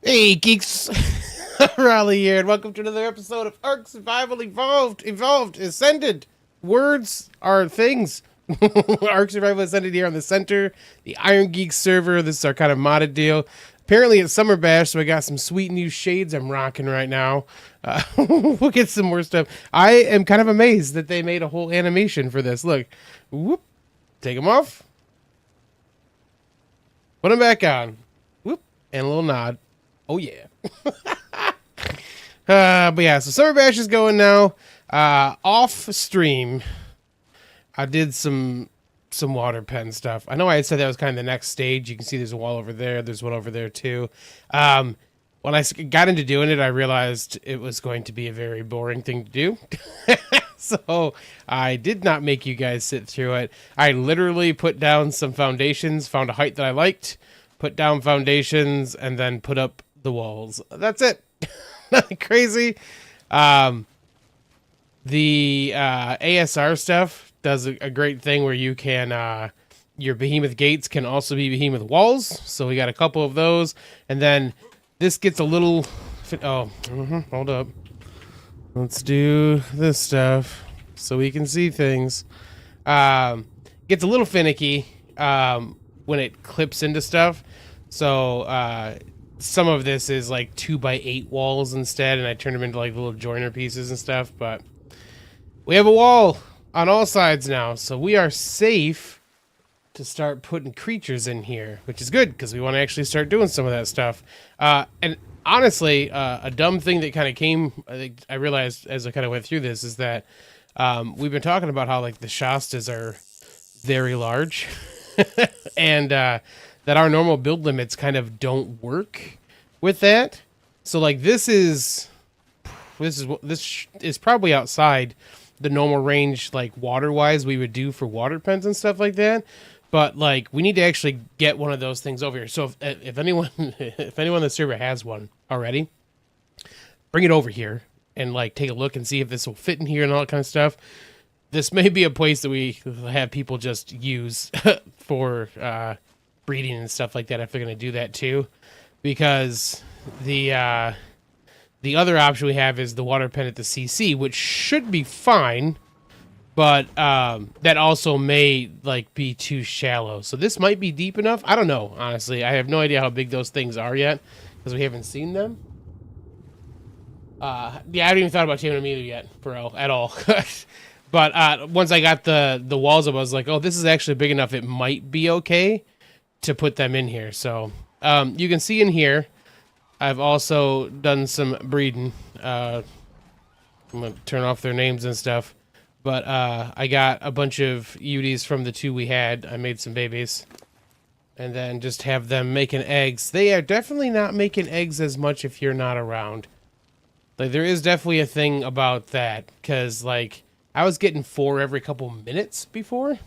Hey, Geeks! Arahli here, and welcome to another episode of ARK Survival Ascended. Words are things. ARK Survival Ascended here on the center, the IronGeeks server. This is our kind of modded deal. Apparently it's Summer Bash, so I got some sweet new shades I'm rocking right now. We'll get some more stuff. I am kind of amazed that they made a whole animation for this. Look. Whoop. Take them off. Put them back on. Whoop. And a little nod. Oh, yeah. But yeah, so Summer Bash is going now. Off stream, I did some water pen stuff. I know I had said that was kind of the next stage. You can see there's a wall over there. There's one over there, too. When I got into doing it, I realized it was going to be a very boring thing to do. So I did not make you guys sit through it. I literally put down some foundations, found a height that I liked, put down foundations, and then put up the walls. That's it. Nothing crazy. The ASR stuff does a great thing where you can your behemoth gates can also be behemoth walls. So we got a couple of those, and then this gets a little. Hold up. Let's do this stuff so we can see things. Gets a little finicky when it clips into stuff. So some of this is like 2x8 walls instead, and I turned them into like little joiner pieces and stuff. But we have a wall on all sides now, so we are safe to start putting creatures in here, which is good because we want to actually start doing some of that stuff. And honestly, a dumb thing that kind of came, I realized as I kind of went through this, is that we've been talking about how like the Shastas are very large, and that our normal build limits kind of don't work with that. So like this is probably outside the normal range, like water wise, we would do for water pens and stuff like that. But like we need to actually get one of those things over here. So if anyone in the server has one already, bring it over here and like take a look and see if this will fit in here and all that kind of stuff. This may be a place that we have people just use for breeding and stuff like that if they're going to do that too, because the other option we have is the water pen at the CC, which should be fine, but that also may like be too shallow. So this might be deep enough. I don't know, honestly. I have no idea how big those things are yet because we haven't seen them. Yeah, I haven't even thought about taming them either yet, bro, at all. But once I got the walls up, I was like, oh, this is actually big enough. It might be okay to put them in here. So you can see in here, I've also done some breeding. I'm going to turn off their names and stuff. But I got a bunch of UDs from the two we had. I made some babies. And then just have them making eggs. They are definitely not making eggs as much if you're not around. Like, there is definitely a thing about that. Because, like, I was getting 4 every couple minutes before.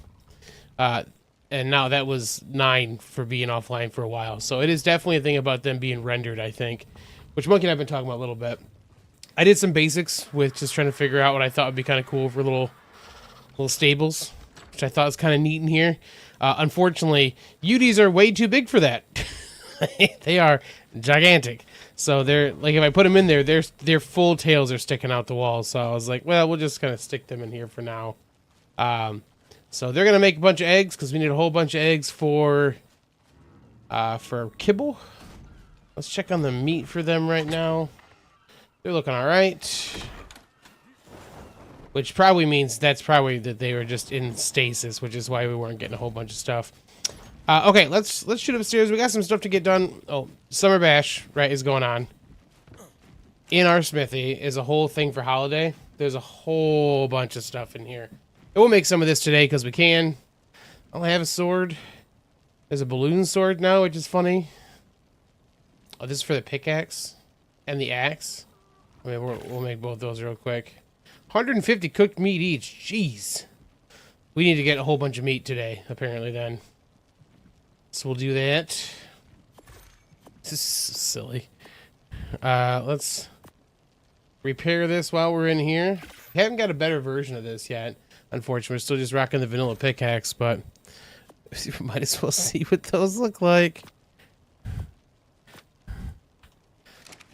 And now that was 9 for being offline for a while. So it is definitely a thing about them being rendered, I think. Which Monkey and I have been talking about a little bit. I did some basics with just trying to figure out what I thought would be kind of cool for little stables, which I thought was kind of neat in here. Unfortunately, UDs are way too big for that. They are gigantic. So they're like, if I put them in there, their full tails are sticking out the wall. So I was like, well, we'll just kind of stick them in here for now. So they're gonna make a bunch of eggs because we need a whole bunch of eggs for kibble. Let's check on the meat for them right now. They're looking all right, which probably means that's probably that they were just in stasis, which is why we weren't getting a whole bunch of stuff. Okay, let's shoot upstairs. We got some stuff to get done. Oh, Summer Bash, right, is going on. In our smithy is a whole thing for holiday. There's a whole bunch of stuff in here. And we'll make some of this today because we can. Oh, I have a sword. There's a balloon sword now, which is funny. Oh, this is for the pickaxe and the axe. I mean, we'll make both those real quick. 150 cooked meat each. Jeez. We need to get a whole bunch of meat today, apparently, then. So we'll do that. This is silly. Let's repair this while we're in here. We haven't got a better version of this yet. Unfortunately, we're still just rocking the vanilla pickaxe, but we might as well see what those look like.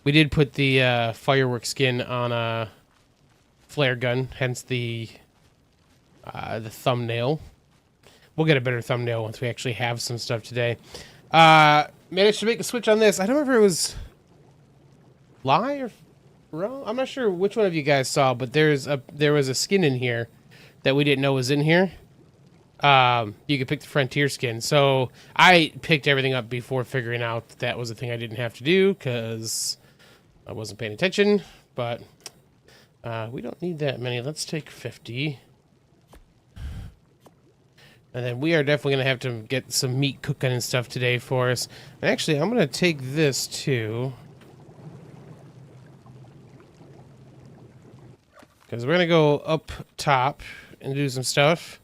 We did put the firework skin on a flare gun, hence the thumbnail. We'll get a better thumbnail once we actually have some stuff today. Managed to make a switch on this. I don't remember if it was Lie or Ro. I'm not sure which one of you guys saw, but there was a skin in here that we didn't know was in here. You could pick the Frontier skin. So I picked everything up before figuring out that was a thing I didn't have to do because I wasn't paying attention. But we don't need that many. Let's take 50. And then we are definitely going to have to get some meat cooking and stuff today for us. And actually, I'm going to take this too. Because we're going to go up top and do some stuff.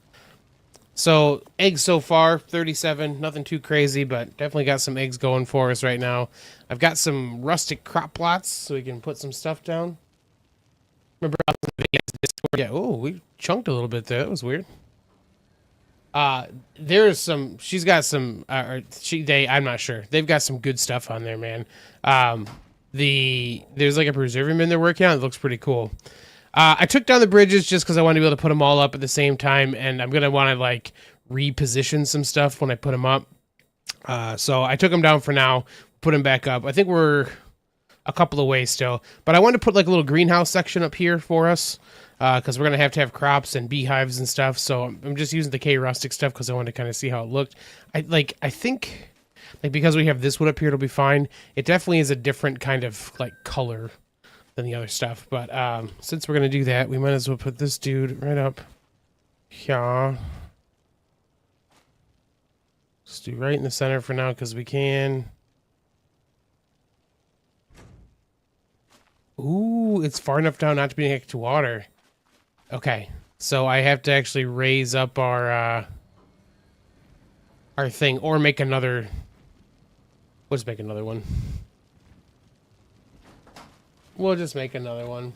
So, eggs so far, 37. Nothing too crazy, but definitely got some eggs going for us right now. I've got some rustic crop plots, so we can put some stuff down. Remember on the Discord? Yeah, oh, we chunked a little bit there. That was weird. There's some, she's got some, I'm not sure. They've got some good stuff on there, man. There's like a preserving bin they're working on. It looks pretty cool. I took down the bridges just because I wanted to be able to put them all up at the same time, and I'm going to want to like reposition some stuff when I put them up. So I took them down for now, put them back up. I think we're a couple of ways still, but I wanted to put like a little greenhouse section up here for us. Because we're going to have crops and beehives and stuff. So I'm just using the K rustic stuff because I wanted to kind of see how it looked. I think because we have this wood up here, it'll be fine. It definitely is a different kind of like color than the other stuff. But since we're going to do that, we might as well put this dude right up here. Just do right in the center for now because we can. Ooh, it's far enough down not to be next to water. Okay, so I have to actually raise up our thing, or make another. Let's make another one. We'll just make another one.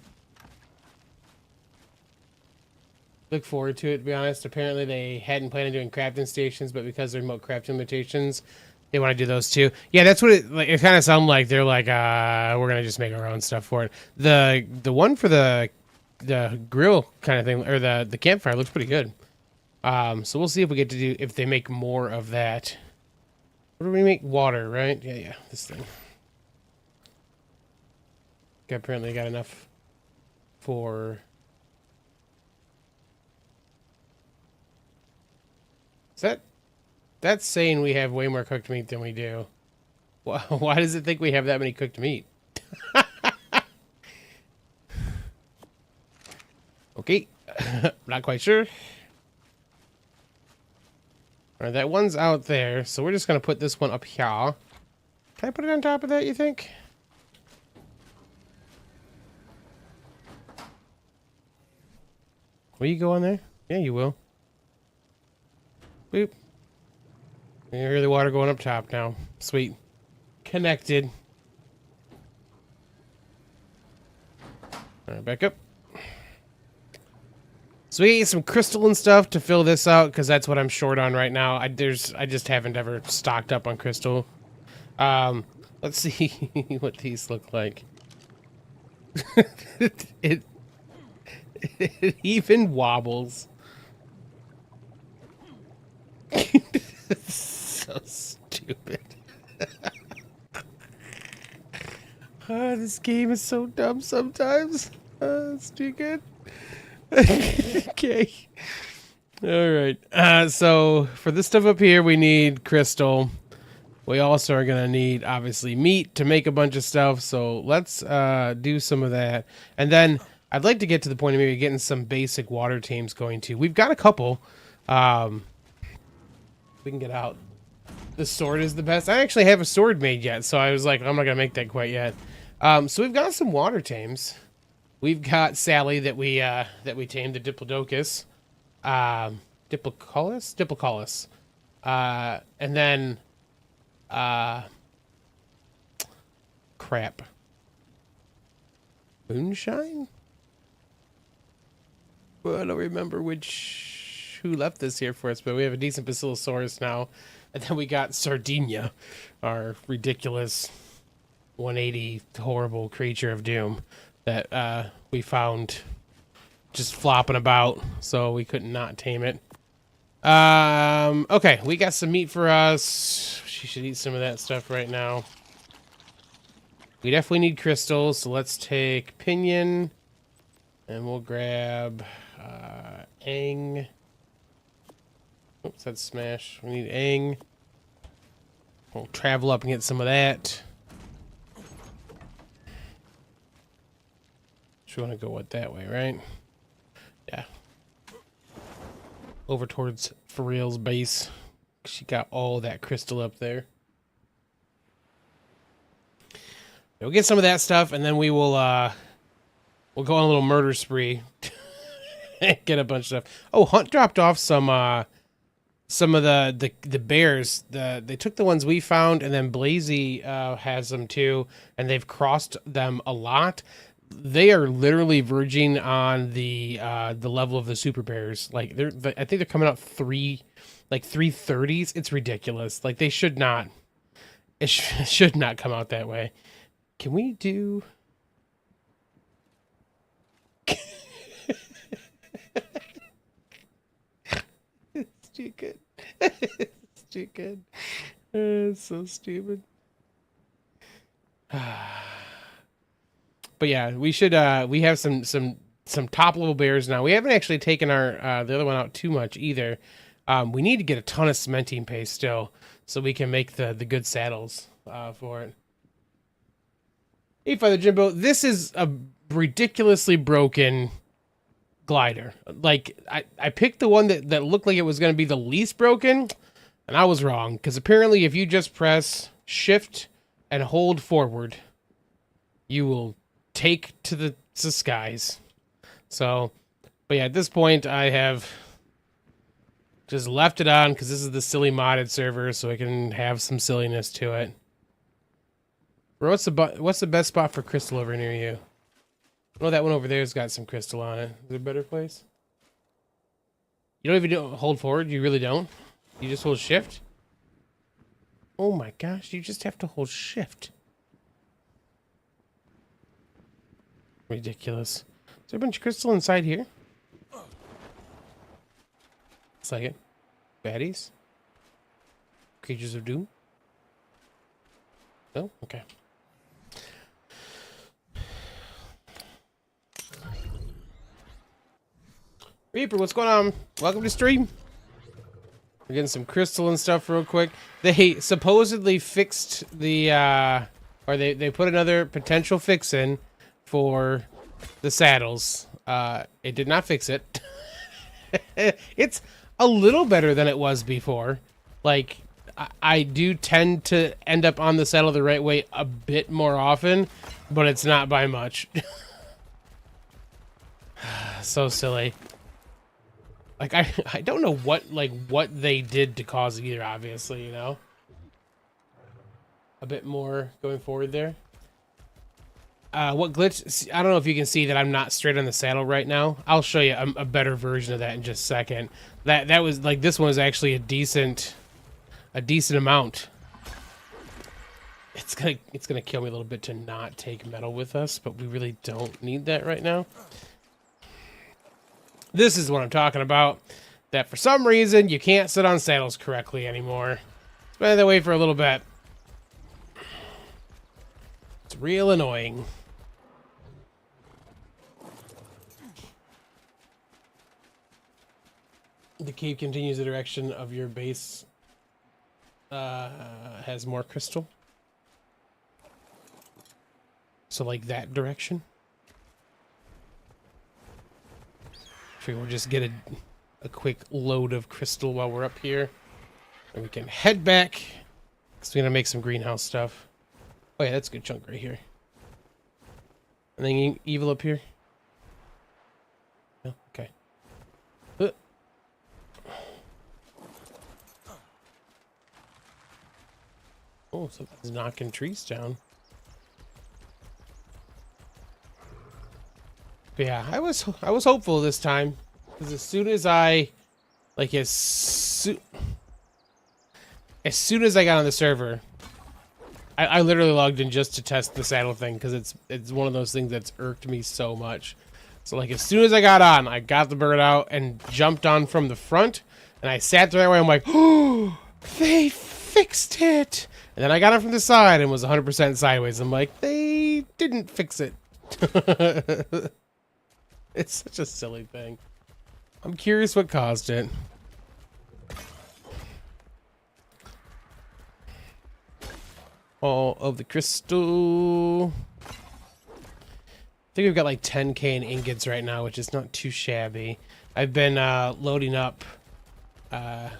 Look forward to it, to be honest. Apparently they hadn't planned on doing crafting stations, but because they're remote crafting limitations, they want to do those too. Yeah, that's what it kind of sounded like. They're like, we're gonna just make our own stuff for it. The one for the grill kind of thing, or the campfire, looks pretty good. So we'll see if we get to do, if they make more of that. What do we make? Water, right? Yeah, this thing. Okay, apparently got enough for. Is that's saying we have way more cooked meat than we do. Why does it think we have that many cooked meat? Okay, not quite sure. All right, that one's out there, so we're just gonna put this one up here. Can I put it on top of that, you think? Will you go on there? Yeah, you will. Boop. You hear the water going up top now. Sweet. Connected. All right, back up. So we get some crystal and stuff to fill this out because that's what I'm short on right now. I just haven't ever stocked up on crystal. Let's see what these look like. it even wobbles. So stupid. This game is so dumb sometimes. It's too good. Okay. All right. So for this stuff up here, we need crystal. We also are gonna need obviously meat to make a bunch of stuff. So let's do some of that, and then I'd like to get to the point of maybe getting some basic water tames going too. We've got a couple. We can get out. The sword is the best. I actually have a sword made yet, so I was like, I'm not gonna make that quite yet. So we've got some water tames. We've got Sally that we tamed, the Diplodocus, Diplocalus, and then crap, Moonshine. Well, I don't remember who left this here for us, but we have a decent Basilosaurus now, and then we got Sardinia, our ridiculous 180 horrible creature of doom that we found just flopping about, so we could not tame it. Okay, we got some meat for us. She should eat some of that stuff right now. We definitely need crystals, so let's take pinion, and we'll grab Aang. Oops, that's smash. We need Aang. We'll travel up and get some of that. We want to go that way, right? Yeah. Over towards Pharrell's base. She got all that crystal up there. We'll get some of that stuff, and then we will we'll go on a little murder spree. Get a bunch of stuff. Oh, Hunt dropped off some of the bears. They took the ones we found, and then Blazy has them too, and they've crossed them a lot. They are literally verging on the level of the super bears. Like I think they're coming out 330s. It's ridiculous. Like they should not. It should not come out that way. Can we do? It's too good. It's too good. It's so stupid. But yeah, we should we have some top level bears now. We haven't actually taken our the other one out too much either. We need to get a ton of cementing paste still, so we can make the good saddles for it. Hey, Father Jimbo, this is a ridiculously broken glider. Like I picked the one that looked like it was going to be the least broken, and I was wrong, because apparently if you just press shift and hold forward, you will take to the skies. So, but yeah, at this point I have just left it on because this is the silly modded server, so I can have some silliness to it. Bro, what's the best spot for crystal over near you? Oh, that one over there's got some crystal on it. Is there a better place? You don't even hold forward? You really don't? You just hold shift? Oh my gosh, you just have to hold shift. Ridiculous. Is there a bunch of crystal inside here? Looks like it. Baddies? Creatures of doom? No? Okay. Reaper, what's going on? Welcome to stream. We're getting some crystal and stuff real quick. They supposedly fixed the, or they put another potential fix in for the saddles. It did not fix it. It's a little better than it was before. Like, I do tend to end up on the saddle the right way a bit more often, but it's not by much. So silly. Like, I don't know what they did to cause it either, obviously, you know? A bit more going forward there. What glitch? I don't know if you can see that I'm not straight on the saddle right now. I'll show you a better version of that in just a second. That was, like, this one was actually a decent amount. It's gonna kill me a little bit to not take metal with us, but we really don't need that right now. This is what I'm talking about. That for some reason you can't sit on saddles correctly anymore. It's been that way for a little bit. It's real annoying. The cave continues the direction of your base. Has more crystal. So like that direction. We'll just get a quick load of crystal while we're up here. And we can head back. Because we're going to make some greenhouse stuff. Oh yeah, that's a good chunk right here. Anything evil up here? No? Okay. Oh, something's knocking trees down. But yeah, I was hopeful this time, because as soon as I, like, as soon as I got on the server, I literally logged in just to test the saddle thing because it's one of those things that's irked me so much. So like as soon as I got on, I got the bird out and jumped on from the front, and I sat the right way. I'm like, oh, they fixed it. And then I got on from the side and was 100% sideways. I'm like, they didn't fix it. It's such a silly thing. I'm curious what caused it. All of the crystal. I think we've got like 10k in ingots right now, which is not too shabby. I've been loading up Aang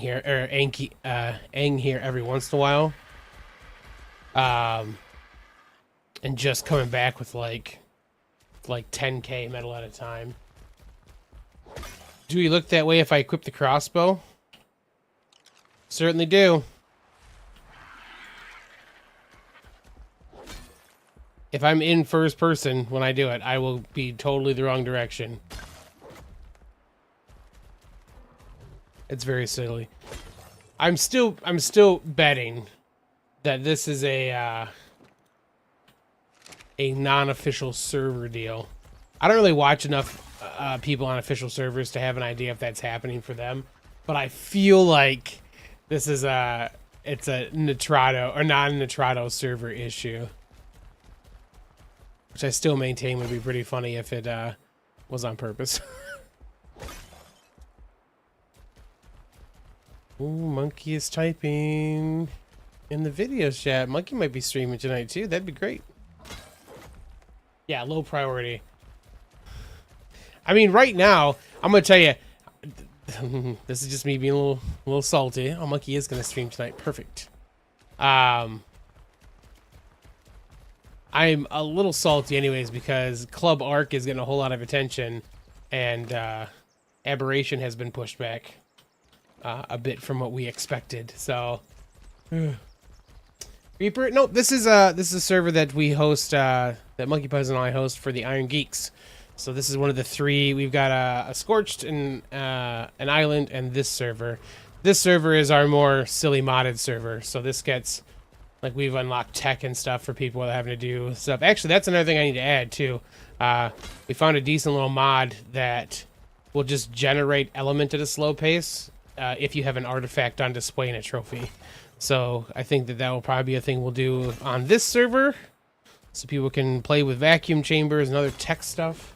here, or Aang here every once in a while. And just coming back with like 10k metal at a time. Do we look that way if I equip the crossbow? Certainly do. If I'm in first person when I do it, I will be totally the wrong direction. It's very silly. I'm still betting that this is a non-official server deal. I don't really watch enough people on official servers to have an idea if that's happening for them, but I feel like this is it's a Nitrado or non-Nitrado server issue. Which I still maintain would be pretty funny if it was on purpose. Ooh, Monkey is typing in the video chat. Monkey might be streaming tonight too. That'd be great. Yeah, low priority. I mean, right now, I'm gonna tell you, this is just me being a little salty. Oh, Monkey is gonna stream tonight. Perfect. I'm a little salty anyways because Club ARK is getting a whole lot of attention, and Aberration has been pushed back a bit from what we expected. So, Reaper, no, this is a server that we host, that Monkey Puzzle and I host for the IronGeeks. So this is one of the three. We've got a Scorched and an Island, and this server. This server is our more silly modded server. So this gets. Like, we've unlocked tech and stuff for people that are having to do stuff. Actually, that's another thing I need to add, too. We found a decent little mod that will just generate element at a slow pace if you have an artifact on display in a trophy. So I think that will probably be a thing we'll do on this server. So people can play with vacuum chambers and other tech stuff.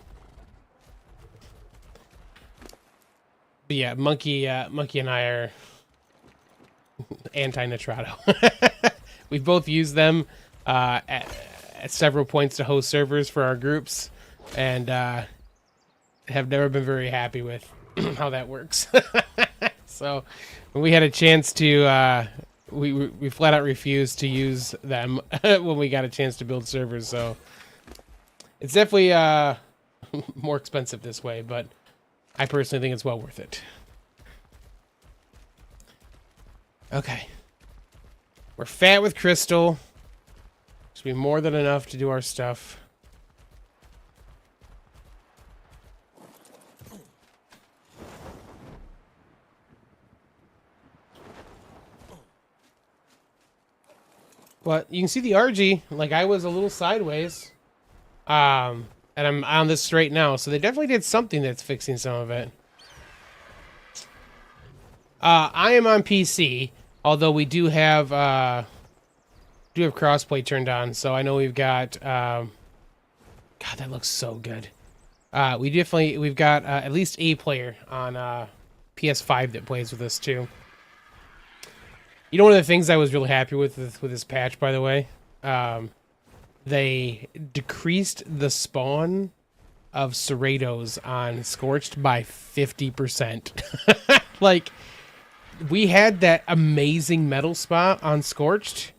But yeah, Monkey and I are anti-Nitrado. We've both used them at several points to host servers for our groups, and have never been very happy with how that works. So when we had a chance to, we flat out refused to use them when we got a chance to build servers. So it's definitely more expensive this way, but I personally think it's well worth it. Okay. We're fat with crystal. Should be more than enough to do our stuff. But you can see the RG, like I was a little sideways. And I'm on this straight now, so they definitely did something that's fixing some of it. I am on PC. Although we do have crossplay turned on, so I know we've got God, that looks so good. We've got at least a player on PS5 that plays with us too. You know, one of the things I was really happy with this patch, by the way, they decreased the spawn of Cerrados on Scorched by 50%. Like, we had that amazing metal spot on Scorched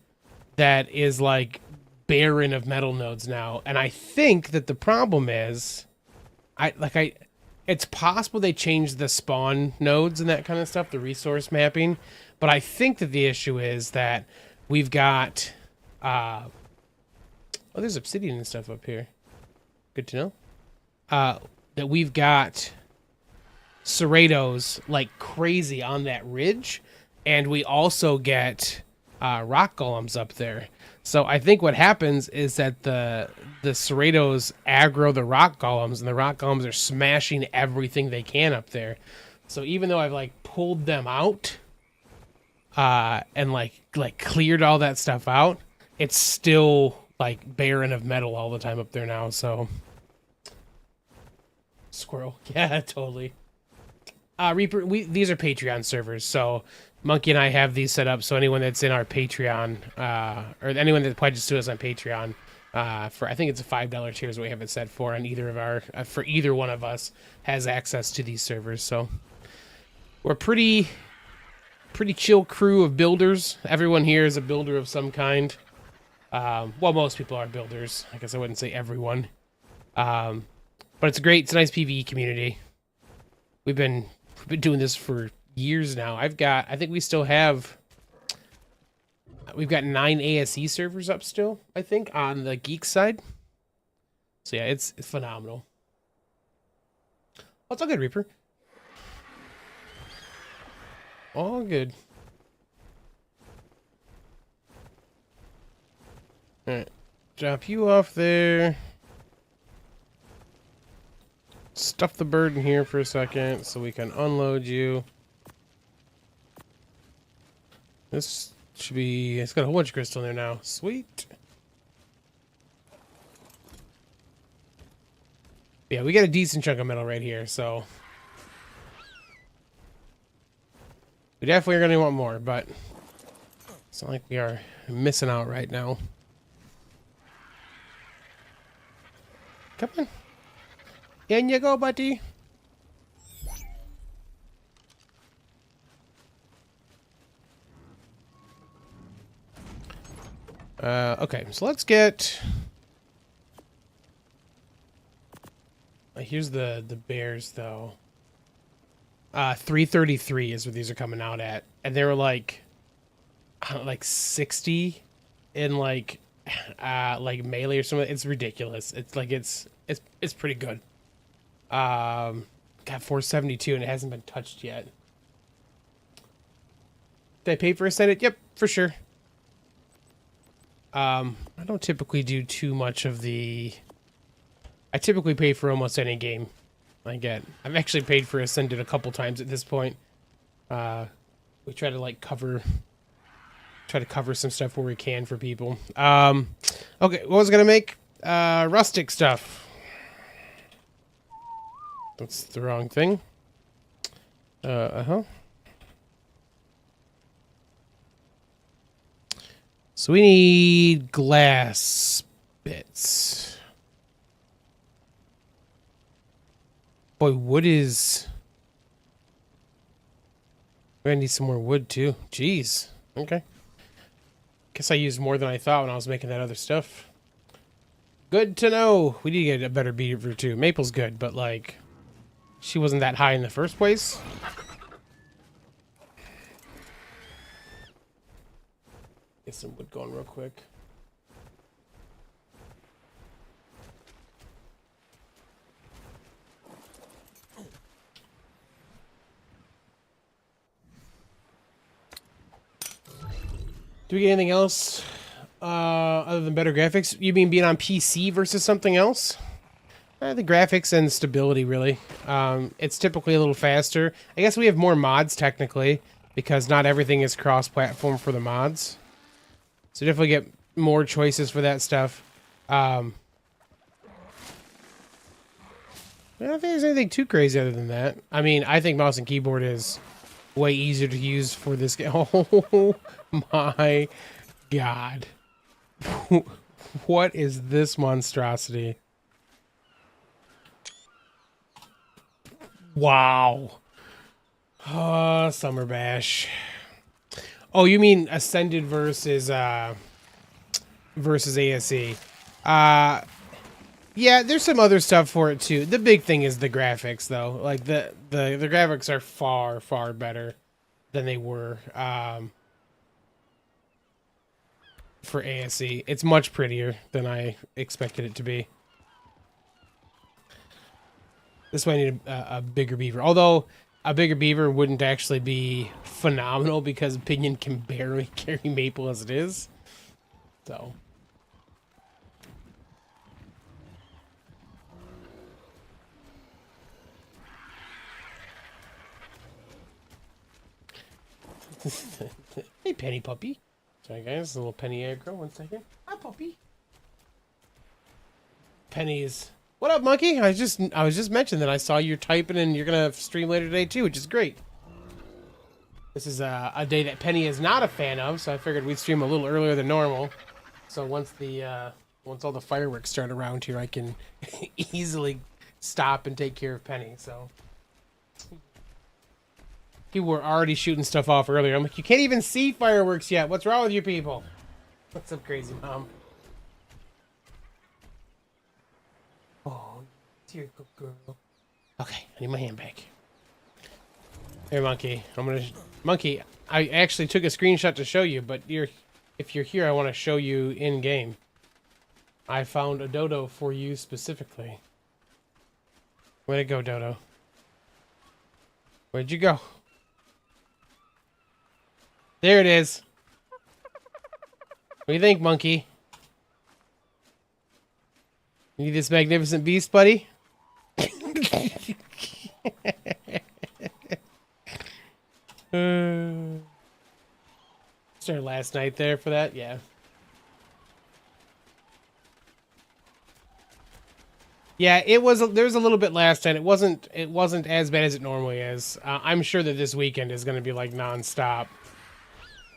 that is like barren of metal nodes now, and I think that the problem is, it's possible they changed the spawn nodes and that kind of stuff, the resource mapping, but I think that the issue is that we've got, oh, there's obsidian and stuff up here. Good to know. That we've got Cerrados like crazy on that ridge, and we also get rock golems up there. So I think what happens is that the Cerratos aggro the rock golems, and the rock golems are smashing everything they can up there. So even though I've like pulled them out, and like cleared all that stuff out, it's still like barren of metal all the time up there now. So squirrel, yeah, totally. Reaper, these are Patreon servers, so Monkey and I have these set up. So anyone that's in our Patreon, or anyone that pledges to us on Patreon, for I think it's a $5 tier is what we have it set for on either of our, for either one of us has access to these servers. So we're pretty chill crew of builders. Everyone here is a builder of some kind. Well, most people are builders. I guess I wouldn't say everyone. But it's great. It's a nice PvE community. We've been doing this for years now. I think we still have, we've got 9 ASE servers up still, I think, on the Geeks side. So yeah, it's phenomenal. Oh, it's all good, Reaper. All good. Alright. Drop you off there. Stuff the bird in here for a second so we can unload you. This should be... It's got a whole bunch of crystal in there now. Sweet. Yeah, we got a decent chunk of metal right here, so... We definitely are going to want more, but... It's not like we are missing out right now. Come on. In you go, buddy. Okay, so let's get... Here's the bears, though. 333 is what these are coming out at. And they were like 60 in like melee or something. It's ridiculous. It's like it's pretty good. Got 472 and it hasn't been touched yet. Did I pay for Ascended? Yep, for sure. I don't typically do too much of the... I typically pay for almost any game I get. I've actually paid for Ascended a couple times at this point. We try to like cover some stuff where we can for people. Okay, what was I gonna make? Rustic stuff. That's the wrong thing. So we need glass bits. Boy, wood is... We're gonna need some more wood too. Jeez. Okay. Guess I used more than I thought when I was making that other stuff. Good to know. We need to get a better beaver too. Maple's good, but like... She wasn't that high in the first place. Get some wood going real quick. Do we get anything else other than better graphics? You mean being on PC versus something else? The graphics and stability, really. It's typically a little faster. I guess we have more mods, technically, because not everything is cross-platform for the mods. So definitely get more choices for that stuff. I don't think there's anything too crazy other than that. I mean, I think mouse and keyboard is way easier to use for this game. Oh my god. What is this monstrosity? Wow. Summer Bash. Oh, you mean Ascended versus ASE. Yeah, there's some other stuff for it too. The big thing is the graphics though. Like the graphics are far better than they were for ASE. It's much prettier than I expected it to be. This way I need a bigger beaver. Although a bigger beaver wouldn't actually be phenomenal because Pinion can barely carry Maple as it is. So. Hey, Penny Puppy. Sorry, guys. A little Penny aggro. 1 second. Hi, Puppy. Penny's. What up, Monkey? I was just mentioning that I saw you're typing and you're gonna stream later today too, which is great. This is a day that Penny is not a fan of, so I figured we'd stream a little earlier than normal. So once all the fireworks start around here, I can easily stop and take care of Penny. So people were already shooting stuff off earlier. I'm like, you can't even see fireworks yet. What's wrong with you people? What's up, crazy mom? Oh, dear good girl. Okay, I need my hand back. Here, Monkey. Monkey, I actually took a screenshot to show you, but if you're here, I want to show you in game. I found a dodo for you specifically. Way to go, Dodo. Where'd you go? There it is. What do you think, Monkey? You need this magnificent beast, buddy? Started last night there for that, yeah. Yeah, there was a little bit last night. It wasn't as bad as it normally is. I'm sure that this weekend is going to be like non-stop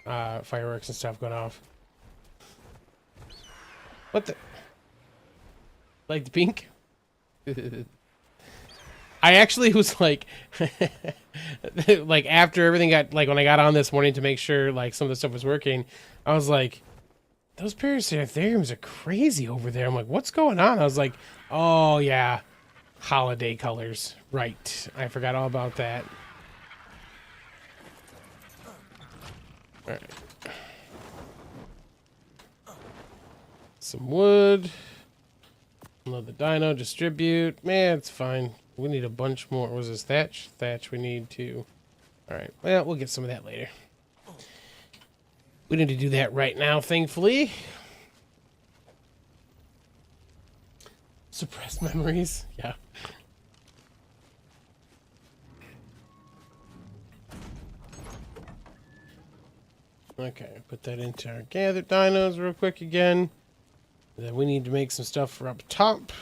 fireworks and stuff going off. What the? Like the pink? I actually was like, like after everything got, like when I got on this morning to make sure like some of the stuff was working, I was like, those Paracetamuriums are crazy over there. I'm like, what's going on? I was like, oh yeah, holiday colors. Right. I forgot all about that. All right. Some wood. Load the dino, distribute. Man, it's fine. We need a bunch more. Was this thatch? Thatch we need to. Alright, well, we'll get some of that later. We need to do that right now, thankfully. Suppressed memories? Yeah. Okay, put that into our gathered dinos real quick again. Then we need to make some stuff for up top.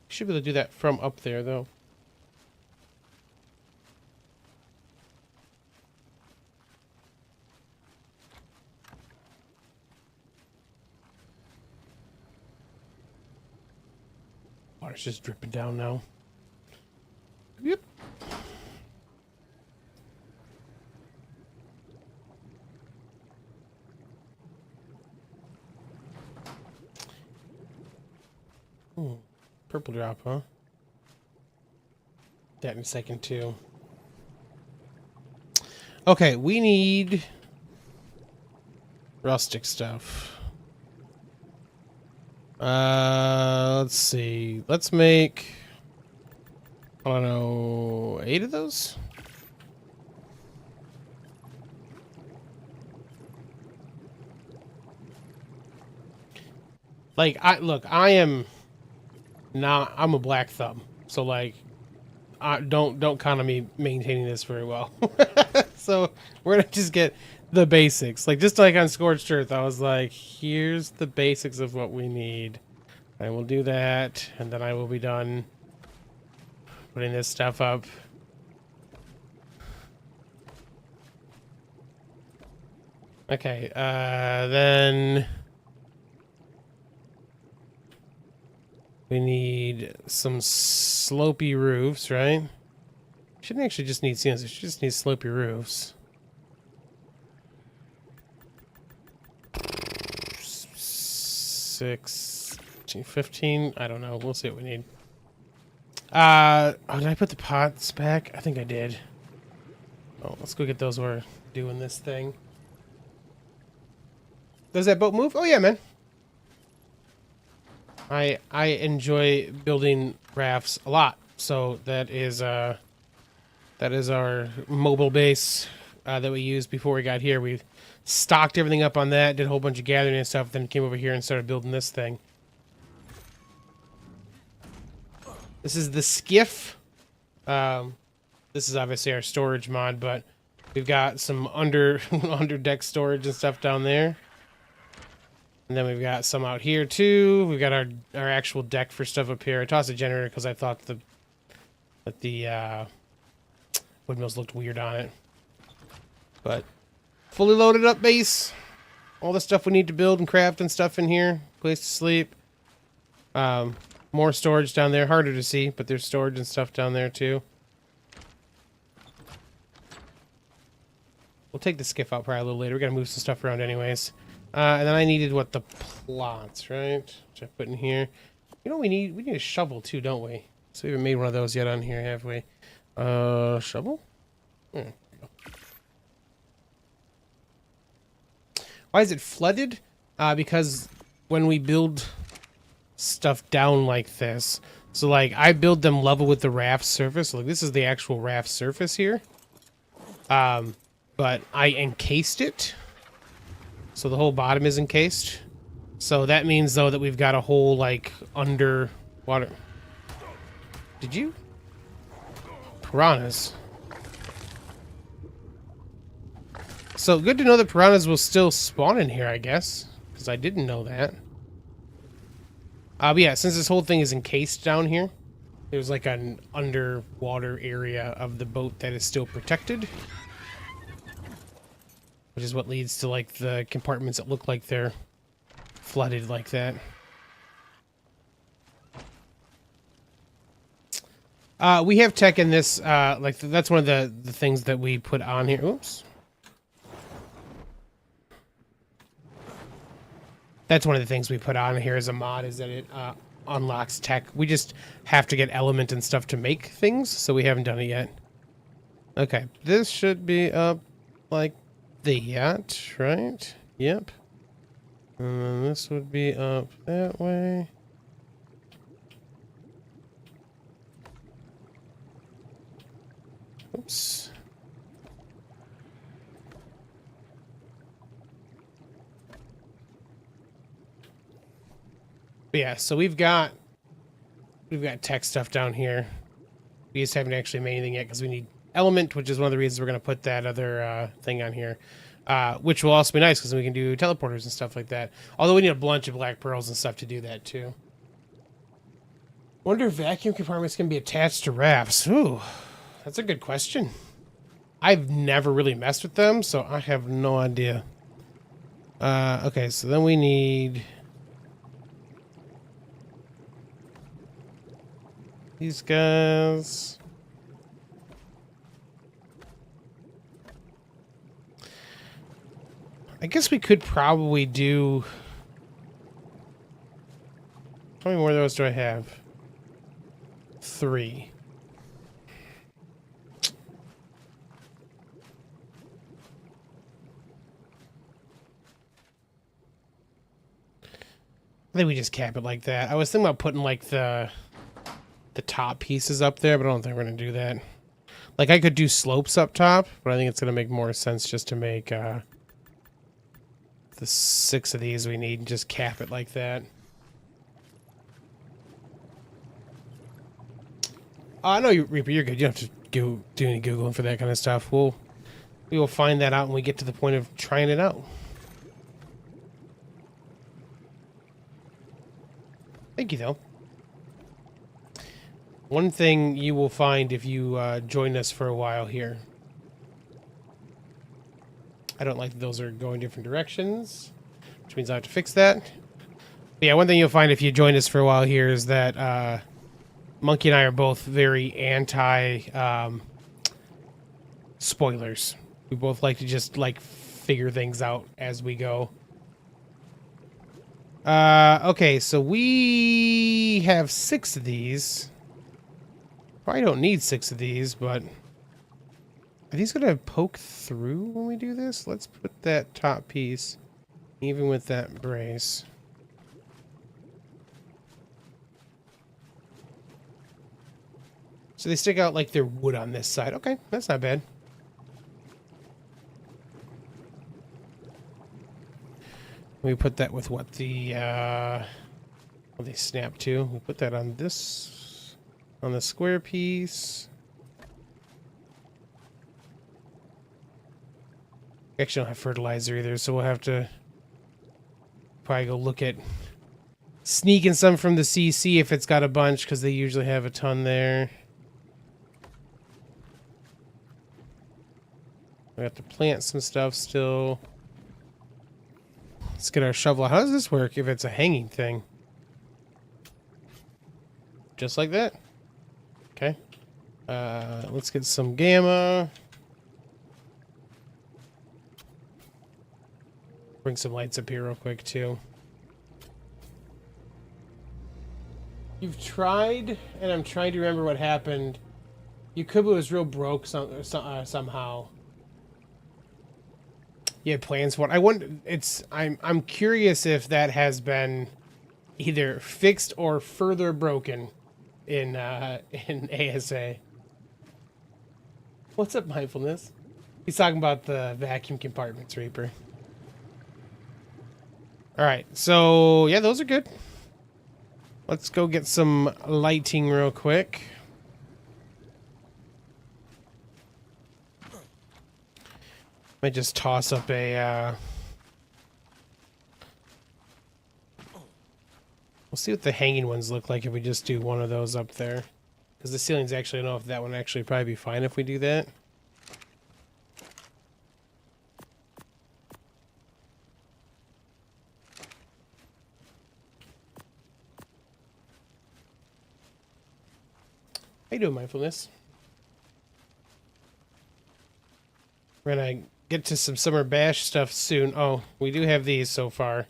Should be able to do that from up there, though. Water's just dripping down now. Yep. Purple drop, huh? That in a second, too. Okay, we need rustic stuff. Let's see. Let's make, I don't know, 8 of those? Like, I am not, I'm a black thumb. So, like, don't count on me maintaining this very well. So, we're gonna just get the basics. Like, just like on Scorched Earth, I was like, here's the basics of what we need. I will do that, and then I will be done putting this stuff up. Okay, then we need some slopey roofs, right? Shouldn't actually just need ceilings, it should just need slopey roofs. 6, 15, I don't know. We'll see what we need. Oh, did I put the pots back? I think I did. Oh, let's go get those while we're doing this thing. Does that boat move? Oh yeah, man. I enjoy building rafts a lot, so that is That is our mobile base that we used before we got here. We stocked everything up on that, did a whole bunch of gathering and stuff, then came over here and started building this thing. This is the skiff. This is obviously our storage mod, but we've got some under deck storage and stuff down there. And then we've got some out here too. We've got our actual deck for stuff up here. I tossed a generator because I thought that the windmills looked weird on it. But fully loaded up base. All the stuff we need to build and craft and stuff in here. Place to sleep. More storage down there. Harder to see, but there's storage and stuff down there too. We'll take the skiff out probably a little later. We gotta move some stuff around anyways. And then I needed the plots, right? Which I put in here. You know what we need? We need a shovel too, don't we? So we haven't made one of those yet on here, have we? Shovel? Why is it flooded? Because when we build stuff down like this, so like I build them level with the raft surface. Like this is the actual raft surface here. But I encased it. So the whole bottom is encased. So that means though that we've got a whole like underwater. Did you? Piranhas. So good to know that piranhas will still spawn in here, I guess. Because I didn't know that. But yeah, since this whole thing is encased down here, there's like an underwater area of the boat that is still protected. Which is what leads to like the compartments that look like they're flooded like that. We have tech in this, like that's one of the things that we put on here. Oops. That's one of the things we put on here as a mod, is that it unlocks tech. We just have to get element and stuff to make things, so we haven't done it yet. Okay, this should be up like that, right? Yep. And then this would be up that way. Oops. But yeah, so we've got tech stuff down here. We just haven't actually made anything yet because we need element, which is one of the reasons we're going to put that other thing on here. Which will also be nice because we can do teleporters and stuff like that. Although we need a bunch of black pearls and stuff to do that too. Wonder if vacuum compartments can be attached to rafts. Ooh, that's a good question. I've never really messed with them, so I have no idea. Okay, so then we need these guys. I guess we could probably do... How many more of those do I have? 3. I think we just cap it like that. I was thinking about putting like the top pieces up there, but I don't think we're gonna do that. Like I could do slopes up top, but I think it's gonna make more sense just to make the 6 of these we need and just cap it like that. I know you, Reaper, you're good. You don't have to go do any Googling for that kind of stuff. We will find that out when we get to the point of trying it out. Thank you, though. One thing you will find if you join us for a while here. I don't like that those are going different directions, which means I have to fix that. But yeah, one thing you'll find if you join us for a while here is that Monkey and I are both very anti spoilers. We both like to just like figure things out as we go. Okay, so we have 6 of these. Probably don't need 6 of these, but are these gonna poke through when we do this? Let's put that top piece, even with that brace. So they stick out like they're wood on this side. Okay, that's not bad. We put that with what the well, they snap to. We put that on this, on the square piece. Actually, don't have fertilizer either, so we'll have to probably go look at sneaking some from the CC if it's got a bunch, because they usually have a ton there. We have to plant some stuff still. Let's get our shovel. How does this work if it's a hanging thing? Just like that. Okay. Let's get some gamma. Bring some lights up here real quick too. You've tried, and I'm trying to remember what happened. Yukubu was real broke somehow. You had plans for it. I wonder. I'm curious if that has been either fixed or further broken in ASA. What's up, mindfulness? He's talking about the vacuum compartments, Reaper. All right, so yeah, those are good. Let's go get some lighting real quick. Might just toss up a, we'll see what the hanging ones look like if we just do one of those up there. Because the ceilings actually, I don't know if that one actually probably be fine if we do that. How you doing, mindfulness? We're gonna get to some summer bash stuff soon. Oh, we do have these so far.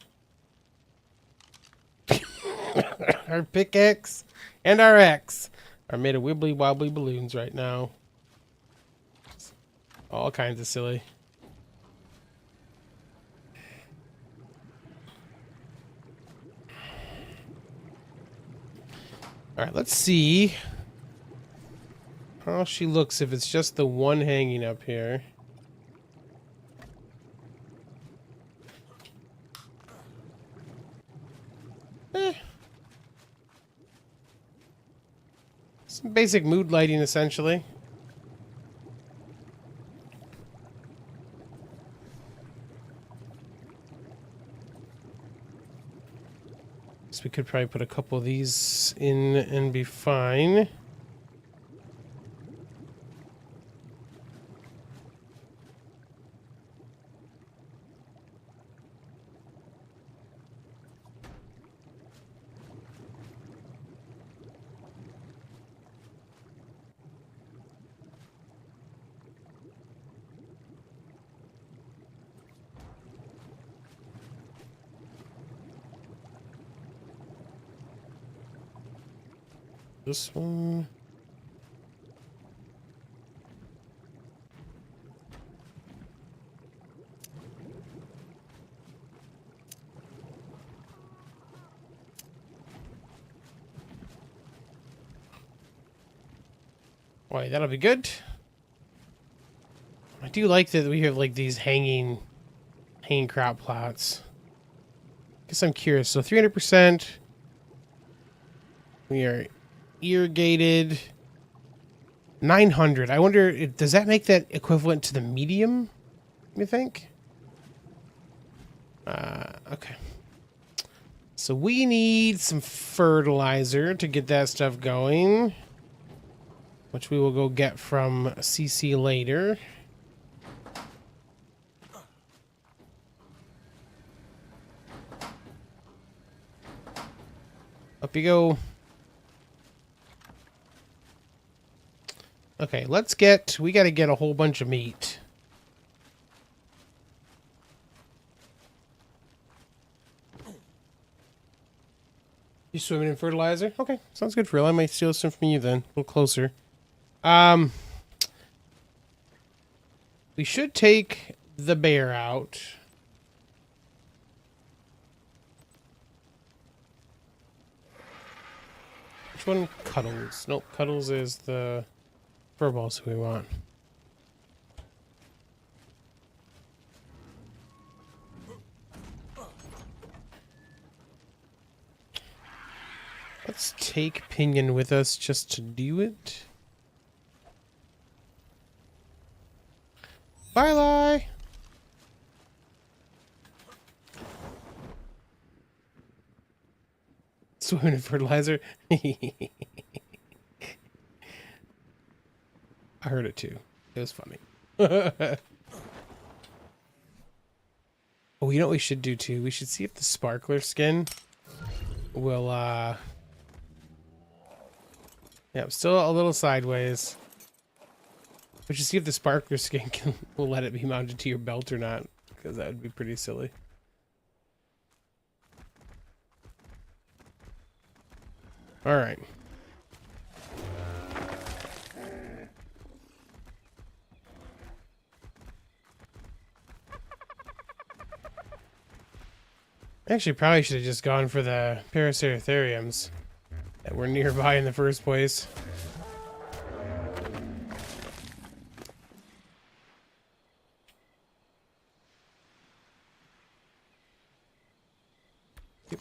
Our pickaxe and our axe are made of wibbly wobbly balloons right now. All kinds of silly. All right, let's see how she looks if it's just the one hanging up here. Some basic mood lighting, essentially. So we could probably put a couple of these in and be fine. This one. Boy, that'll be good. I do like that we have like these hanging crop plots. Guess I'm curious. So 300%. We are irrigated. 900. I wonder, does that make that equivalent to the medium, you think? Okay. So we need some fertilizer to get that stuff going, which we will go get from CC later. Up you go. Okay, we gotta get a whole bunch of meat. You swimming in fertilizer? Okay, sounds good for real. I might steal some from you then. A little closer. We should take the bear out. Which one? Cuddles. Nope, Cuddles is the furballs who we want. Let's take Pinion with us just to do it. Bye-bye! Swimming in fertilizer. I heard it too. It was funny. Oh, you know what we should do too? We should see if the sparkler skin will, yeah, still a little sideways. We should see if the sparkler skin will let it be mounted to your belt or not, because that would be pretty silly. All right. Actually, probably should have just gone for the Paraceratheriums that were nearby in the first place. Yep.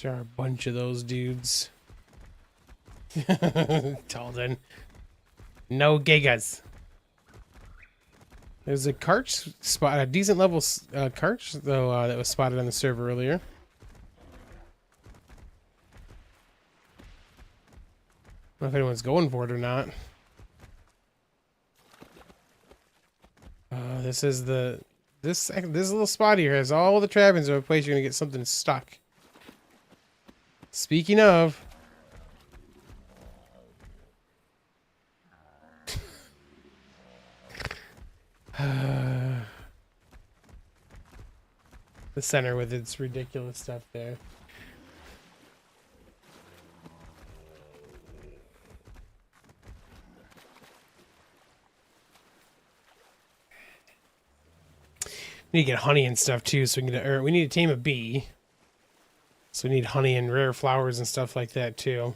There are a bunch of those dudes. Talden. No gigas. There's a Karch spot, a decent level Karch, though, that was spotted on the server earlier. I don't know if anyone's going for it or not. This is the... This little spot here has all the trappings of a place you're going to get something stuck. Speaking of... the center with its ridiculous stuff there. We need to get honey and stuff too, so we can get, or we need to tame a bee. So we need honey and rare flowers and stuff like that too.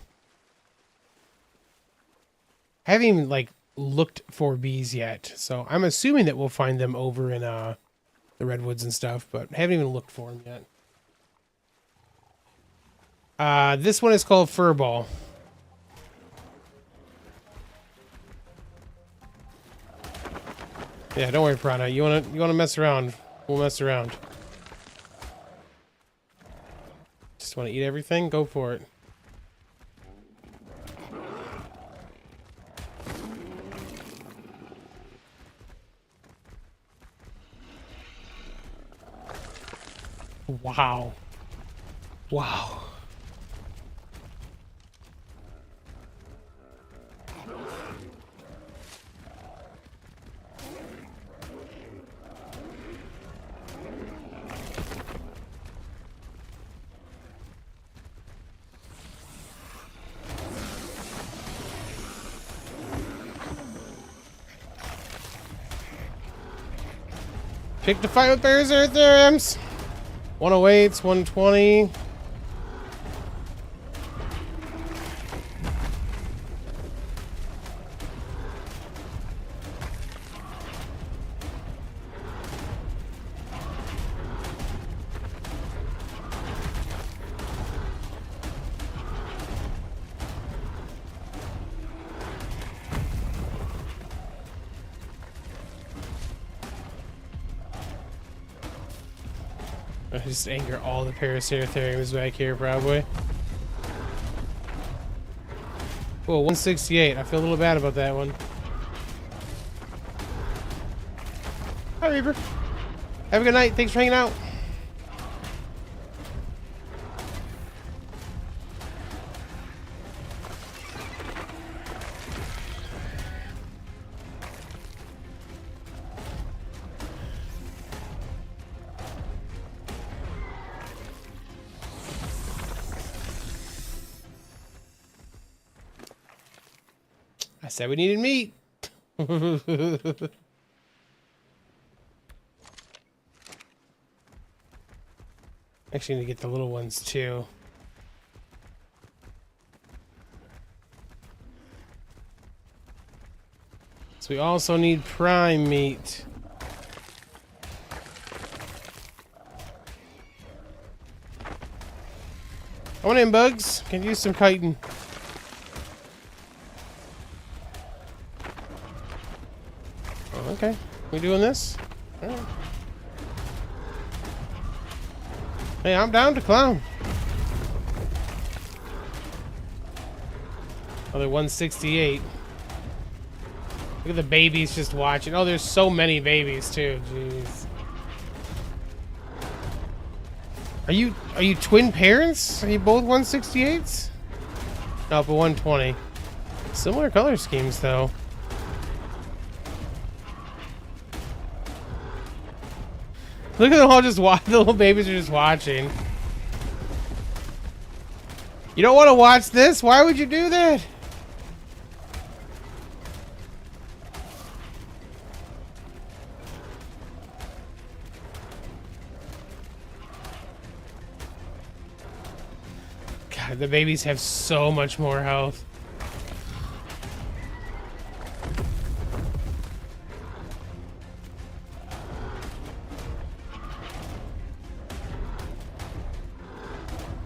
I haven't even like looked for bees yet, so I'm assuming that we'll find them over in the redwoods and stuff, but haven't even looked for them yet. This one is called Furball. Yeah, don't worry, Piranha. You wanna mess around? We'll mess around. Just want to eat everything? Go for it. Wow. Wow. Pick the fight with Paraceratheriums. 108s, 120. I just anger all the Paraceratheriums back here, probably. Whoa, 168. I feel a little bad about that one. Hi, Reaper. Have a good night. Thanks for hanging out. I said we needed meat. Actually, need to get the little ones too. So we also need prime meat. I want in, bugs. Can use some chitin. Oh, okay. We doing this? All right. Hey, I'm down to clown. Another 168. Look at the babies just watching. Oh, there's so many babies too. Jeez. Are you twin parents? Are you both 168s? No, but 120. Similar color schemes though. Look at them all just watch. The little babies are just watching. You don't want to watch this? Why would you do that? God, the babies have so much more health.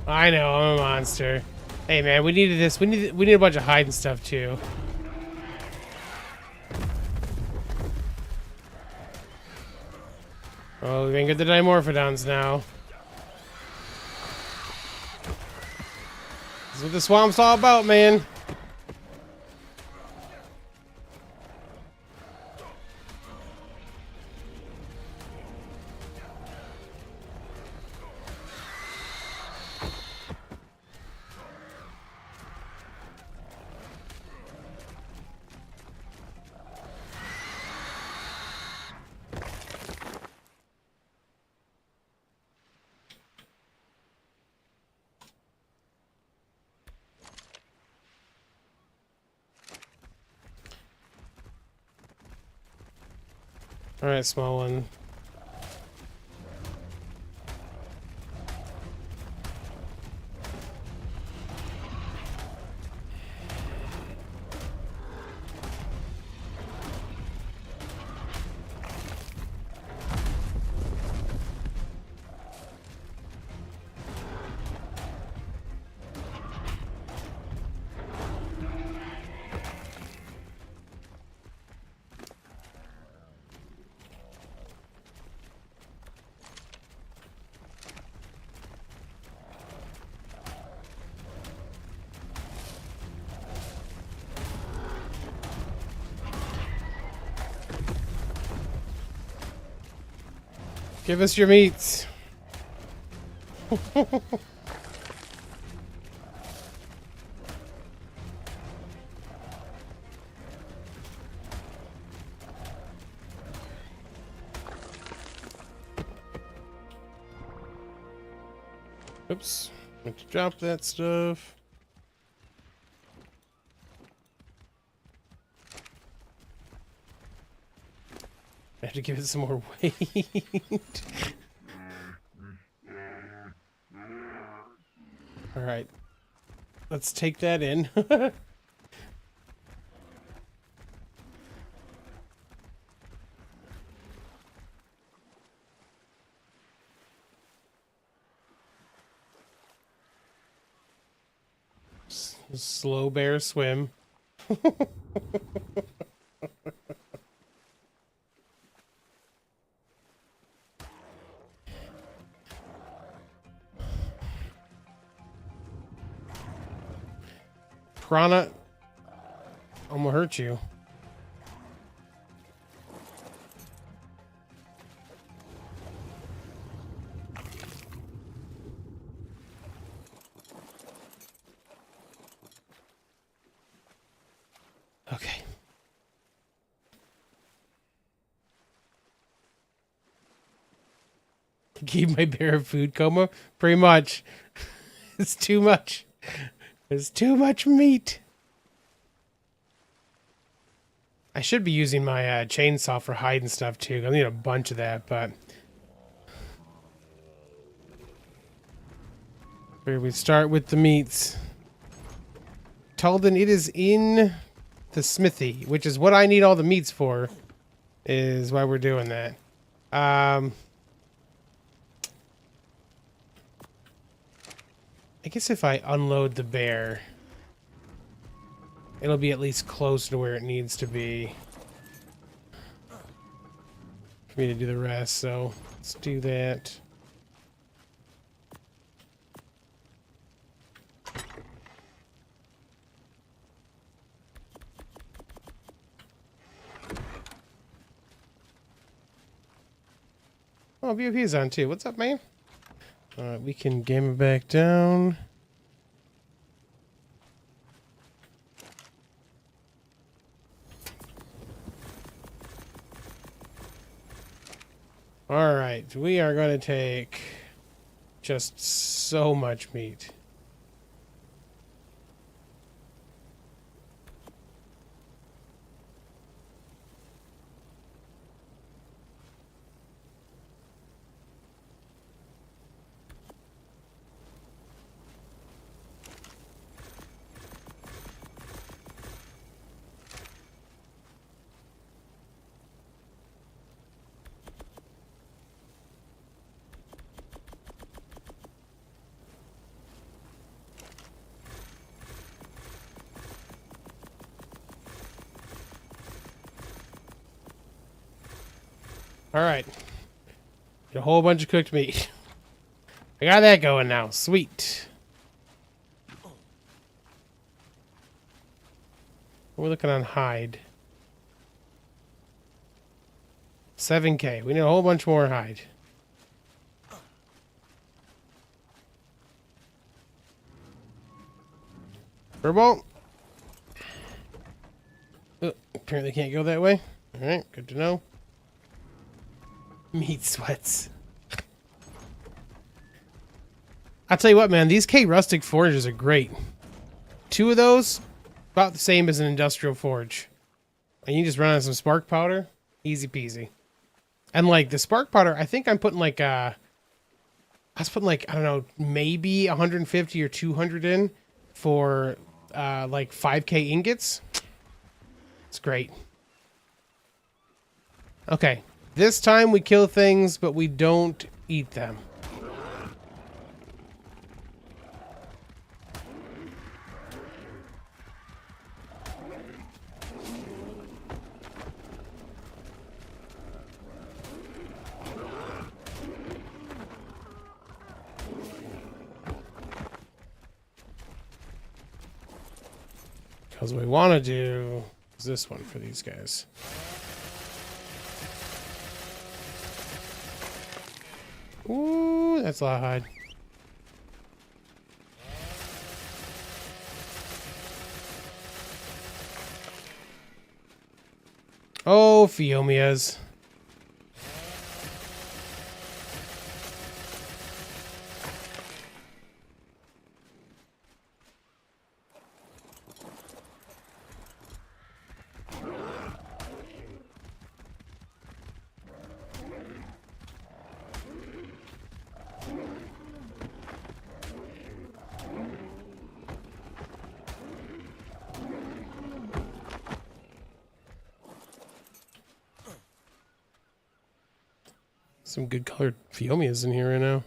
I know, I'm a monster. Hey man, we needed this. We need a bunch of hide and stuff too. Oh, we can get the dimorphodons now. This is what the swamp's all about, man. Alright, small one. Give us your meats. Oops. Meant to drop that stuff. I have to give it some more weight. All right. Let's take that in. Slow bear swim. Piranha, I'm gonna hurt you. Okay. Keep my bear a food coma? Pretty much. It's too much. There's too much meat. I should be using my chainsaw for hide and stuff too. I need a bunch of that, but Where we start with the meats. Talden, it is in the smithy, which is what I need all the meats for, is why we're doing that. I guess if I unload the bear, it'll be at least close to where it needs to be for me to do the rest, so let's do that. Oh, BOP is on too. What's up, man? Alright, we can game it back down. Alright, we are going to take just so much meat. Alright. Get a whole bunch of cooked meat. I got that going now. Sweet. We're looking on hide. 7K. We need a whole bunch more hide. Furball. Oh, apparently can't go that way. Alright, good to know. Meat sweats. I'll tell you what, man. These K rustic forges are great. 2 of those, about the same as an industrial forge. And you just run on some spark powder. Easy peasy. And like the spark powder, I think I'm putting like I was putting like, I don't know, maybe 150 or 200 in for like 5K ingots. It's great. Okay. This time we kill things, but we don't eat them. Because what we want to do is this one for these guys. Ooh, that's a lot of hide. Oh, Phiomias. Some good colored Phiomias in here right now.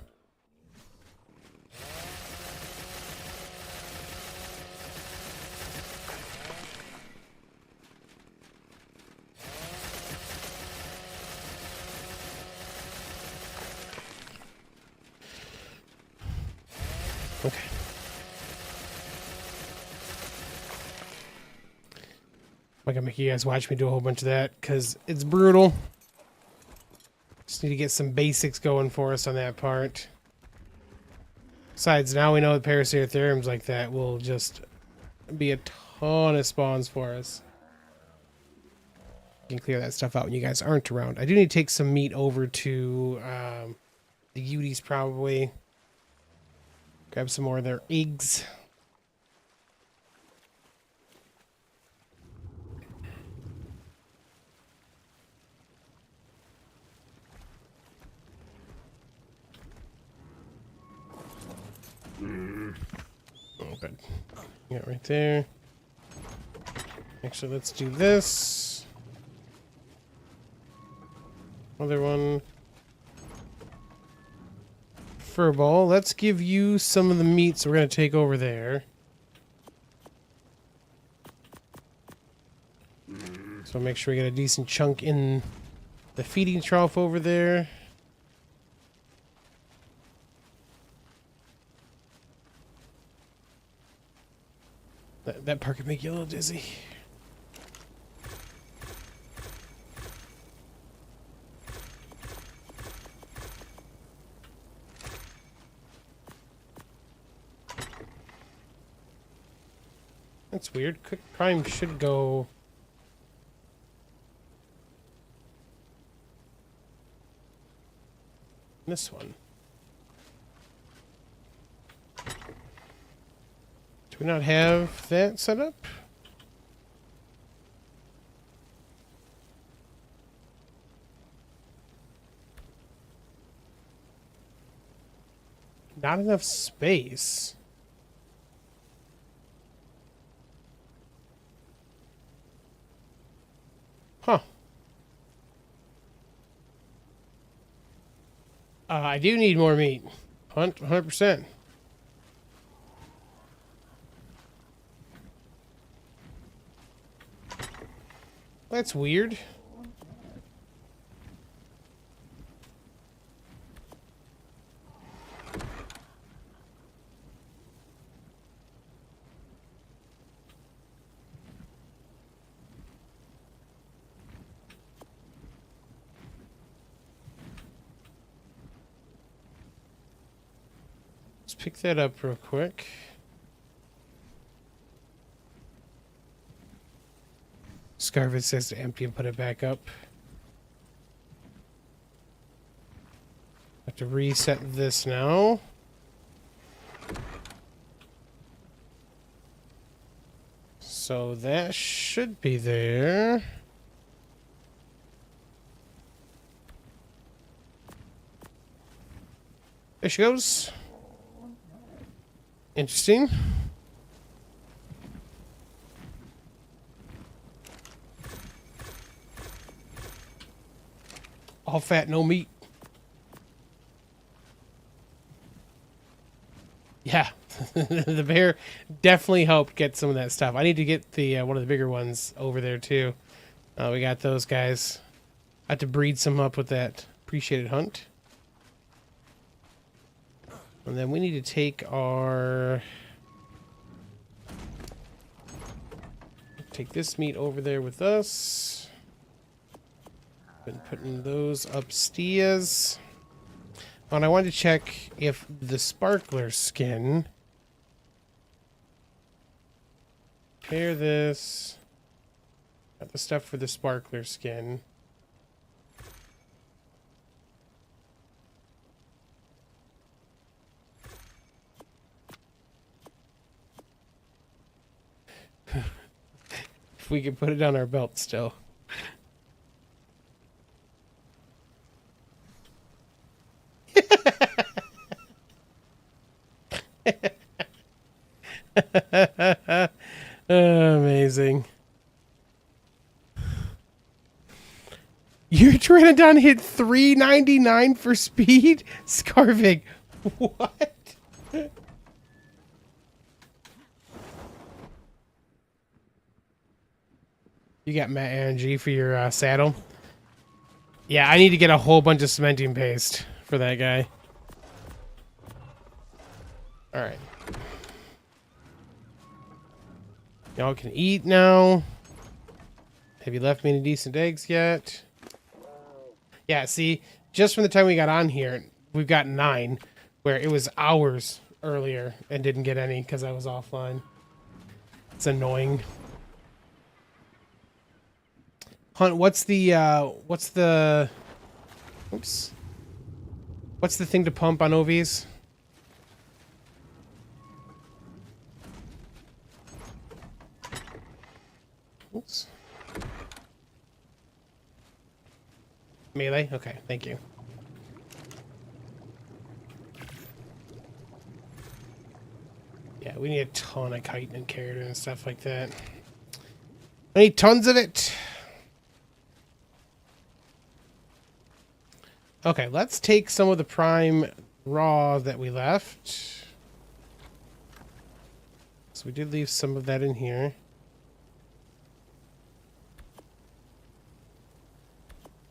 Okay. I'm not gonna make you guys watch me do a whole bunch of that because it's brutal. Just need to get some basics going for us on that part. Besides, now we know the Paraceratheriums like that will just be a ton of spawns for us. You can clear that stuff out when you guys aren't around. I do need to take some meat over to the Uties probably. Grab some more of their eggs. Good. Yeah, right there. Actually, let's do this. Other one. Furball, let's give you some of the meats we're going to take over there. So make sure we get a decent chunk in the feeding trough over there. That part could make you a little dizzy. That's weird. Quick Prime should go... this one. Do we not have that set up? Not enough space. Huh. I do need more meat. 100%. That's weird. Let's pick that up real quick. Scarvet says to empty and put it back up. Have to reset this now. So that should be there. There she goes. Interesting. All fat, no meat. Yeah, the bear definitely helped get some of that stuff. I need to get the one of the bigger ones over there too. We got those guys. I have to breed some up with that appreciated hunt. And then we need to take our... take this meat over there with us. Been putting those upstairs. And I wanted to check if the sparkler skin... pair this... got the stuff for the sparkler skin. If we could put it on our belt still. Amazing. Your Pteranodon hit 399 for speed? Scarvig. What? You got Matt RNG for your saddle? Yeah, I need to get a whole bunch of cementing paste for that guy. Alright. Y'all can eat now. Have you left me any decent eggs yet? Yeah, see, just from the time we got on here, we've got 9, where it was hours earlier and didn't get any because I was offline. It's annoying. Hunt, what's the oops. What's the thing to pump on OVs? Oops. Melee? Okay, thank you. Yeah, Yeah, we need a ton of chitin and keratin and stuff like that. I need tons of it. Okay, let's take some of the prime raw that we left. So we did leave some of that in here.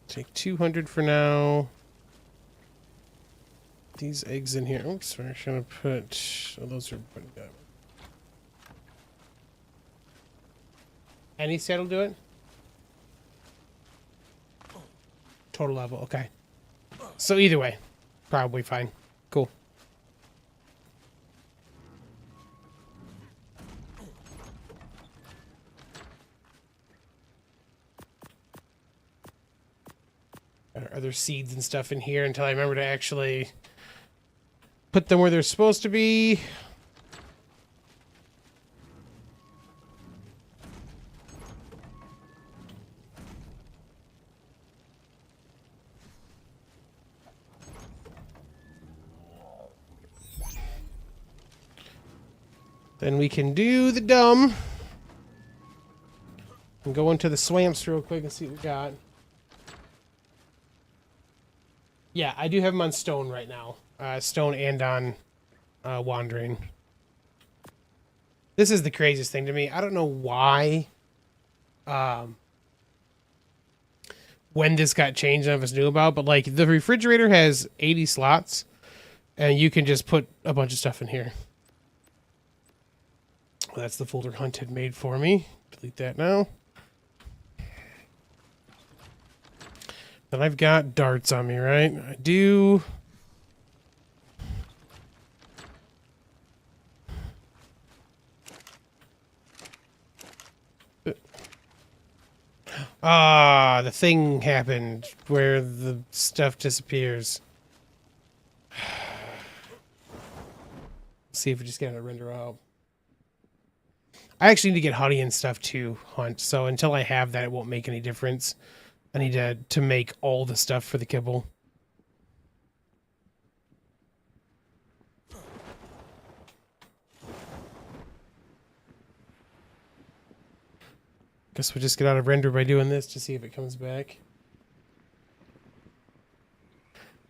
Take 200 for now. These eggs in here. Oops, we're actually going to put... Oh, those are... Any set will do it? Total level, okay. So either way, probably fine. Cool. Got our other seeds and stuff in here until I remember to actually put them where they're supposed to be. Then we can do the dumb. And go into the swamps real quick and see what we got. Yeah, I do have them on stone right now. Stone and on wandering. This is the craziest thing to me. I don't know why. When this got changed, none of us knew about. But like the refrigerator has 80 slots. And you can just put a bunch of stuff in here. Well, that's the folder Hunt had made for me. Delete that now. Then I've got darts on me, right? I do. Ah, the thing happened where the stuff disappears. See if we just get it to render out. I actually need to get honey and stuff too, Hunt. So until I have that, it won't make any difference. I need to make all the stuff for the kibble. Guess we'll just get out of render by doing this to see if it comes back.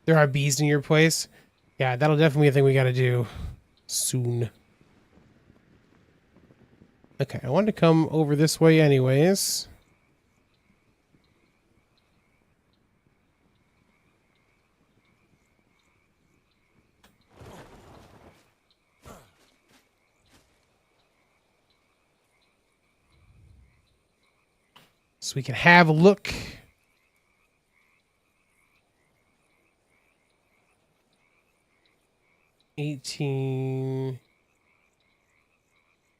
There are bees in your place. Yeah, that'll definitely be a thing we got to do soon. Okay, I wanted to come over this way anyways. So we can have a look. $18.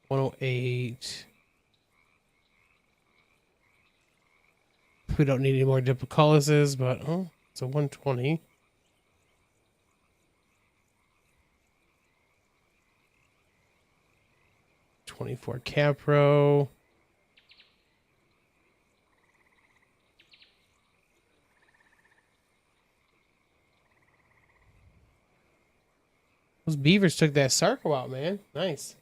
108. We don't need any more diplocalysis, but oh, it's a 120. $24 Capro. Those beavers took that Sarco out, man. Nice.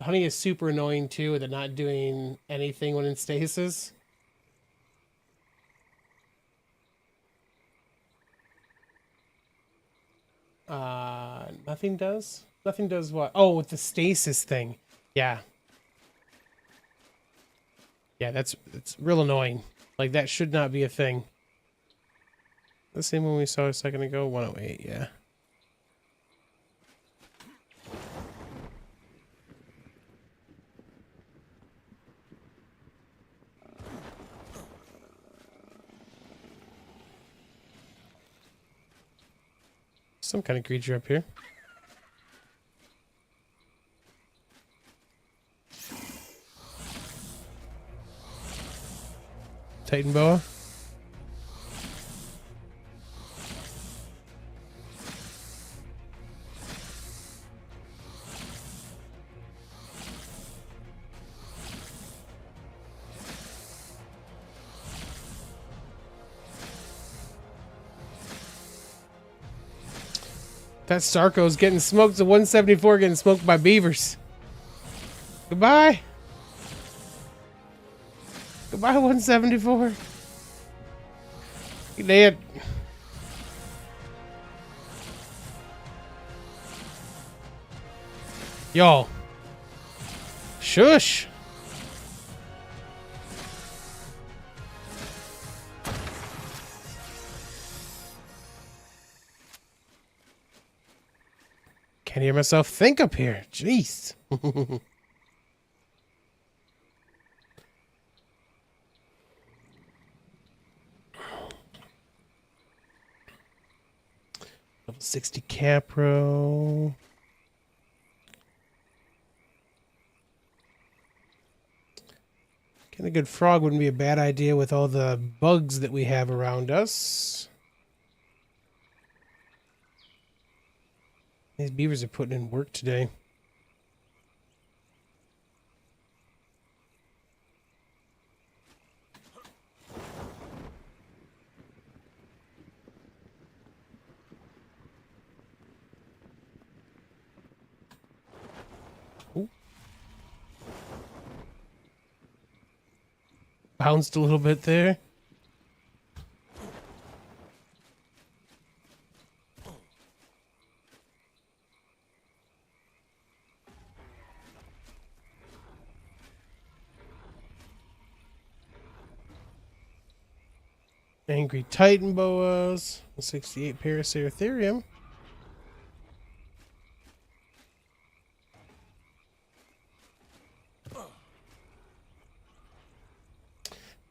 Honey is super annoying too, they're not doing anything when in stasis. Nothing does? Nothing does what? Oh, with the stasis thing. Yeah. Yeah, it's real annoying. Like, that should not be a thing. The same one we saw a second ago? 108, yeah. Some kind of creature up here. Titan boa. That Sarco's getting smoked. The 174 getting smoked by beavers. Goodbye. Goodbye, 174. You did. Yo. Shush. Can't hear myself think up here. Jeez. Level 60 Capro. Getting a good frog wouldn't be a bad idea with all the bugs that we have around us. These beavers are putting in work today. Ooh. Bounced a little bit there. Angry Titan boas. 68 Paraceratherium.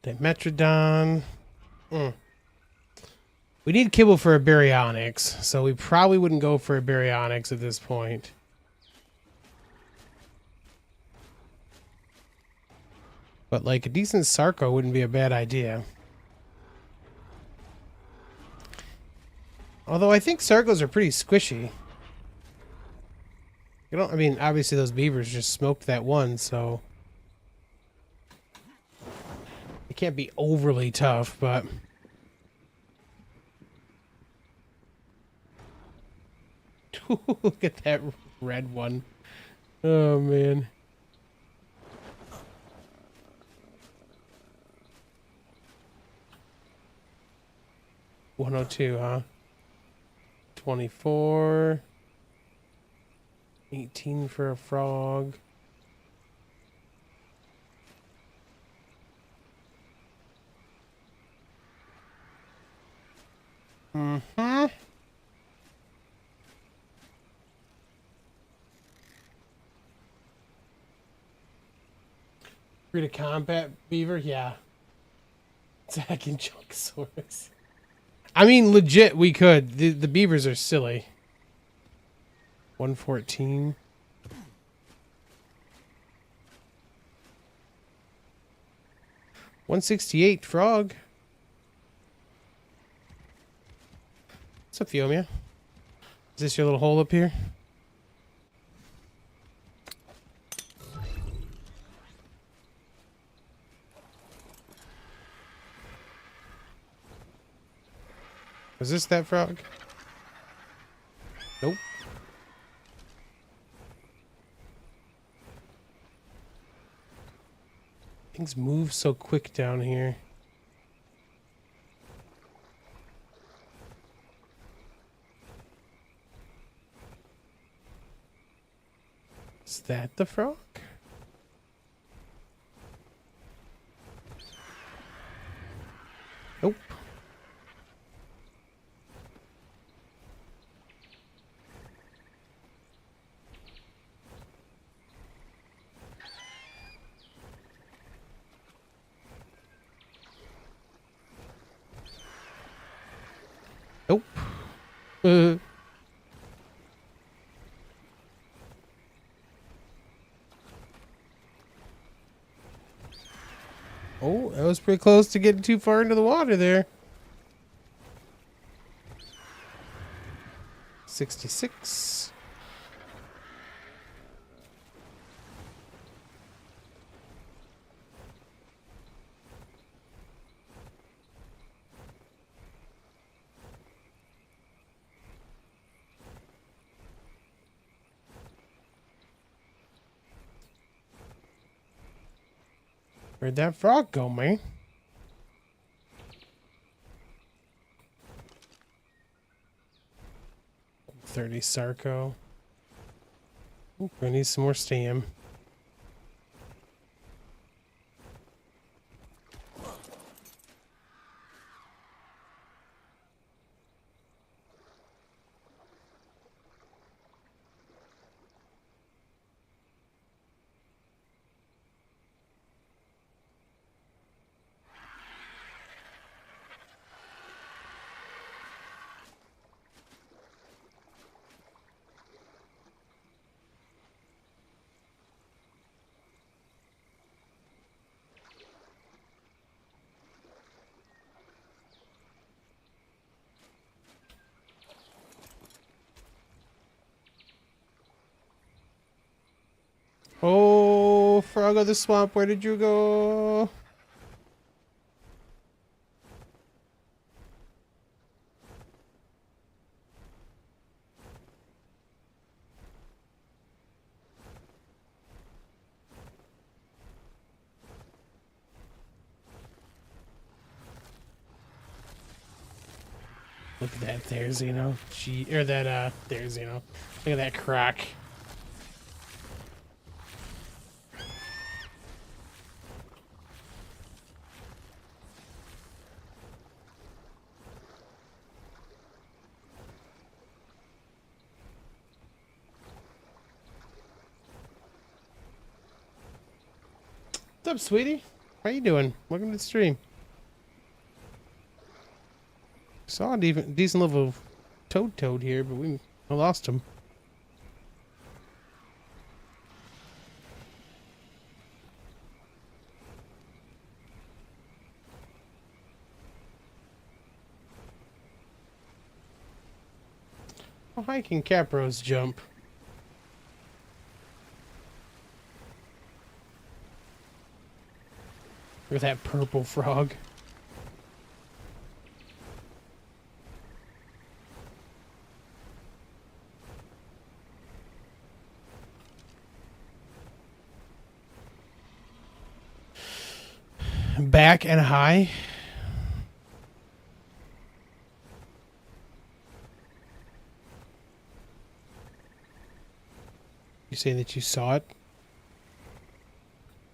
Dimetrodon. We need kibble for a Baryonyx, so we probably wouldn't go for a Baryonyx at this point. But like a decent Sarco wouldn't be a bad idea. Although I think Sarcos are pretty squishy. You don't, I mean, obviously those beavers just smoked that one, so it can't be overly tough, but look at that red one. Oh man. $102, huh? 24. 18 for a frog. Mm-hmm. Free to combat beaver? Yeah. Zack and Chunkosaurus. I mean, legit, we could. The beavers are silly. 114. $168 frog. What's up, Fiomia? Is this your little hole up here? Was this that frog? Nope. Things move so quick down here. Is that the frog? Nope. Nope. Oh, that was pretty close to getting too far into the water there. 66. Where'd that frog go, man? $30 Sarco. Ooh, I need some more stam. Oh, frog of the swamp, where did you go? Look at that there, Xeno. Gee, or that, there, Xeno. Look at that crack. What's up, sweetie? How you doing? Welcome to the stream. Saw a decent level of toad here, but I lost him. How high can capros jump? Look at that purple frog. Back and high. You saying that you saw it?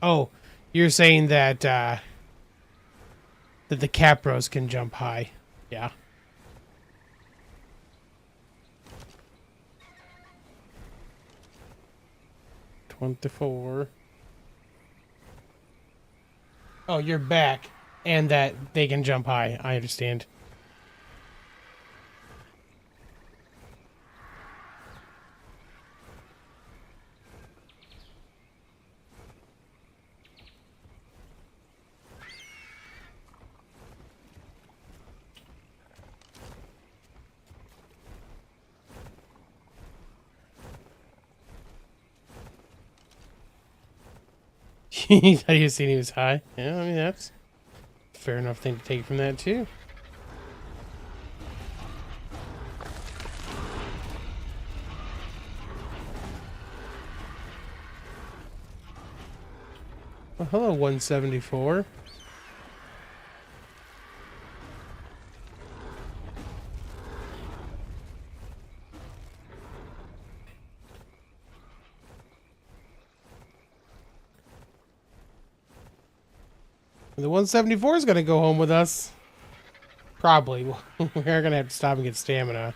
Oh, you're saying that that the capros can jump high. Yeah. $24. Oh, you're back, and that they can jump high. I understand. You thought you seen he was high? Yeah, I mean, that's a fair enough thing to take from that, too. Well, hello, 174. The 174 is going to go home with us. Probably. We're going to have to stop and get stamina.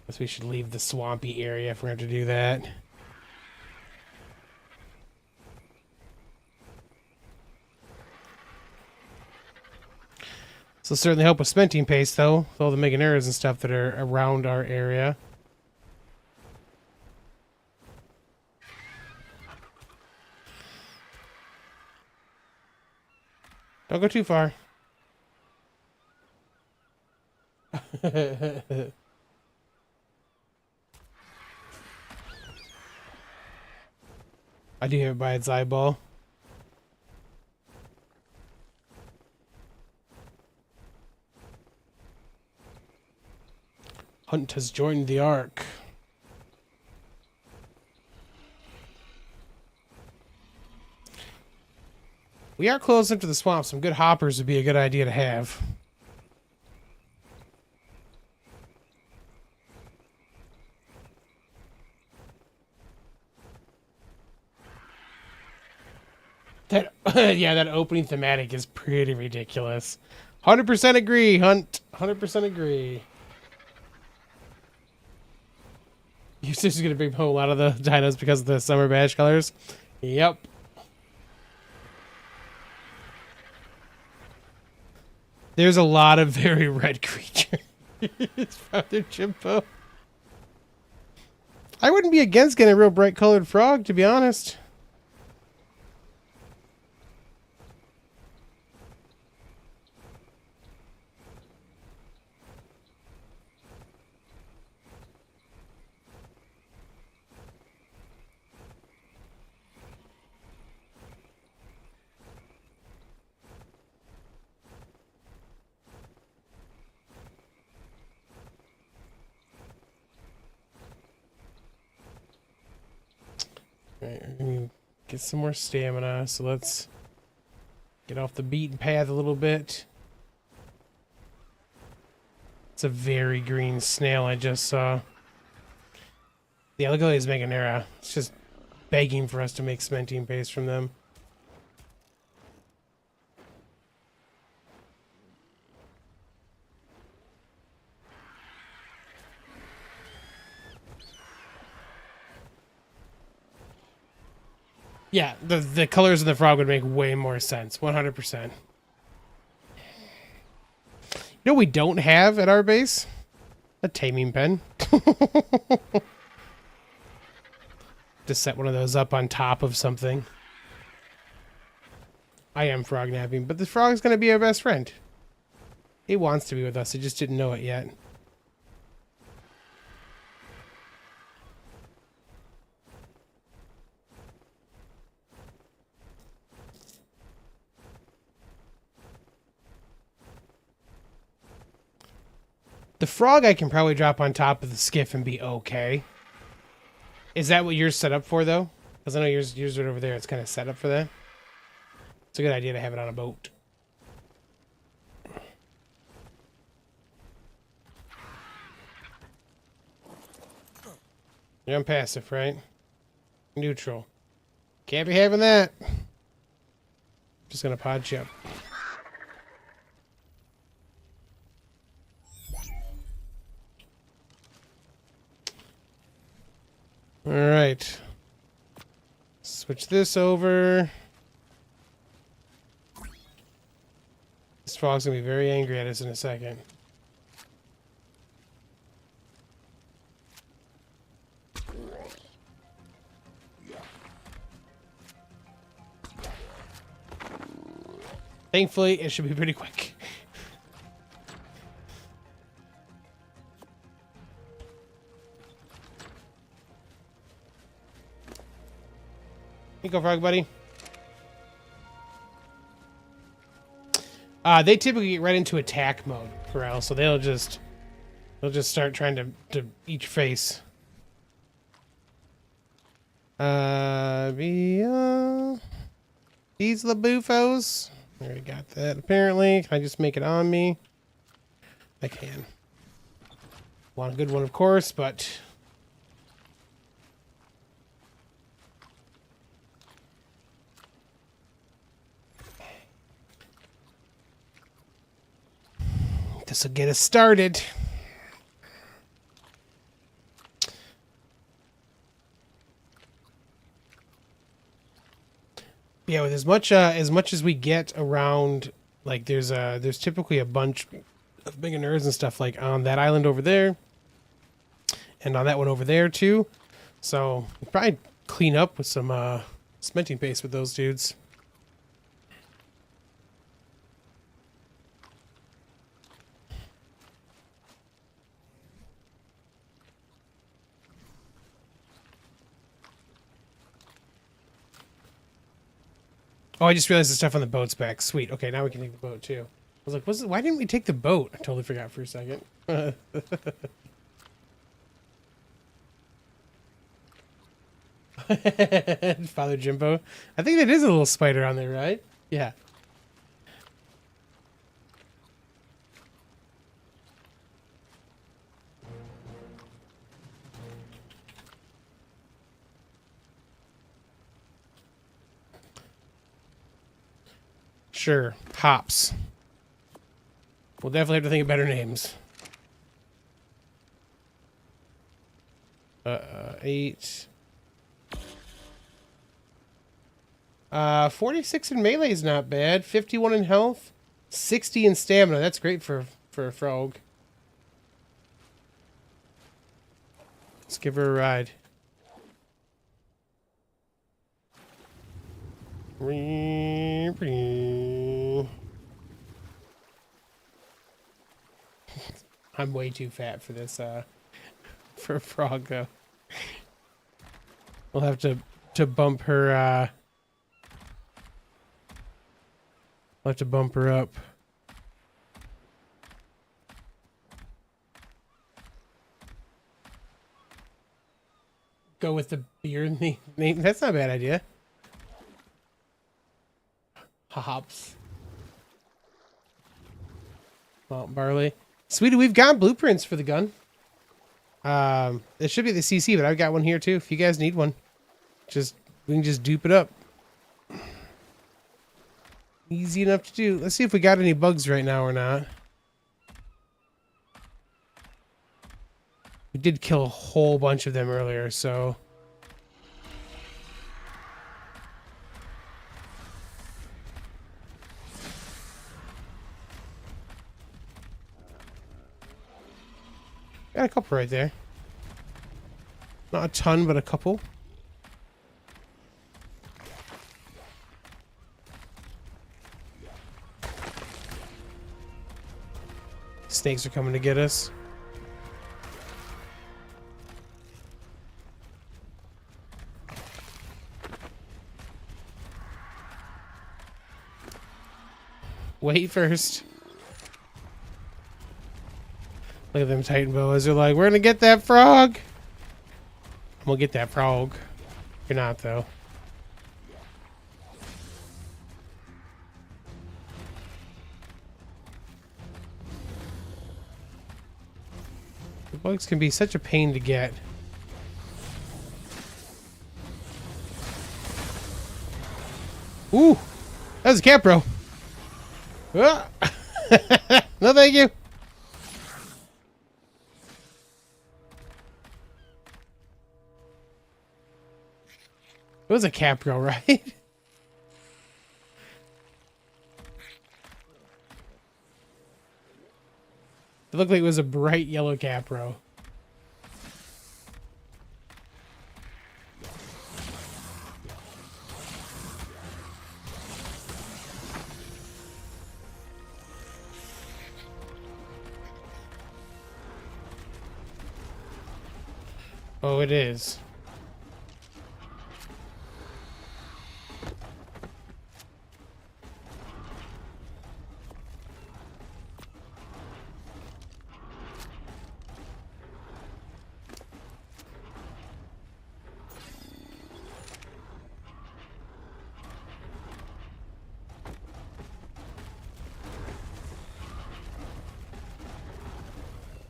Guess we should leave the swampy area if we're going to do that. So certainly help with cementing paste, though, with all the making errors and stuff that are around our area. Don't go too far. I do have it by its eyeball. Hunt has joined the ARK. We are close up to the swamp. Some good hoppers would be a good idea to have. That yeah, that opening thematic is pretty ridiculous. 100% agree, Hunt. 100% agree. Your sister's gonna bring home a lot of the dinos because of the summer badge colors. Yep. There's a lot of very red creatures. Father Jimbo. I wouldn't be against getting a real bright colored frog, to be honest. Alright, we're gonna get some more stamina, so let's get off the beaten path a little bit. It's a very green snail I just saw. Yeah, look at these Meganera. It's just begging for us to make cementine paste from them. Yeah, the colors of the frog would make way more sense. 100%. You know what we don't have at our base? A taming pen. To set one of those up on top of something. I am frog napping, but the frog's going to be our best friend. He wants to be with us. He just didn't know it yet. The frog I can probably drop on top of the skiff and be okay. Is that what yours set up for, though? Because I know yours right over there. It's kind of set up for that. It's a good idea to have it on a boat. You're on passive, right? Neutral. Can't be having that. Just gonna pod you up. All right. Switch this over. This frog's gonna be very angry at us in a second. Thankfully, it should be pretty quick. You go, frog buddy. They typically get right into attack mode, Pharrell, so they'll just start trying to eat your face. These LaBufos. I already got that. Apparently, can I just make it on me? I can. Want a good one, of course, but. This will get us started. Yeah, with as much as we get around, like there's typically a bunch of bigger nerds and stuff like on that island over there, and on that one over there too. So we'll probably clean up with some cementing paste with those dudes. Oh, I just realized the stuff on the boat's back. Sweet. Okay, now we can take the boat, too. I was like, why didn't we take the boat? I totally forgot for a second. Father Jimbo. I think that is a little spider on there, right? Yeah. Sure. Hops. We'll definitely have to think of better names. 8. 46 in melee is not bad. 51 in health. 60 in stamina. That's great for a frog. Let's give her a ride. I'm way too fat for this, for a frog, though. We'll have to bump her, we'll have to bump her up. Go with the beer name. That's not a bad idea. Hops. Malt barley. Sweetie, we've got blueprints for the gun. It should be the CC, but I've got one here too. If you guys need one, we can just dupe it up. Easy enough to do. Let's see if we got any bugs right now or not. We did kill a whole bunch of them earlier, so. Got a couple right there. Not a ton, but a couple. Snakes are coming to get us. Wait first. Look at them Titan boas. They're like, we're gonna get that frog. I'm gonna get that frog. You're not, though. The bugs can be such a pain to get. Ooh! That was a cat, bro. Ah. No, thank you. It was a Capro, right? It looked like it was a bright yellow Capro. Oh, it is.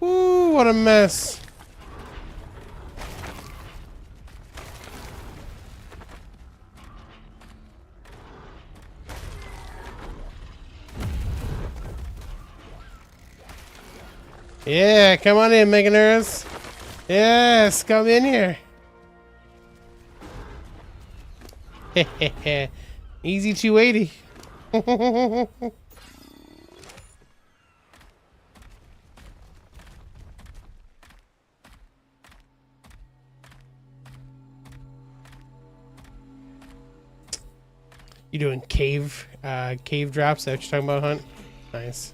Ooh, what a mess. Yeah, come on in, Meganers. Yes, come in here. Easy 280. You doing cave drops? That what you're talking about, Hunt? Nice.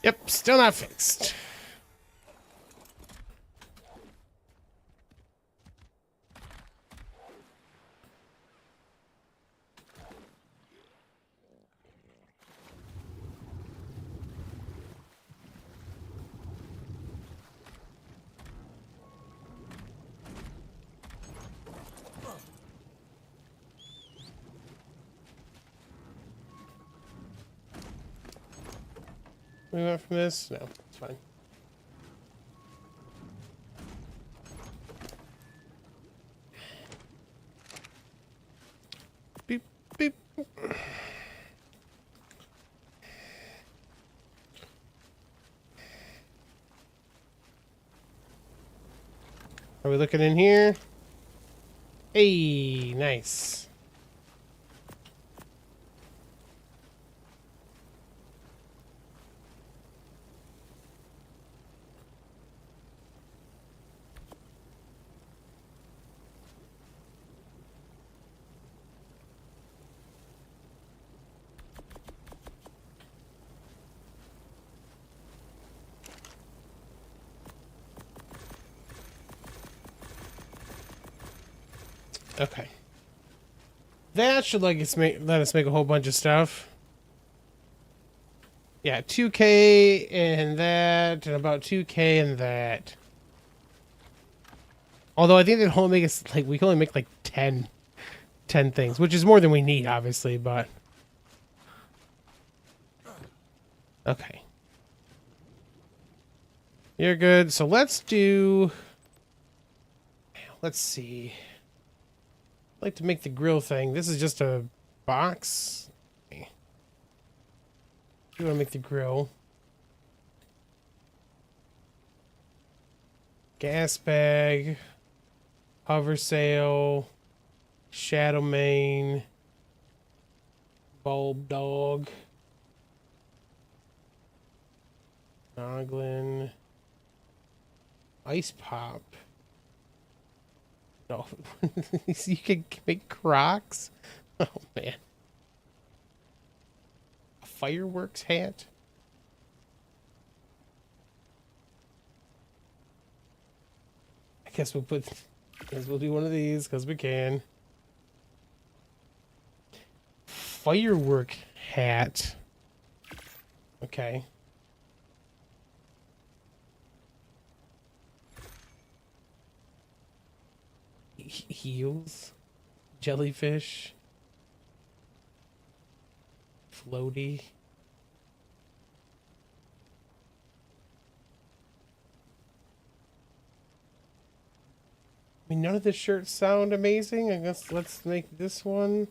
Yep, still not fixed. we want from this? No, it's fine. Beep, beep. Are we looking in here? Hey, nice. Okay. That should let us make a whole bunch of stuff. Yeah, 2K and that, and about 2K and that. Although I think they'd only make us, like, we can only make like 10 things, which is more than we need, obviously, but... Okay. You're good. So let's do... Let's see. I'd like to make the grill thing. This is just a box. Okay. You want to make the grill. Gas bag. Hover sail. Shadow main. Bulb dog. Noglin. Ice pop. No. You can make Crocs? Oh, man. A fireworks hat? I guess we'll do one of these because we can. Firework hat. Okay. Heels. Jellyfish. Floaty. I mean, none of the shirts sound amazing. I guess let's make this one.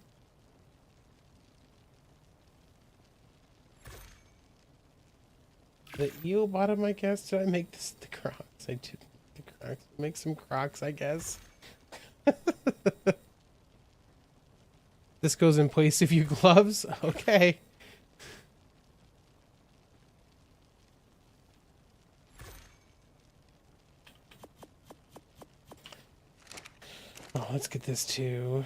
The eel bottom, I guess. Did I make this the Crocs? I did the Crocs. Make some Crocs, I guess. This goes in place of your gloves? Okay. Oh, let's get this too.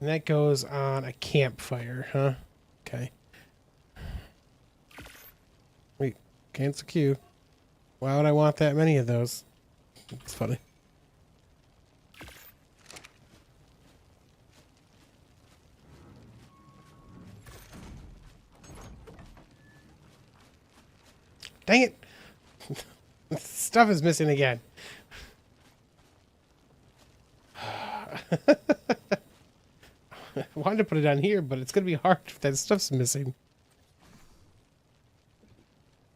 And that goes on a campfire, huh? Okay. Wait, cancel queue. Why would I want that many of those? It's funny. Dang it! Stuff is missing again. I wanted to put it on here, but it's going to be hard if that stuff's missing.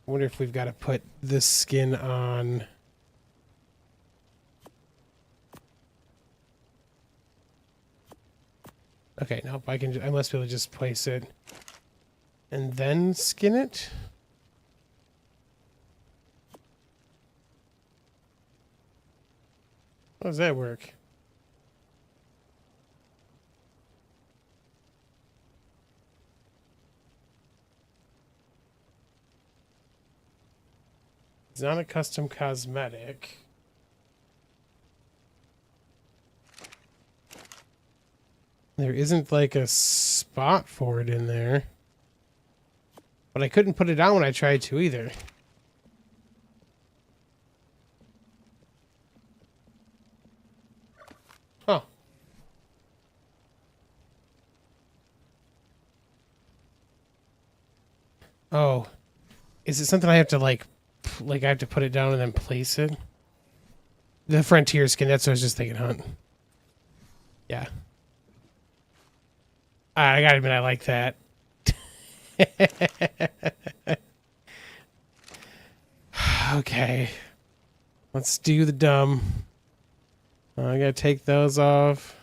I wonder if we've got to put this skin on. Okay, nope, I must be able to just place it and then skin it. How does that work? It's not a custom cosmetic. There isn't like a spot for it in there. But I couldn't put it on when I tried to either. Huh. Oh. Is it something I have to like I have to put it down and then place it? The frontier skin, that's what I was just thinking, hunt. Yeah. I gotta admit, I like that. Okay. Let's do the dumb. I gotta take those off.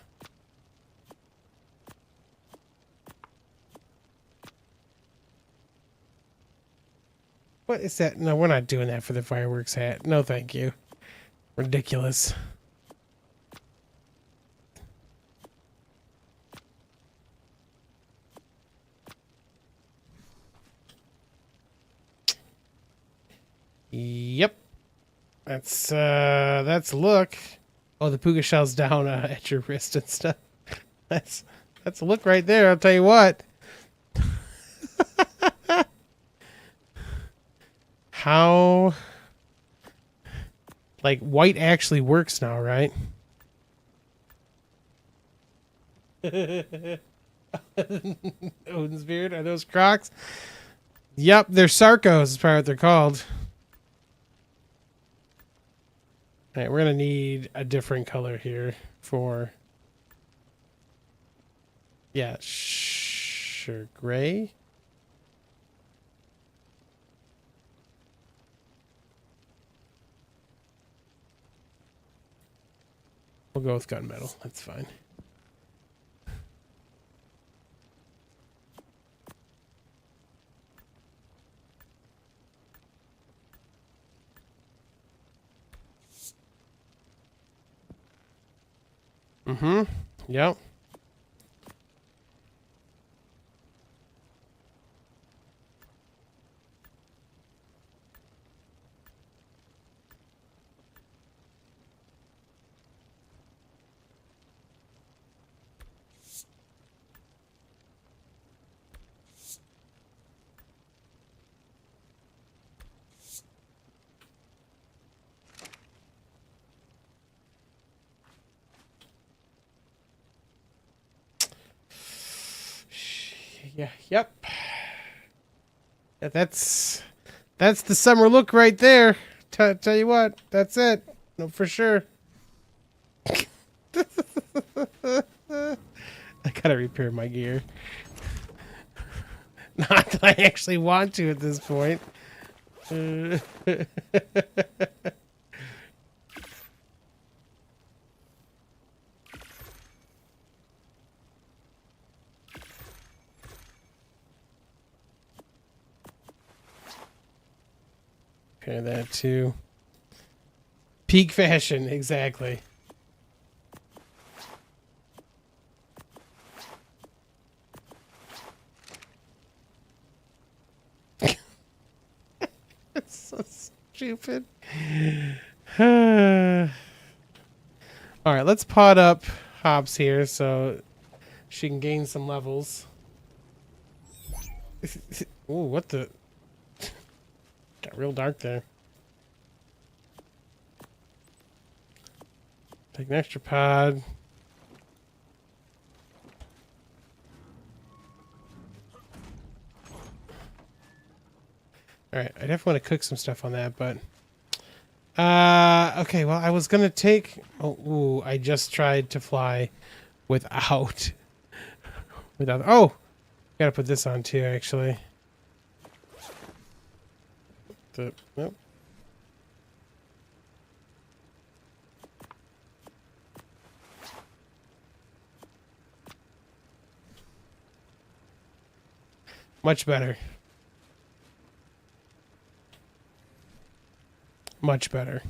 What is that? No, we're not doing that for the fireworks hat. No, thank you. Ridiculous. Yep. That's look. Oh, the puka shell's down at your wrist and stuff. That's a look right there. I'll tell you what. How like white actually works now, right? Odin's beard, are those Crocs? Yep, they're Sarcos, is probably what they're called. All right, we're gonna need a different color here for, yeah, sure, gray. We'll go with gunmetal. That's fine. Mm-hmm. Yep. Yeah, yep. Yeah, that's the summer look right there. Tell you what, that's it. No, for sure. I gotta repair my gear. Not that I actually want to at this point. Compare that to peak fashion, exactly. It's so stupid. All right, let's pot up Hops here so she can gain some levels. Ooh, what the? Got real dark there. Take an extra pod. Alright, I definitely want to cook some stuff on that, but... okay, well, I was gonna take... Oh, ooh, I just tried to fly without... without... Oh! Gotta put this on too, actually. Nope. Much better. Much better.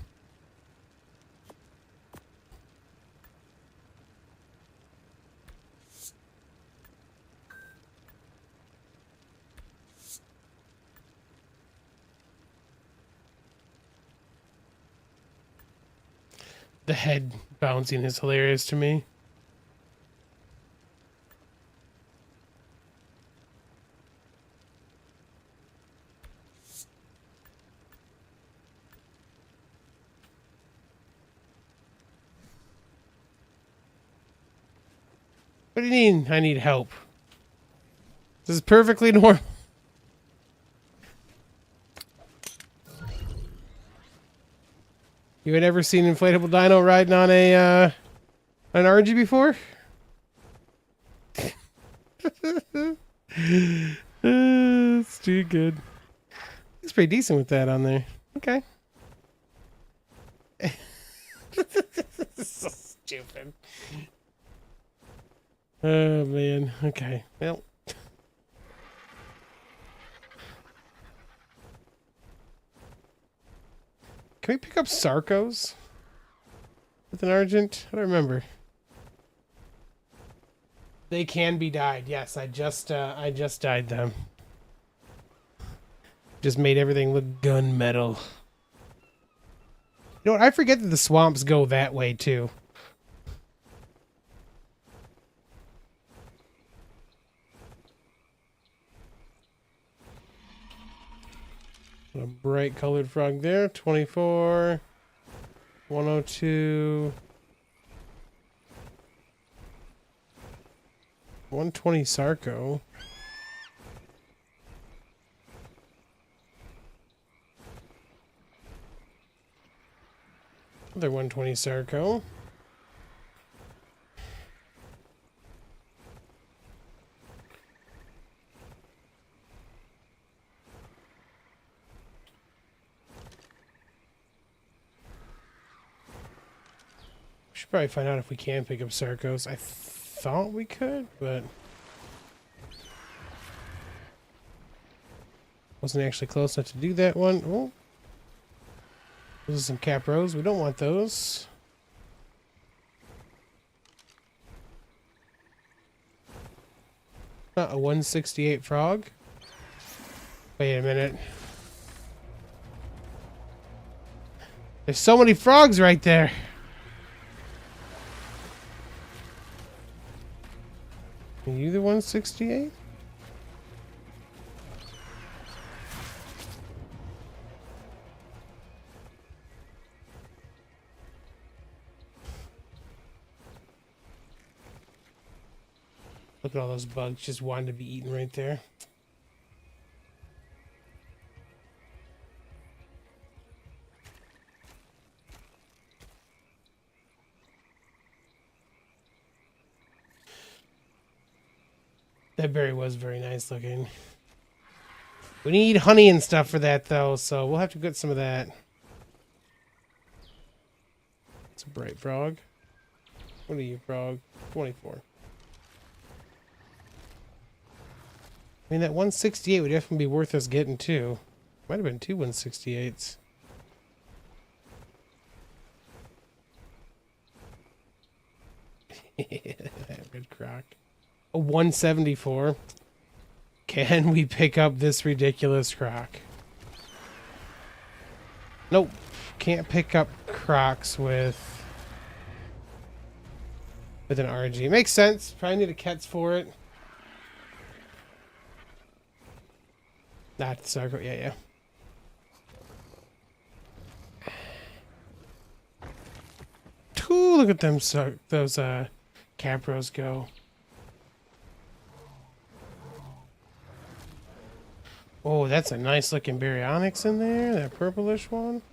The head bouncing is hilarious to me. What do you mean I need help? This is perfectly normal. You had ever seen an inflatable dino riding on an RNG before? It's too good. It's pretty decent with that on there. Okay. stupid. Oh, man. Okay. Well. Can we pick up Sarcos with an Argent? I don't remember. They can be dyed. Yes, I just dyed them. Just made everything look gunmetal. You know what? I forget that the swamps go that way too. A bright colored frog there. 24. 102. 120 Sarco. Another 120 Sarco. Should probably find out if we can pick up Sarcos. I thought we could, but wasn't actually close enough to do that one. Oh, those are some capros. We don't want those. Not a 168 frog. Wait a minute. There's so many frogs right there. Are you the 168? Look at all those bugs just wanting to be eaten right there. That berry was very nice looking. We need honey and stuff for that though, so we'll have to get some of that. It's a bright frog. What are you, frog? 24. I mean, that 168 would definitely be worth us getting too. Might have been two 168s. That red croc. A 174. Can we pick up this ridiculous croc? Nope. Can't pick up crocs with an RG. Makes sense. Probably need a Kets for it. Not Sarco. Yeah. Ooh, look at them. Those capros go. Oh, that's a nice looking baryonyx in there. That purplish one.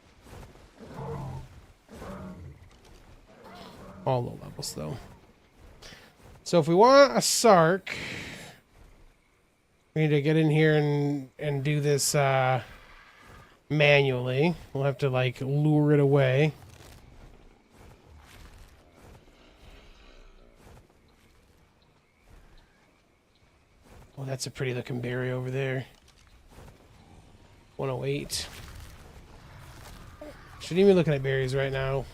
All low levels though. So if we want a Sark, we need to get in here and do this manually. We'll have to like lure it away. Oh, that's a pretty looking berry over there. 108. Shouldn't even be looking at berries right now.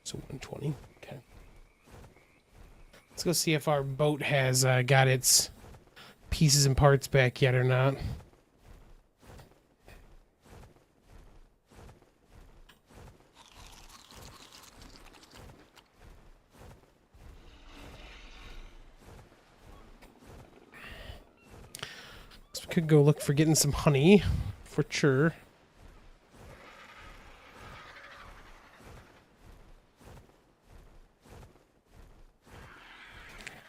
So 120. Okay. Let's go see if our boat has got its pieces and parts back yet or not. So we could go look for getting some honey for sure.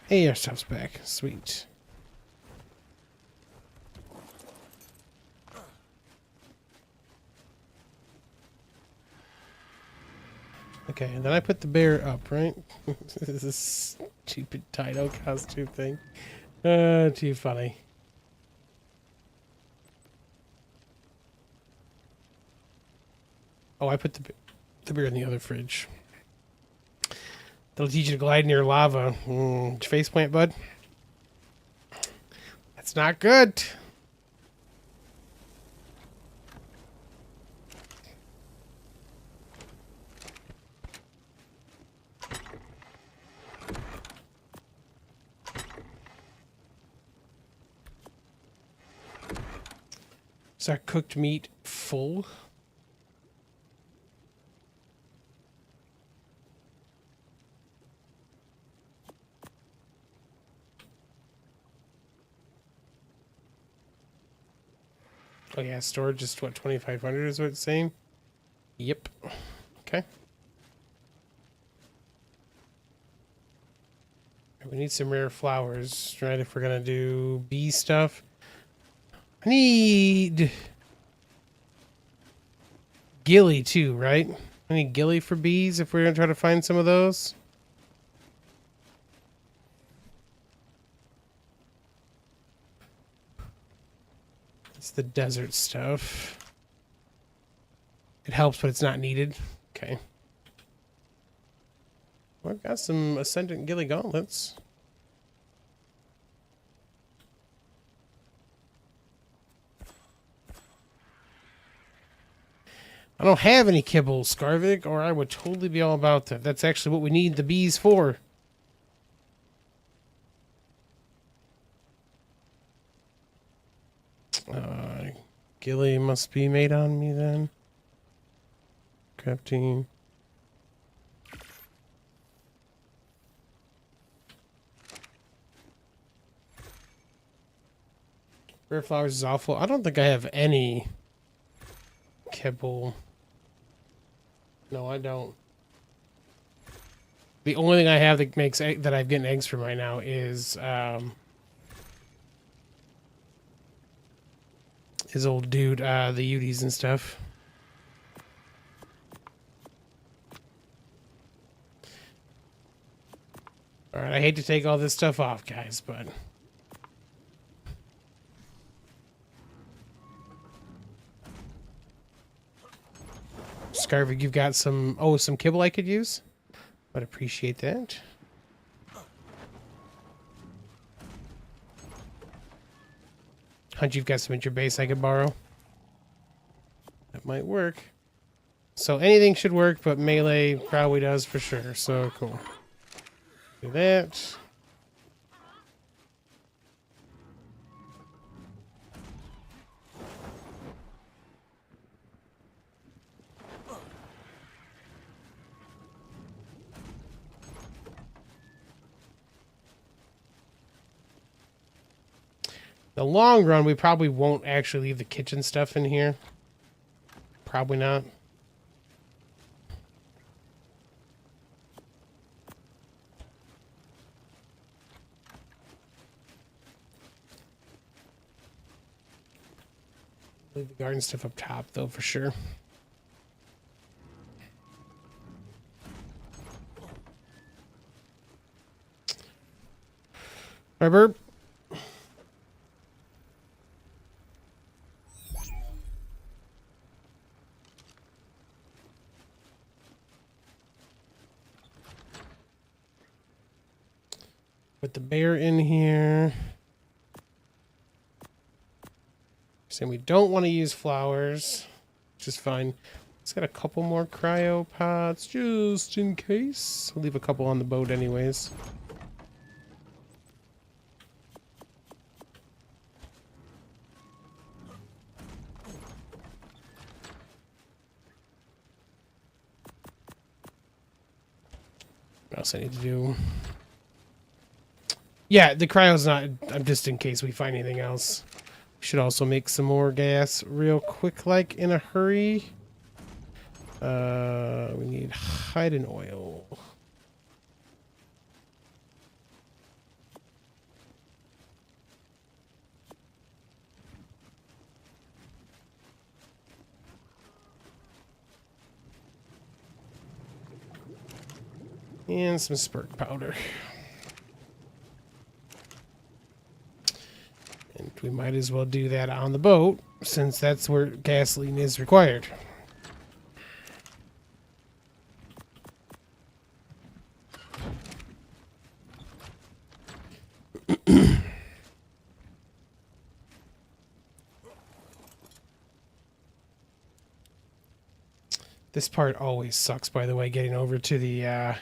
Hey, our stuff's back. Sweet. Okay, and then I put the bear up, right? This is stupid Dino costume thing. Too funny. Oh, I put the beer in the other fridge. That'll teach you to glide near lava. Faceplant, bud. That's not good. Is our cooked meat full? Oh yeah, storage is what, 2,500 is what it's saying? Yep. Okay. We need some rare flowers, right, if we're gonna do bee stuff. I need gilly too, right? I need gilly for bees if we're gonna try to find some of those. It's the desert stuff. It helps, but it's not needed. Okay. Well, I've got some Ascendant Gilly Gauntlets. I don't have any kibble, Scarvik, or I would totally be all about that. That's actually what we need the bees for. Gilly must be made on me then. Crafting. Rare flowers is awful. I don't think I have any kibble. No, I don't. The only thing I have that makes that I'm getting eggs from right now is his old dude, the Uties and stuff. All right, I hate to take all this stuff off, guys, but Scarvik, you've got some some kibble I could use. I'd appreciate that. Hunt, you've got some at your base I could borrow. That might work. So anything should work, but melee probably does for sure. So cool. Do that. The long run, we probably won't actually leave the kitchen stuff in here. Probably not. Leave the garden stuff up top, though, for sure. All right, Burp. Put the bear in here. Saying we don't want to use flowers, which is fine. It's got a couple more cryo pots just in case. I'll leave a couple on the boat anyways. What else I need to do? Yeah, the cryo's not, just in case we find anything else. We should also make some more gas real quick, like in a hurry. We need hide and oil. And some spurk powder. And we might as well do that on the boat, since that's where gasoline is required. This part always sucks, by the way, getting over to the,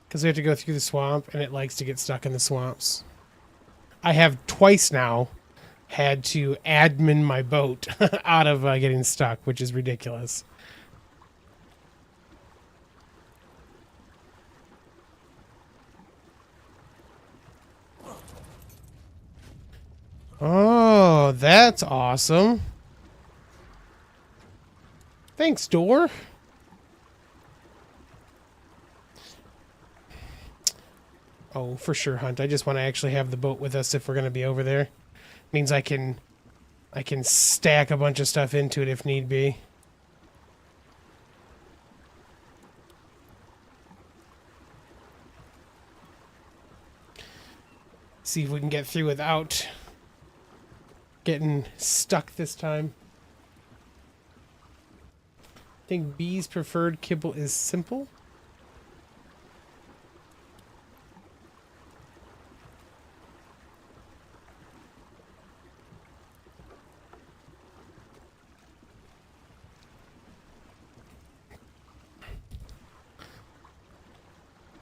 because we have to go through the swamp, and it likes to get stuck in the swamps. I have twice now had to admin my boat out of getting stuck, which is ridiculous. Oh, that's awesome. Thanks, door. Oh, for sure, Hunt. I just want to actually have the boat with us if we're going to be over there. Means I can stack a bunch of stuff into it if need be. See if we can get through without getting stuck this time. I think B's preferred kibble is simple.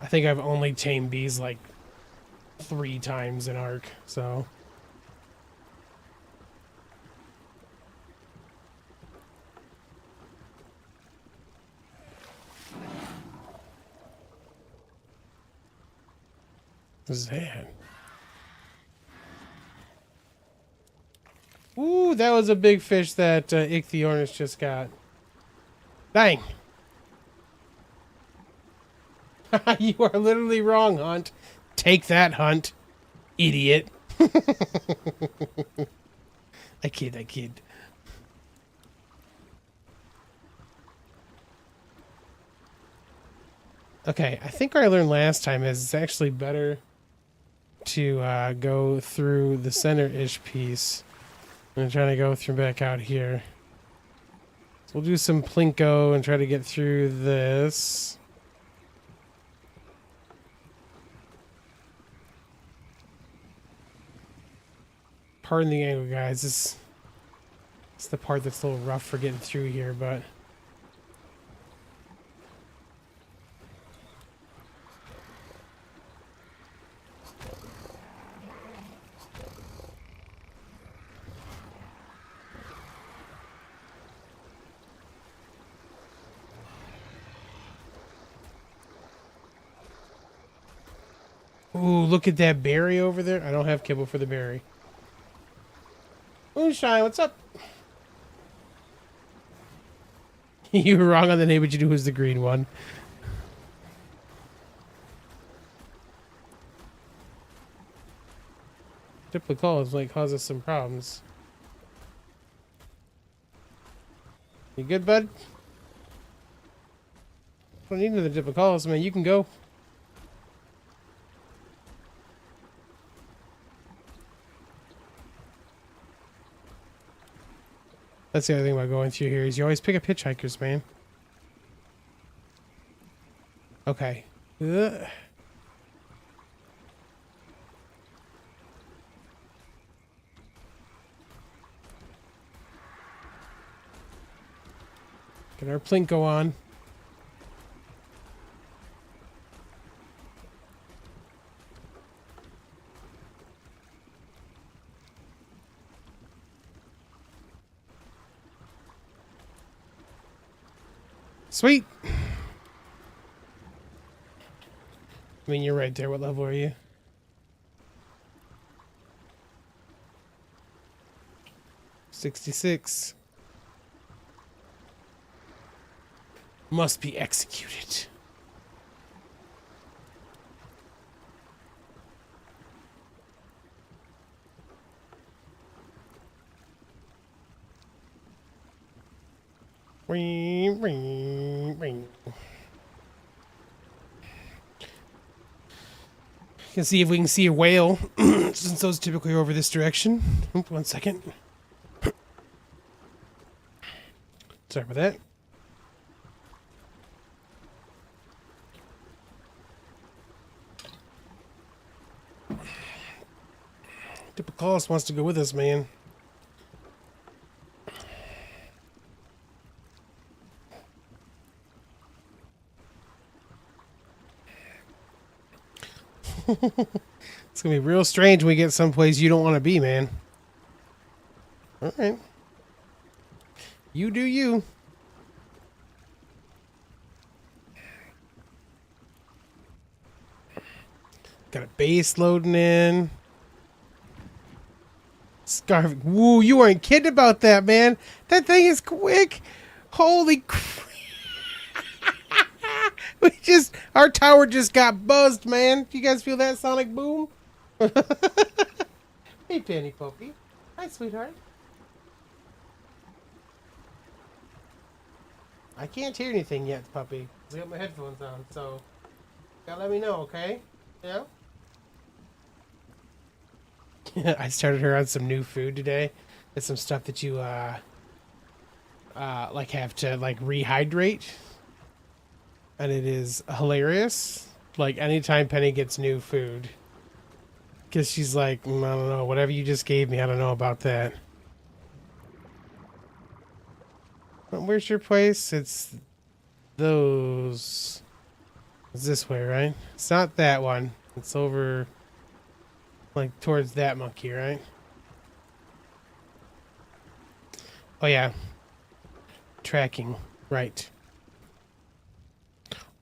I think I've only tamed bees like 3 times in ARK, so. What's that? Ooh, that was a big fish that Ichthyornis just got. Dang. You are literally wrong, Hunt. Take that, Hunt. Idiot. I kid. Okay, I think what I learned last time is it's actually better to go through the center-ish piece. I'm trying to go through back out here. So we'll do some plinko and try to get through this. Pardon the angle, guys. This is the part that's a little rough for getting through here, but... Ooh, look at that berry over there. I don't have kibble for the berry. Moonshine, what's up? You were wrong on the name, but you knew who's the green one. Typical might cause us some problems. You good, bud? Don't need another Diplocalus, man. You can go. That's the other thing about going through here is you always pick up hitchhikers, man. Okay. Ugh. Get our plinko on. Sweet. I mean, you're right there. What level are you? 66. Must be executed. Can see if we can see a whale, since those typically are over this direction. Oop, 1 second. Sorry about that. Typicalist wants to go with us, man. It's gonna be real strange when we get someplace you don't want to be, man. All right. You do you. Got a base loading in. Scarf. Woo, you weren't kidding about that, man. That thing is quick. Holy crap. Our tower just got buzzed, man. Do you guys feel that sonic boom? Hey, Penny Puppy. Hi, sweetheart. I can't hear anything yet, puppy. I got my headphones on, so gotta let me know, okay? Yeah? I started her on some new food today. It's some stuff that you like have to like rehydrate. And it is hilarious. Like anytime Penny gets new food. Because she's like, I don't know, whatever you just gave me, I don't know about that. But where's your place? It's those. It's this way, right? It's not that one. It's over like towards that monkey, right? Oh yeah. Tracking. Right.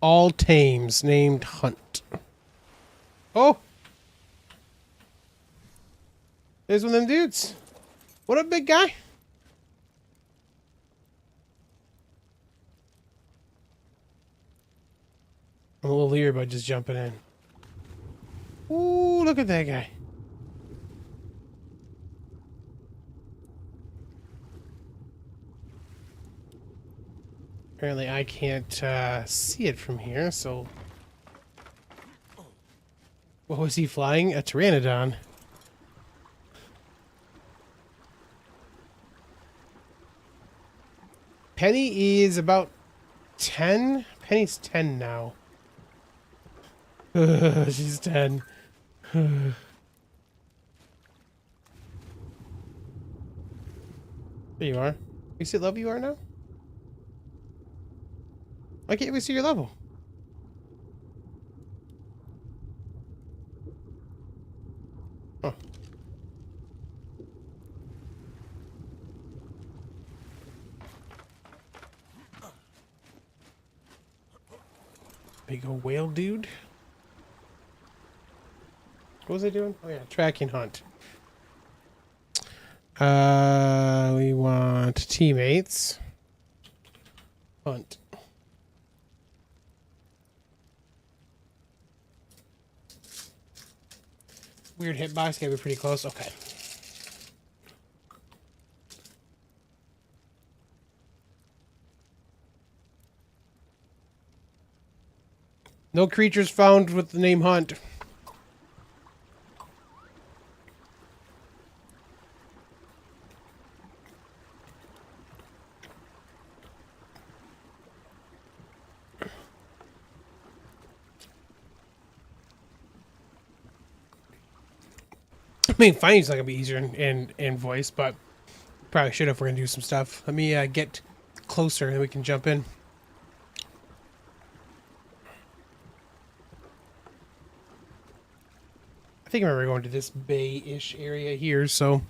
All tames named Hunt. Oh! There's one of them dudes. What up, big guy? I'm a little leery about just jumping in. Ooh, look at that guy. Apparently I can't see it from here, so... What was he flying? A pteranodon. Penny is about 10? Penny's 10 now. She's 10. There you are. You see what level you are now? Why can't we see your level? Oh. Big old whale dude. What was I doing? Oh yeah, tracking hunt. We want teammates. Hunt. Weird hitbox, gotta be pretty close. Okay. No creatures found with the name Hunt. I mean, finding's not gonna be easier in voice, but probably should if we're gonna do some stuff. Let me get closer and we can jump in. I think I remember going to this bay-ish area here, so...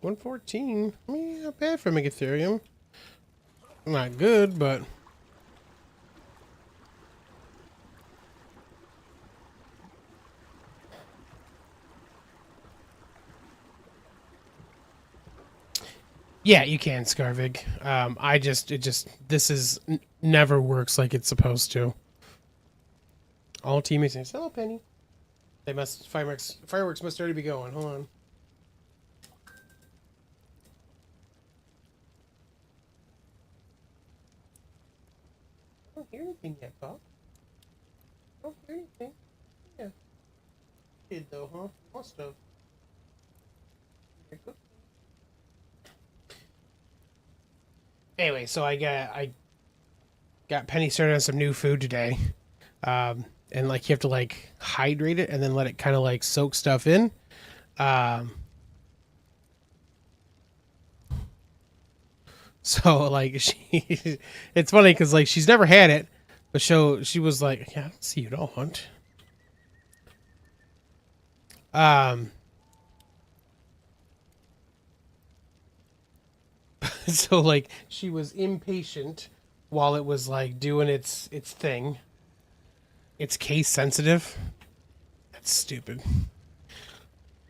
$114. I mean, not bad for Megatherium. Not good, but... Yeah, you can, Scarvig. This never works like it's supposed to. All teammates say, "Hello, Penny." They must fireworks must already be going. Hold on. I don't hear anything yet, Bob. I don't hear anything. Yeah. Did though, huh? Must have. Anyway, so I got Penny started on some new food today. And like you have to like hydrate it and then let it kind of like soak stuff in. Um, so like it's funny because like she's never had it, but she was like, yeah, I don't see you don't want. So like she was impatient while it was like doing its thing. It's case sensitive. That's stupid.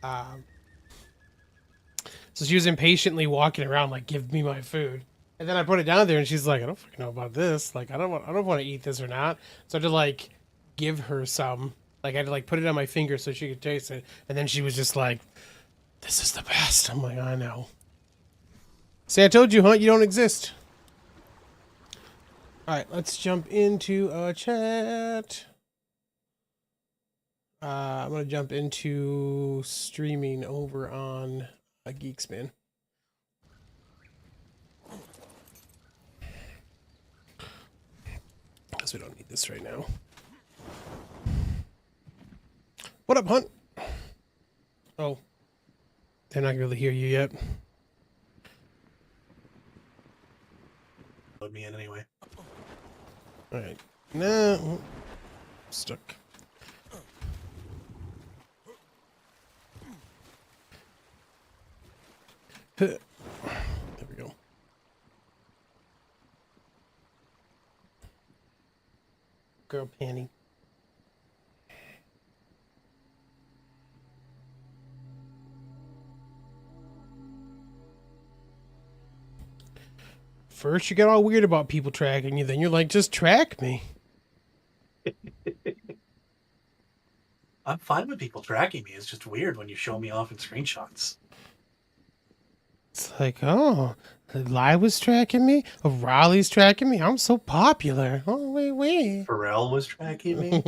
Um, so she was impatiently walking around like, "Give me my food." And then I put it down there, and she's like, "I don't fucking know about this. Like, I don't want to eat this or not." So I had to like give her some. Like I had to like put it on my finger so she could taste it. And then she was just like, "This is the best." I'm like, "I know." See, I told you, huh? You don't exist. All right, let's jump into a chat. I'm gonna jump into streaming over on Geeks, man. Because we don't need this right now. What up, Hunt? Oh, they're not gonna be able to hear you yet. Let me in anyway. All right, no, stuck. There we go. Girl panty. First you get all weird about people tracking you, then you're like, just track me. I'm fine with people tracking me. It's just weird when you show me off in screenshots. It's like, oh, Lila's tracking me? Raleigh's tracking me? I'm so popular. Oh, wait. Pharrell was tracking me.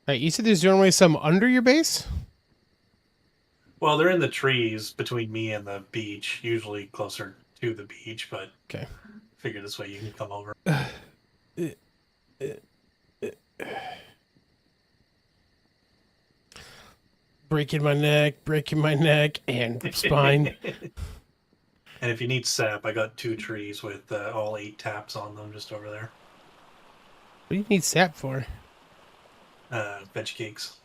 Right, you said there's generally some under your base? Well, they're in the trees between me and the beach, usually closer to the beach, but Okay. figure this way you can come over. Breaking my neck, and spine. And if you need sap, I got 2 trees with all 8 taps on them just over there. What do you need sap for? Veg cakes.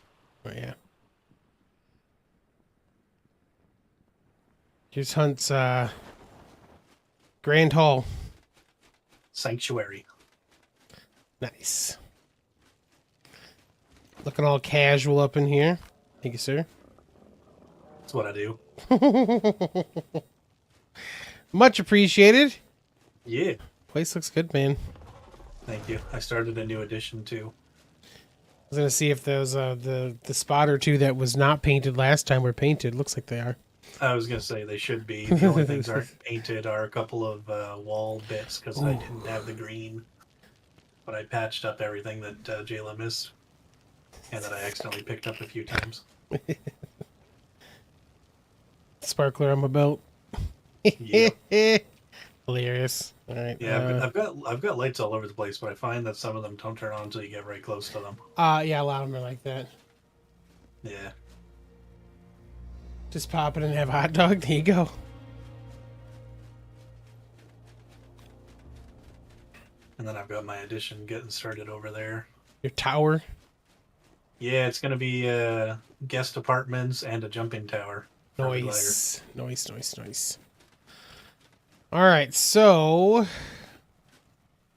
Oh, yeah. Here's Hunt's Grand Hall. Sanctuary. Nice. Looking all casual up in here. Thank you, sir. That's what I do. Much appreciated. Yeah. Place looks good, man. Thank you. I started a new edition too. I was gonna see if those the spot or two that was not painted last time were painted. Looks like they are. I was gonna say they should be. The only things aren't painted are a couple of wall bits because I didn't have the green. But I patched up everything that Jayla missed, and that I accidentally picked up a few times. Sparkler on my belt. Yeah. Hilarious. All right. Yeah, I've got lights all over the place, but I find that some of them don't turn on until you get very close to them. Yeah, a lot of them are like that. Yeah. Just pop it and have a hot dog. There you go. And then I've got my addition getting started over there. Your tower. Yeah, it's gonna be guest apartments and a jumping tower. Nice. Nice. All right, so.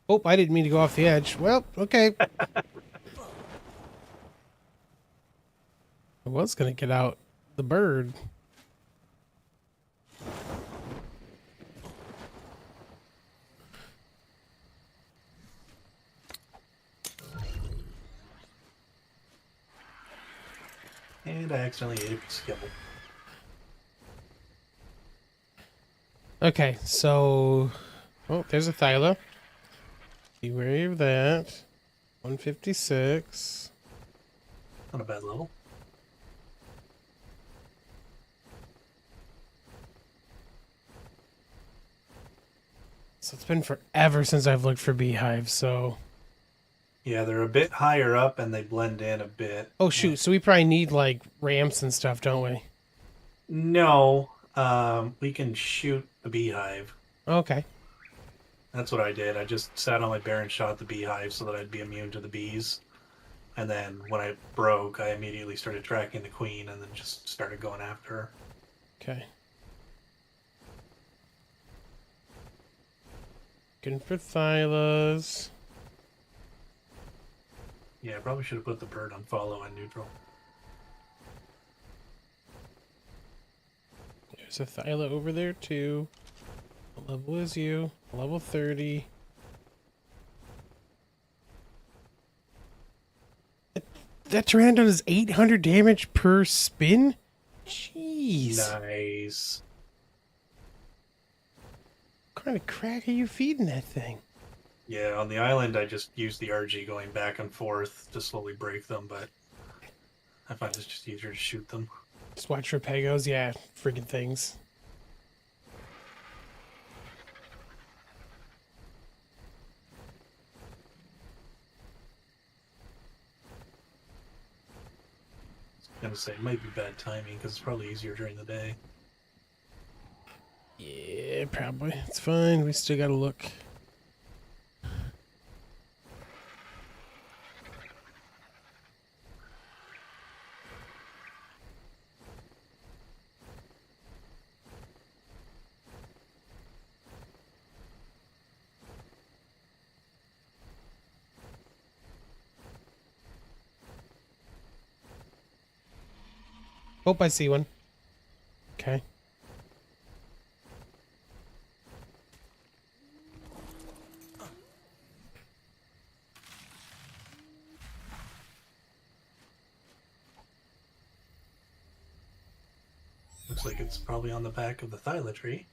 Oh, I didn't mean to go off the edge. Well, okay. I was gonna get out the bird. And I accidentally ate a piece of kibble. Okay, so... Oh, there's a Thyla. Be wary of that. 156. Not a bad level. So it's been forever since I've looked for beehives, so... Yeah, they're a bit higher up and they blend in a bit. Oh, shoot. So we probably need, like, ramps and stuff, don't we? No, we can shoot the beehive. Okay. That's what I did. I just sat on my bear and shot the beehive so that I'd be immune to the bees. And then when I broke, I immediately started tracking the queen and then just started going after her. Okay. Looking for Thylas. Yeah, I probably should have put the bird on follow and neutral. There's a Thyla over there, too. What level is you? Level 30. That Pteranodon does 800 damage per spin? Jeez. Nice. What kind of crack are you feeding that thing? Yeah, on the island, I just used the RG going back and forth to slowly break them, but I find it's just easier to shoot them. Just watch for Pegos. Yeah, friggin' things. I was gonna say, it might be bad timing because it's probably easier during the day. Yeah, probably. It's fine. We still gotta look. Oh, I see one. Okay. Looks like it's probably on the back of the Thyla tree.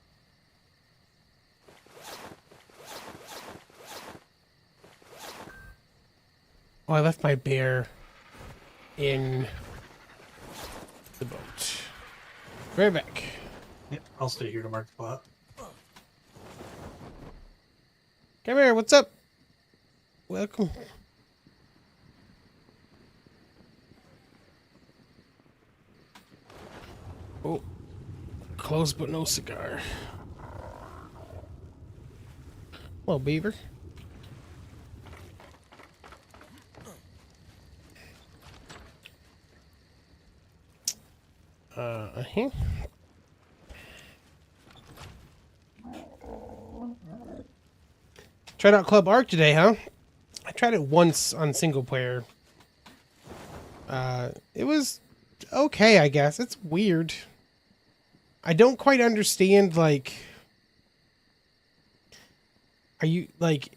Oh, I left my bear in the boat. Right back. Yep, I'll stay here to mark the spot. Come here, what's up? Welcome. Oh, close but no cigar. Hello, beaver. Here. Tried out Club ARK today, huh? I tried it once on single player. It was okay, I guess. It's weird. I don't quite understand, like... Are you, like...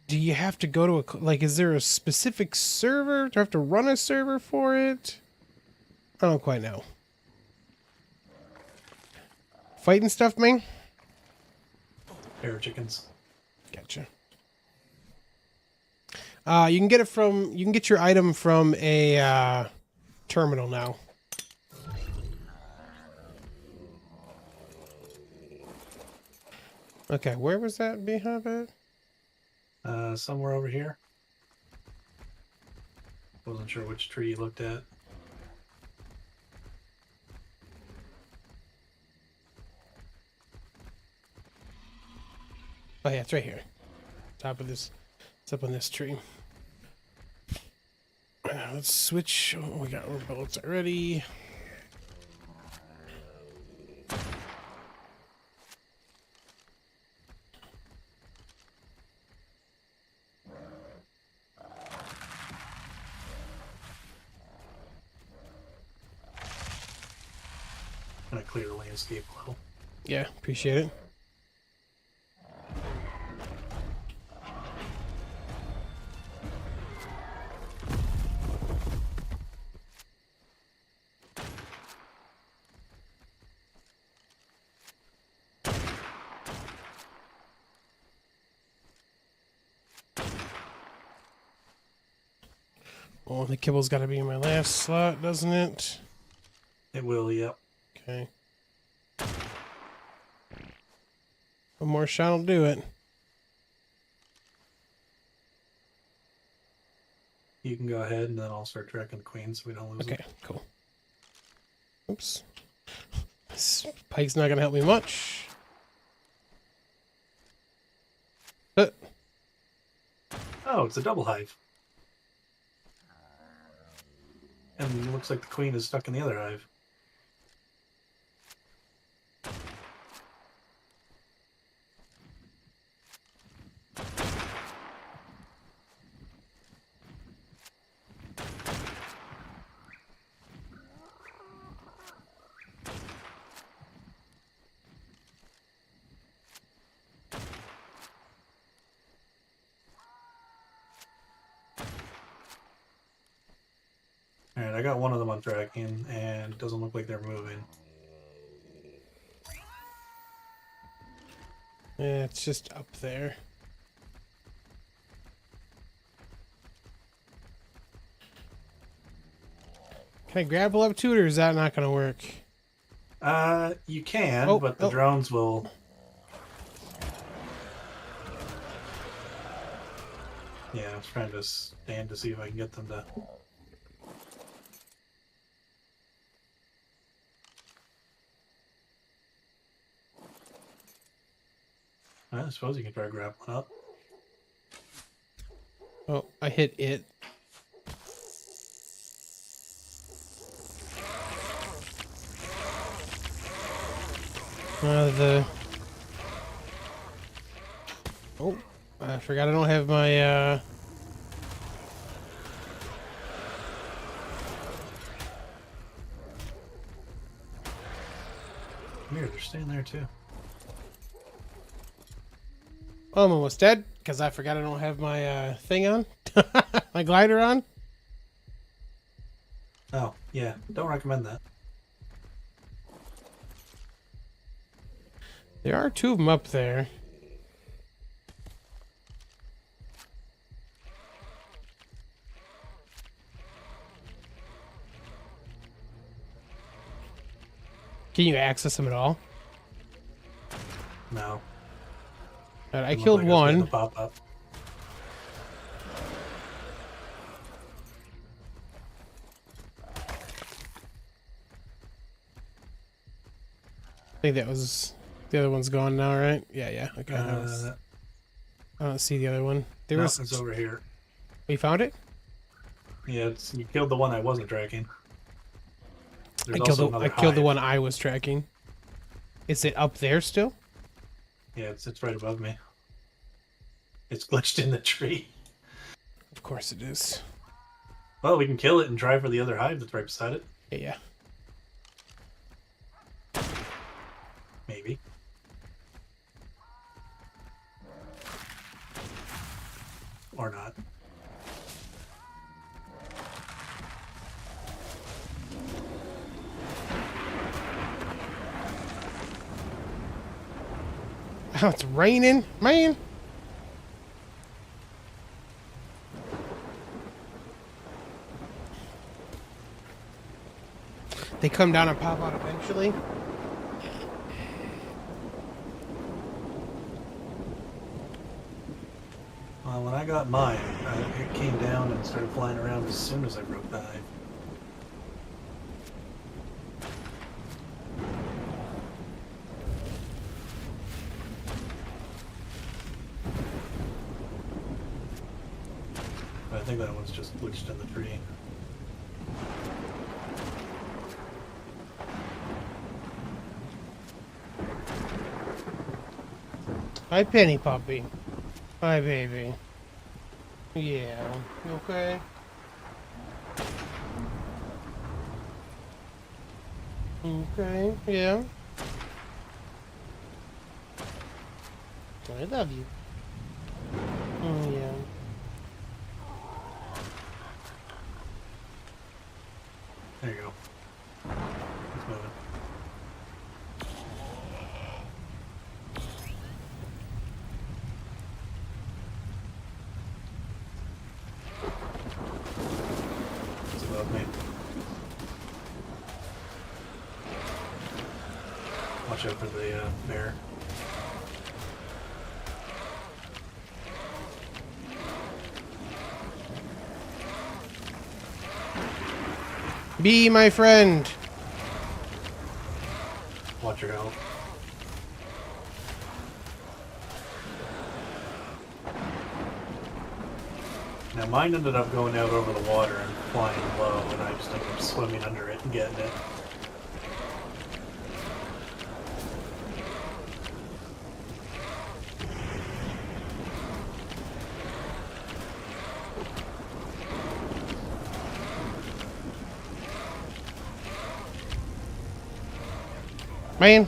Do you have to go to a... Like, is there a specific server? Do I have to run a server for it? I don't quite know. Fighting stuff, man? Pair of chickens. Gotcha. You can get it from... You can get your item from a terminal now. Okay, where was that behind it? Somewhere over here. Wasn't sure which tree you looked at. Oh yeah, it's right here. Top of this. It's up on this tree. Let's switch. Oh, we got our bullets already. gonna clear the landscape a little. Yeah, appreciate it. Oh, the kibble's got to be in my last slot, doesn't it? It will, yep. Okay. One more shot will do it. You can go ahead, and then I'll start tracking the queen so we don't lose Okay, it. cool. Oops. This pike's not going to help me much. Oh, it's a double hive. And it looks like the queen is stuck in the other hive. Alright, I got one of them on tracking, and it doesn't look like they're moving. Yeah, it's just up there. Can I grapple up to it, or is that not going to work? You can, but the drones will... Yeah, I was trying to stand to see if I can get them to... I suppose you can try grappling up. Oh, I hit it. Oh, I forgot I don't have my, Weird, they're staying there too. Oh, I'm almost dead, because I forgot I don't have my, thing on. My glider on. Oh, yeah, don't recommend that. There are two of them up there. Can you access them at all? No. Right, I killed one. Pop up. I think that was... The other one's gone now, right? Yeah. Okay. I don't see the other one. There was... It's over here. We found it? Yeah, you killed the one I wasn't tracking. I killed the one I was tracking. Is it up there still? Yeah, it's right above me. It's glitched in the tree. Of course it is. Well, we can kill it and try for the other hive that's right beside it. Yeah. Maybe. Or not. Oh, it's raining, man. They come down and pop out eventually. Well, when I got mine, it came down and started flying around as soon as I broke the hive. But I think that one's just glitched in the tree. Hi, Penny Puppy. Hi, baby. Yeah. You okay? Okay, yeah. I love you. Yeah. There you go. It's moving. It's above me. Watch out for the bear. Be my friend. Watch your health. Now mine ended up going out over the water and flying low, and I just ended up swimming under it and getting it. Man.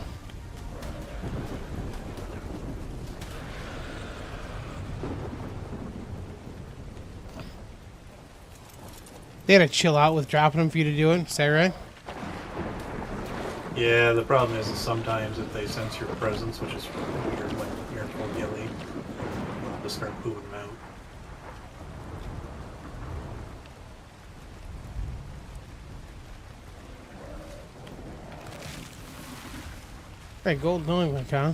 They had to chill out with dropping them for you to do it. Is that right? Yeah, the problem is sometimes if they sense your presence, which is weird when you're in full ghillie, they'll just start pooing them out. Hey, gold knowing like, huh?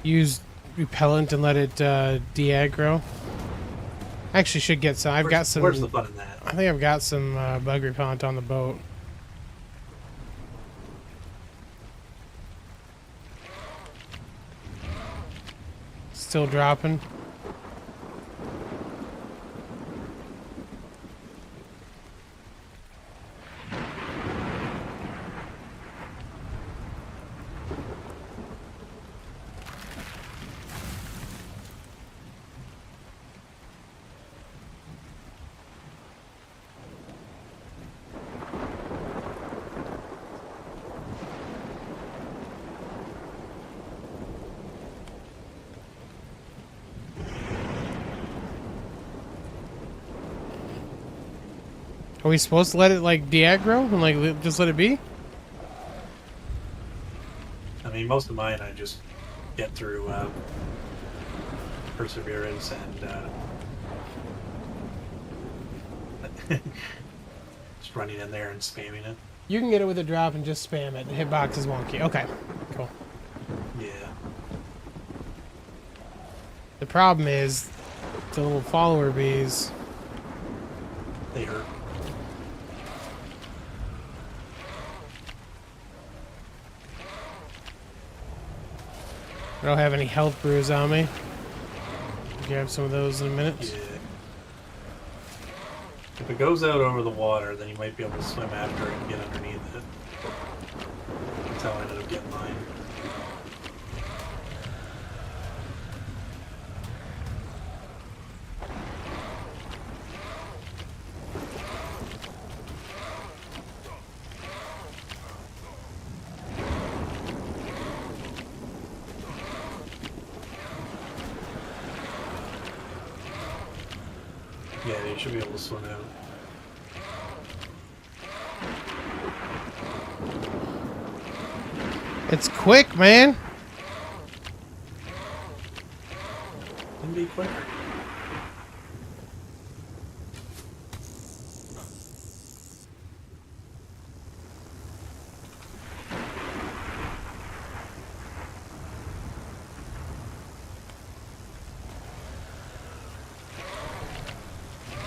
Use repellent and let it de-aggro. Actually, should get some. I've got some. Where's the fun in that? I think I've got some bug repellent on the boat. Still dropping. Are we supposed to let it like de-aggro and like just let it be? I mean, most of mine I just get through perseverance and just running in there and spamming it. You can get it with a drop and just spam it. The hitbox is wonky. Okay, cool. Yeah. The problem is the little follower bees. They hurt. I don't have any health brews on me. Grab some of those in a minute. Yeah. If it goes out over the water, then you might be able to swim after it and get underneath it. That's how I ended up getting mine. Yeah, you should be able to swim out. It's quick, man. Can be quicker.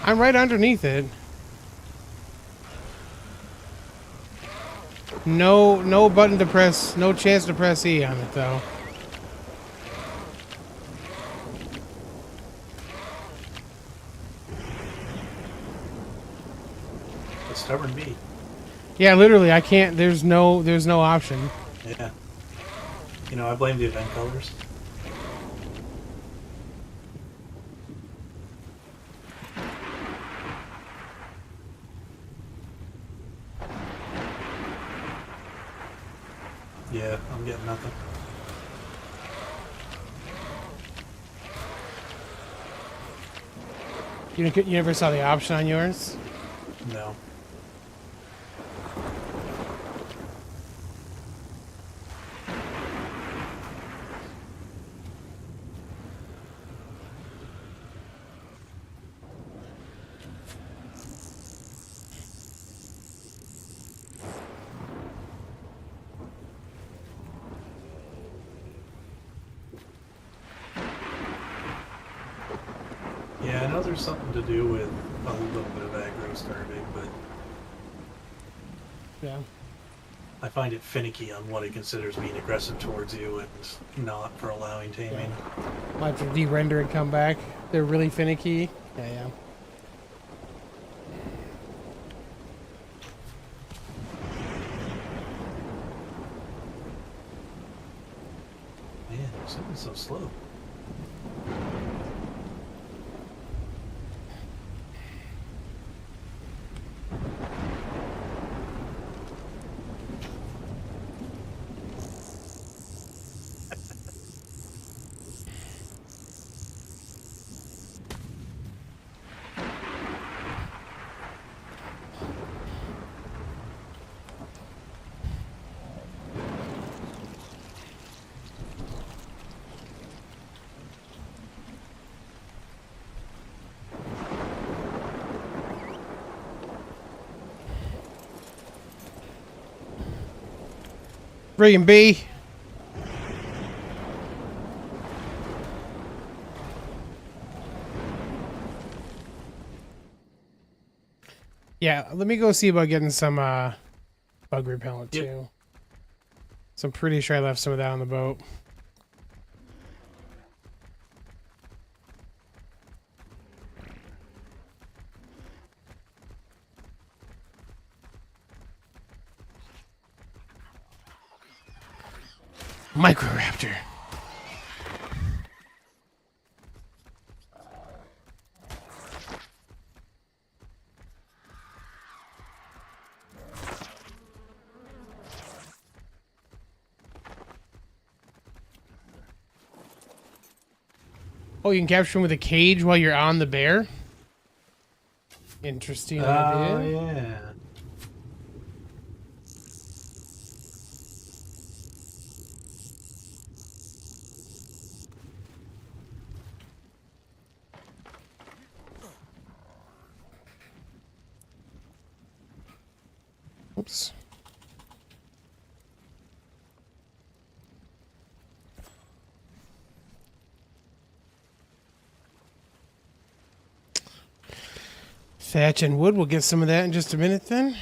I'm right underneath it. No button to press, no chance to press E on it though. A stubborn bee. Yeah, literally, I can't. There's no option. Yeah. You know, I blame the event colors. You never saw the option on yours? No. Yeah, I know there's something to do with a little bit of aggro starving, but Yeah. I find it finicky on what it considers being aggressive towards you and not for allowing taming. I'll have to de-render and come back. They're really finicky. Yeah. Man, something's so slow. Friggin' B. Yeah, let me go see about getting some bug repellent too. So I'm pretty sure I left some of that on the boat. Microraptor. Oh, you can capture him with a cage while you're on the bear? Interesting idea. Oh, yeah. Oops. Thatch and wood. We'll get some of that in just a minute then.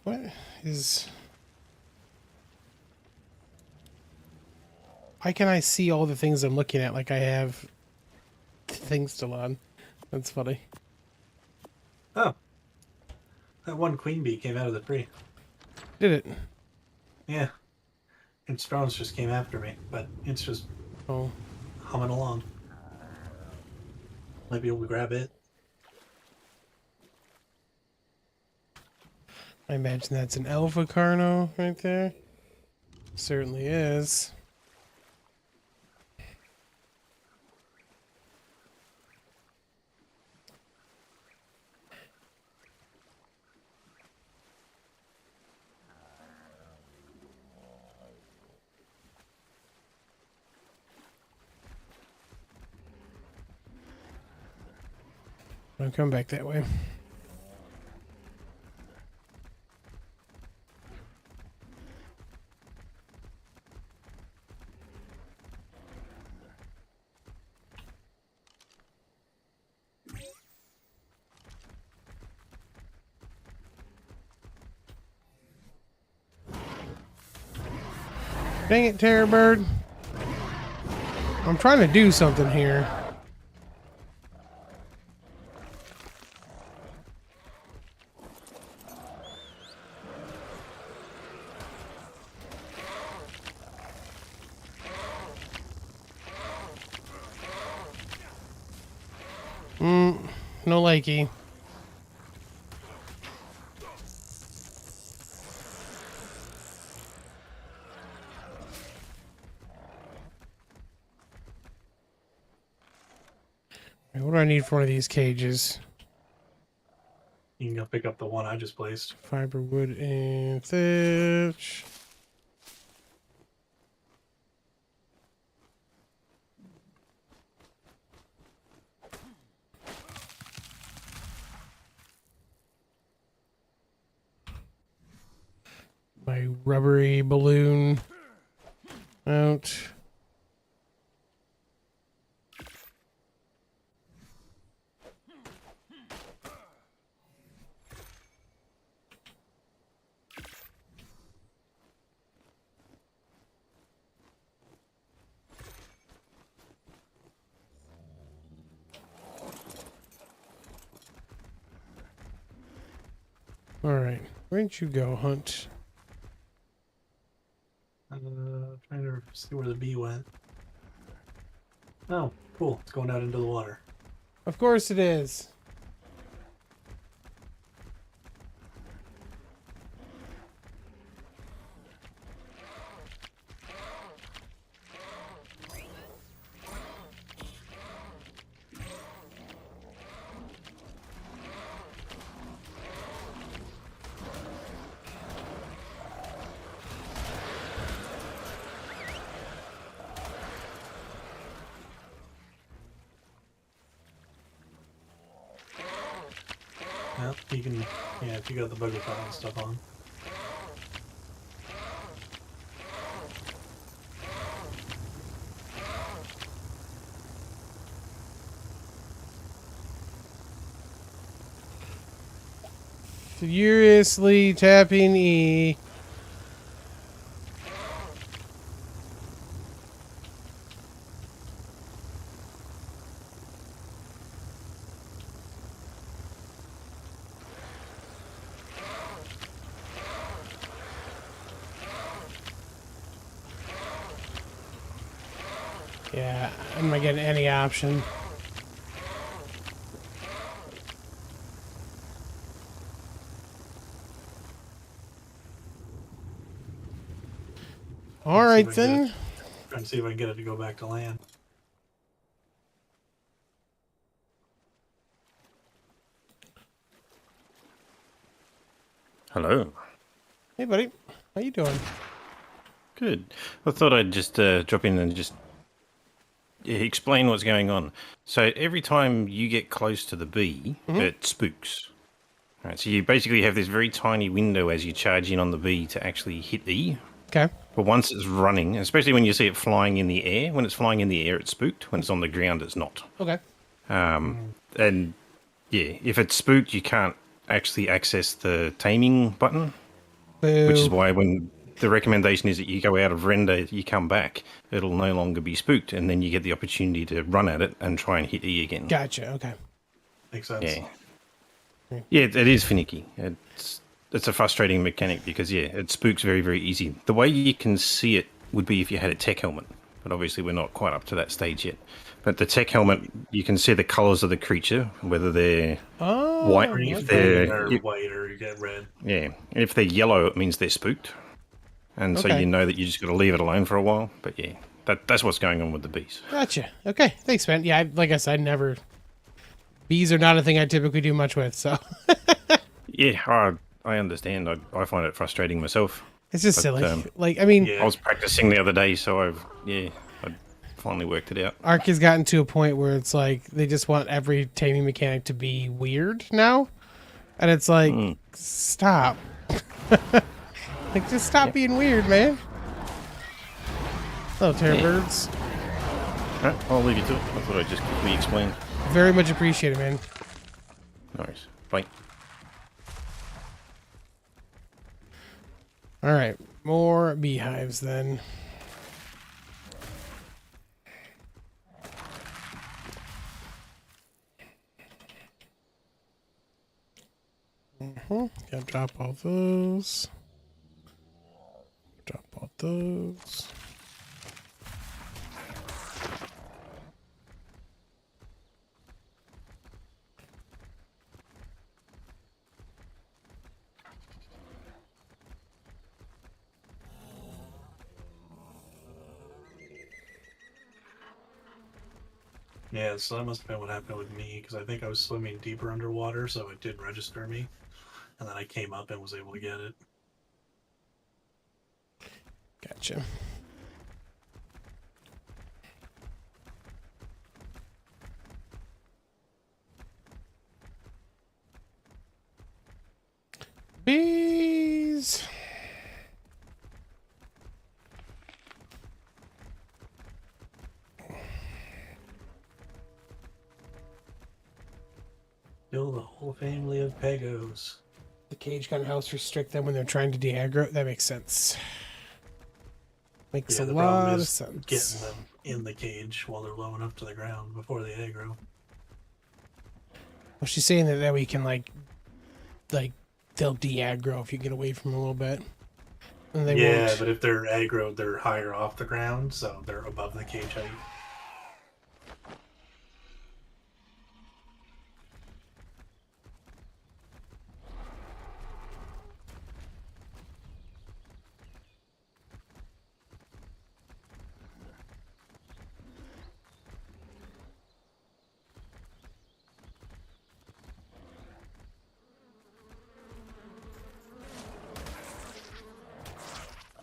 What is... Why can I see all the things I'm looking at like I have things still on? That's funny. Oh. That one queen bee came out of the tree. Did it? Yeah. Its drones just came after me, but it's just Oh. humming along. Might be able to grab it. I imagine that's an alpha carno right there. Certainly is. I'll come back that way. Dang it, Terror Bird. I'm trying to do something here. No likey. What do I need for one of these cages? I'll pick up the one I just placed. Fiber, wood, and thatch. My rubbery balloon out. All right, where'd you go, Hunt? Trying to see where the bee went. Oh, cool. It's going out into the water. Of course it is. Well, you can, yeah, if you got the bugger file and stuff on. Furiously tapping E. Yeah, I'm not getting any option. All right then. Trying to see if I can get it to go back to land. Hello. Hey, buddy. How you doing? Good. I thought I'd just drop in and just explain what's going on. So every time you get close to the bee, it spooks. Right, so you basically have this very tiny window as you charge in on the bee to actually hit E. Okay. But once it's running, especially when you see it flying in the air, when it's flying in the air, it's spooked. When it's on the ground, it's not. Okay. And yeah, if it's spooked, you can't actually access the taming button, Boo. which is why when the recommendation is that you go out of render, you come back, it'll no longer be spooked, and then you get the opportunity to run at it and try and hit E again. Gotcha. Okay. Makes sense. Yeah. Yeah, it is finicky. It's a frustrating mechanic because, yeah, it spooks very, very easy. The way you can see it would be if you had a tech helmet, but obviously we're not quite up to that stage yet. But the tech helmet, you can see the colours of the creature, whether they're white, Or if they're white, or you get red. yeah, if they're yellow, it means they're spooked, and so Okay. you know that you just got to leave it alone for a while. But yeah, that's what's going on with the bees. Gotcha. Okay. Thanks, man. Yeah, like I said, never. Bees are not a thing I typically do much with, so Yeah, I understand. I find it frustrating myself. it's just But, silly. Like, I mean, Yeah. I was practicing the other day, so I finally worked it out. Ark has gotten to a point where it's like they just want every taming mechanic to be weird now, and it's like, stop. Like, just stop being weird, man. Hello, terror birds. Right, I'll leave you to it. I thought I'd just quickly explain. Very much appreciated, man. No worries. Bye. All right, more beehives then. Gotta drop all those. Drop all those. Yeah, so that must have been what happened with me, because I think I was swimming deeper underwater, so it did register me. and then I came up and was able to get it. Gotcha. Bees. Kill the whole family of Pegos. The cage gun helps restrict them when they're trying to de-aggro. That makes sense. Makes Yeah, a the lot problem of is sense. getting them in the cage while they're low enough to the ground before they aggro. Well, she's saying that we can like they'll de-aggro if you get away from them a little bit. And they Yeah, won't. but if they're aggroed, they're higher off the ground, so they're above the cage height.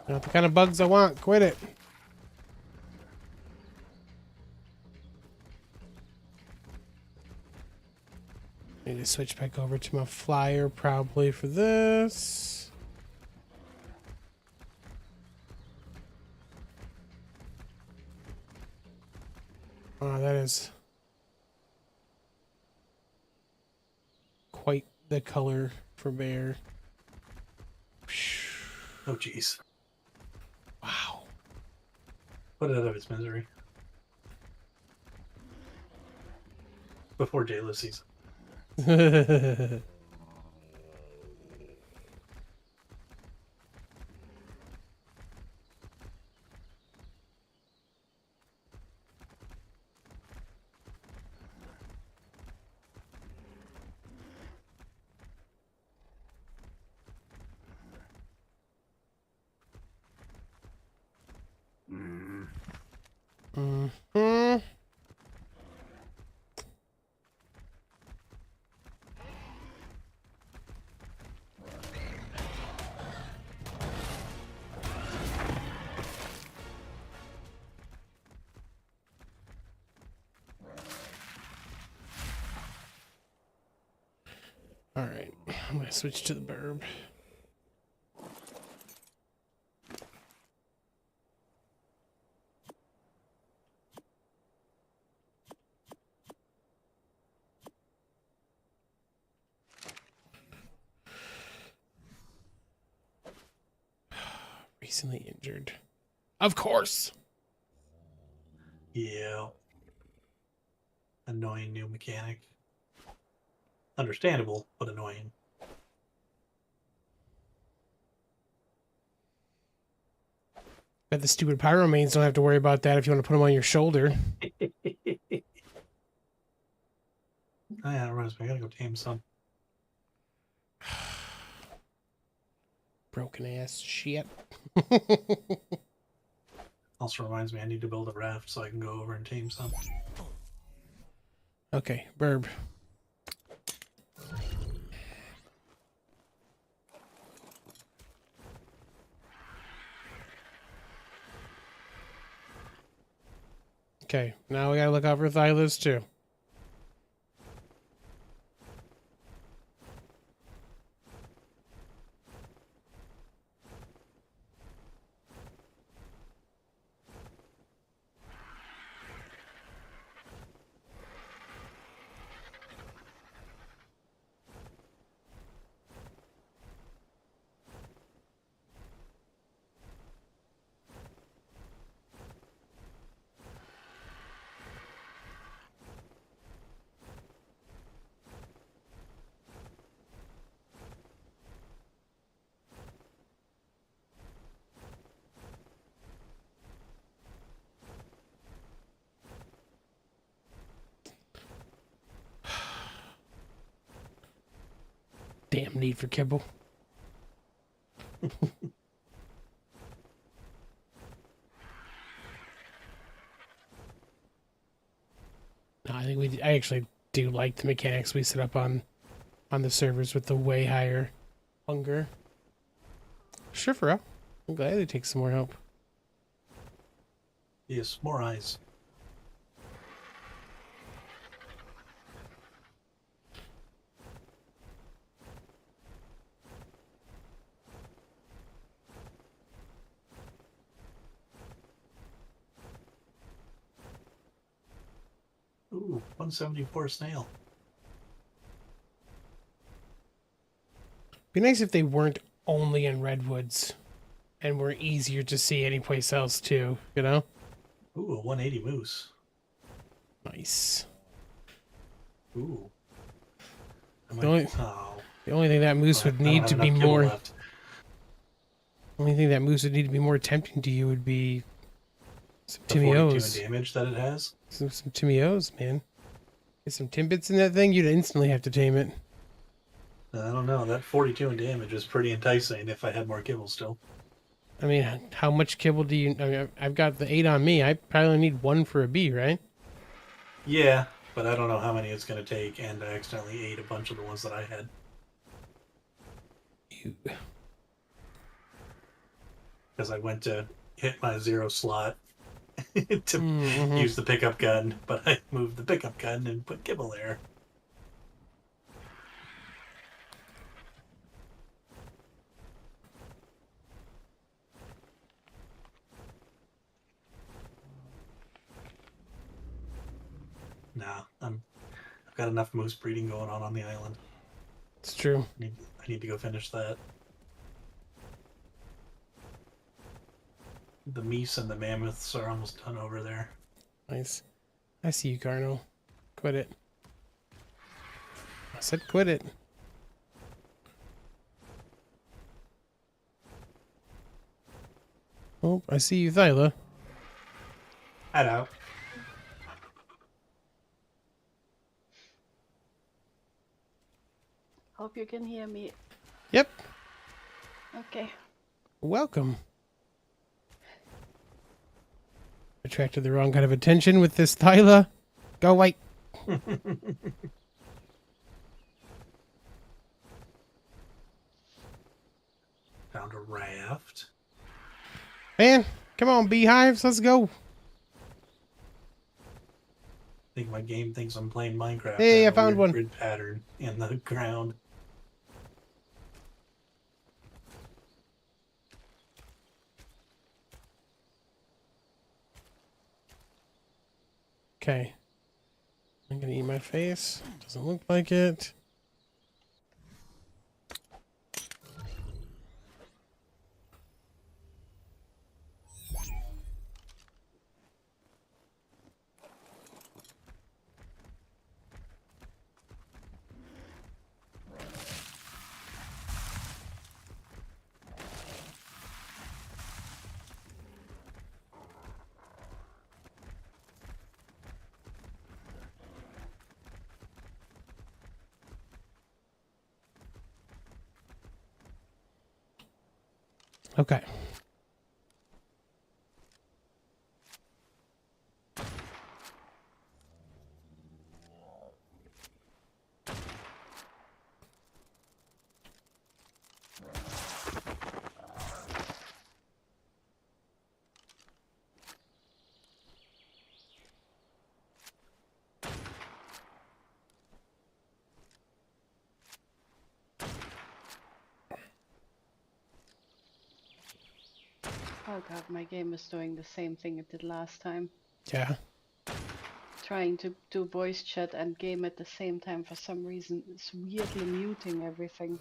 Not the kind of bugs I want. Quit it. Need to switch back over to my flyer probably for this. Oh, that is quite the color for bear. Oh, jeez. Wow. Put it out of its misery. Before Jayla sees it. Mm-hmm. All right, I'm gonna switch to the burb. Recently injured. Of course. Yeah. Annoying new mechanic. Understandable, but annoying. Bet the stupid pyromanes don't have to worry about that if you want to put them on your shoulder. Oh, yeah, that reminds me. I gotta go tame some. Broken ass shit. Also reminds me I need to build a raft so I can go over and tame some. Okay, burb. Okay, now we gotta look out for Thylas too. Damn need for kibble. No, I think I actually do like the mechanics we set up on the servers with the way higher hunger. Sure, bro. I'm glad they take some more help. Yes, more eyes. Ooh, 174 snail. Be nice if they weren't only in redwoods and were easier to see anyplace else too, you know? Ooh, a 180 moose. Nice. Ooh. I The only, oh, the only thing that moose I would don't need have to be enough kibble more... left. Only thing that moose would need to be more tempting to you would be some The 42 in Timmy-O's. damage that it has. Some Timmy-O's, man. Get some Timbits in that thing, you'd instantly have to tame it. I don't know. That 42 in damage is pretty enticing if I had more kibble still. I mean, how much kibble do you... I mean, I've got the 8 on me. I probably need 1 for a bee, right? Yeah, but I don't know how many it's going to take, and I accidentally ate a bunch of the ones that I had. Because I went to hit my 0 slot to use the pickup gun, but I moved the pickup gun and put kibble there. Nah, I've got enough moose breeding going on the island. It's true. I need to go finish that. The meese and the mammoths are almost done over there. Nice. I see you, Carno. Quit it. I said quit it. Oh, I see you, Thyla. Hello. Hope you can hear me. Yep. Okay. Welcome. Attracted the wrong kind of attention with this Thyla. Go away. Found a raft. Man, come on, beehives, let's go. I think my game thinks I'm playing Minecraft. Hey, a I found weird one. Grid pattern in the ground. Okay. I'm gonna eat my face. Doesn't look like it. Okay. Oh god, my game is doing the same thing it did last time. Yeah. Trying to do voice chat and game at the same time for some reason. It's weirdly muting everything.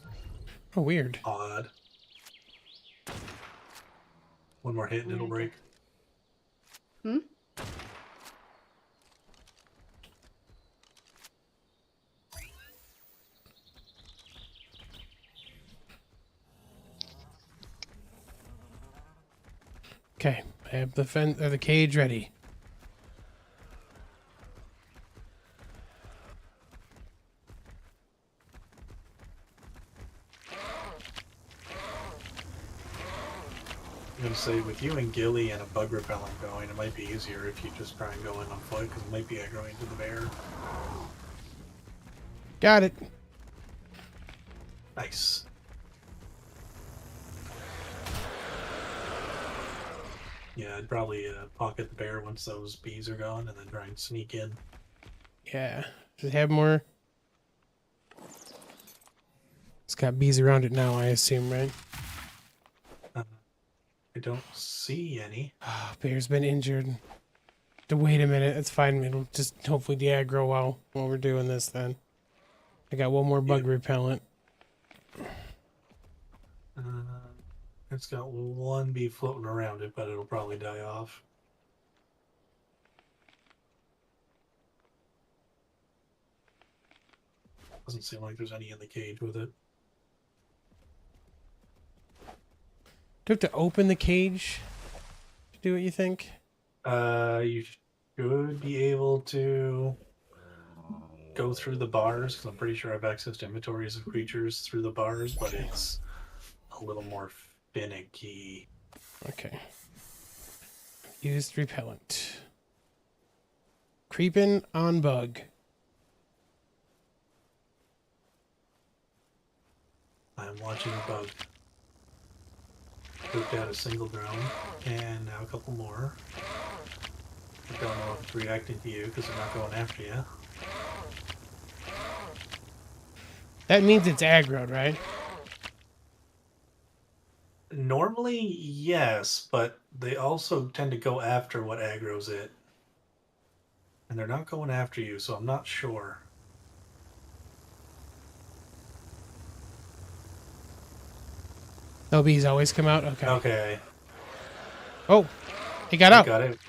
Oh, weird. Odd. One more hit and it'll Yeah, break. Hmm? Okay, I have the cage ready. I'm going to say, with you and Gilly and a bug repellent going, it might be easier if you just try and go in on foot, because it might be aggroing to the bear. Got it. Nice. Yeah, I'd probably pocket the bear once those bees are gone, and then try and sneak in. Yeah. Does it have more? It's got bees around it now, I assume, right? I don't see any. Oh, bear's been injured. Wait a minute. It's fine. It'll just hopefully de-aggro while we're doing this then. I got one more bug repellent. Uh, it's got one bee floating around it, but it'll probably die off. Doesn't seem like there's any in the cage with it. Do you have to open the cage to do what you think? You should be able to go through the bars, because I'm pretty sure I've accessed inventories of creatures through the bars, but it's a little more finicky. Okay. Used repellent. Creeping on bug. I'm watching a bug. Pooped out a single drone, and now a couple more. I don't know if it's reacting to you, because they're not going after you. That means it's aggroed, right? Normally, yes, but they also tend to go after what aggro's it. And they're not going after you, so I'm not sure. No bees always come out? Okay. Okay. Oh, he got out. Got it.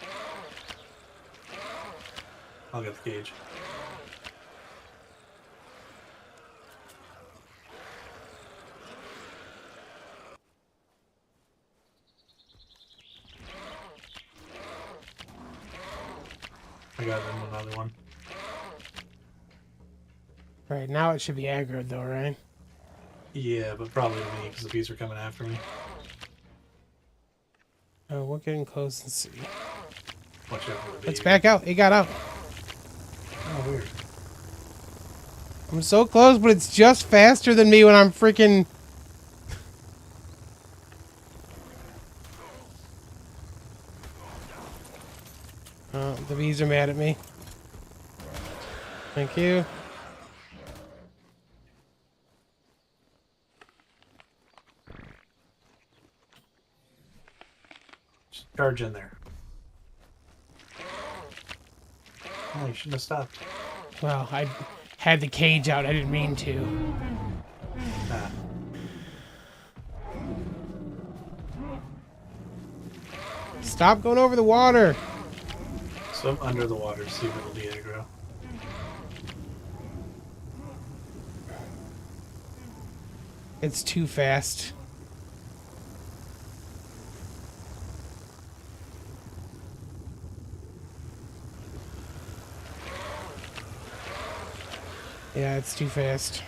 I'll get the cage. I got him another one. Right, now it should be aggroed though, right? Yeah, but probably to me, because the bees are coming after me. Oh, we're getting close and see. Watch out for the bee. Let's back out. It got out. Oh, weird. I'm so close, but it's just faster than me when I'm freaking... Oh, the bees are mad at me. Thank you. Just charge in there. Oh, you shouldn't have stopped. Well, I had the cage out. I didn't mean to. Nah. Stop going over the water. Swim under the water, see if it'll be aggro. It's too fast. Yeah, it's too fast.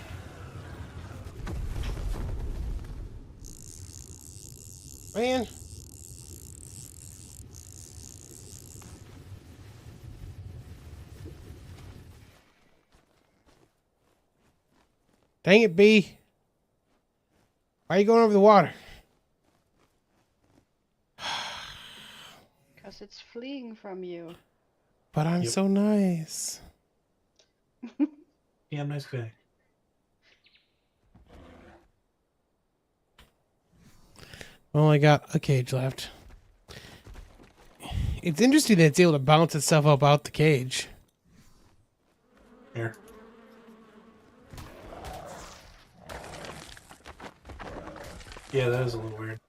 Man. Dang it, bee. Why are you going over the water? Because it's fleeing from you. But I'm Yep. so nice. Yeah, I'm nice guy. Only got a cage left. It's interesting that it's able to bounce itself up out the cage. Here. Yeah, that is a little weird.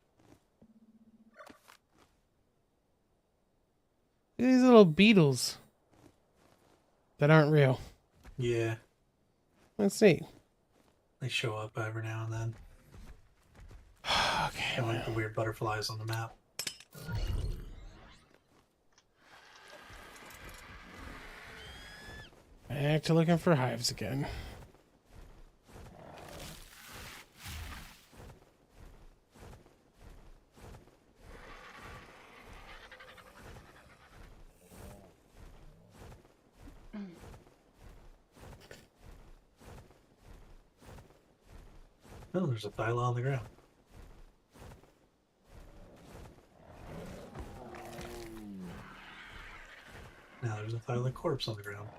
Look at these little beetles that aren't real. Yeah, Let's see. they show up every now and then. Okay, Kind of like the weird butterflies on the map. back to looking for hives again. Oh, there's a thyla on the ground. Now there's a Thyla corpse on the ground.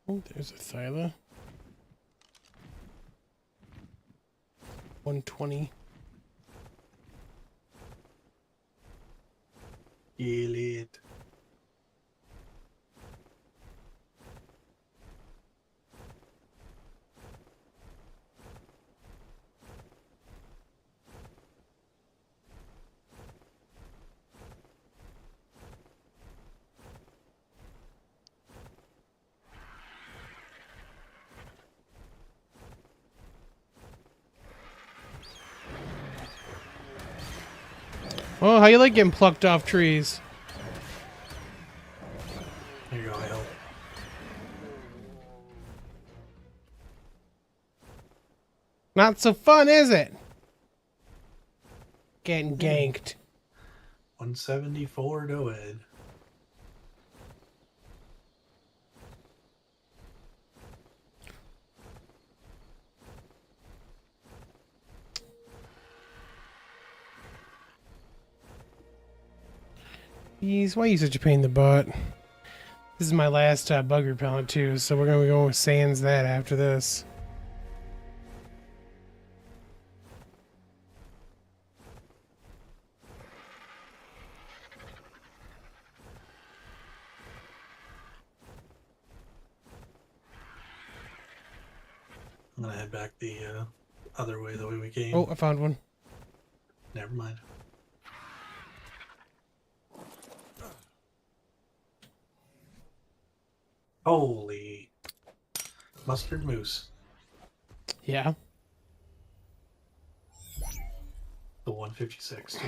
Oh, there's a Thyla. 120. Kill it. Oh, how you like getting plucked off trees? There you go, I help. Not so fun, is it? Getting ganked. 174 to Ed. Jeez, why are you such a pain in the butt? This is my last bug repellent too, so we're gonna be going with sans that after this. I'm gonna head back the other way, the way we came. Oh, I found one. Never mind. Holy mustard moose. Yeah. The 156 too.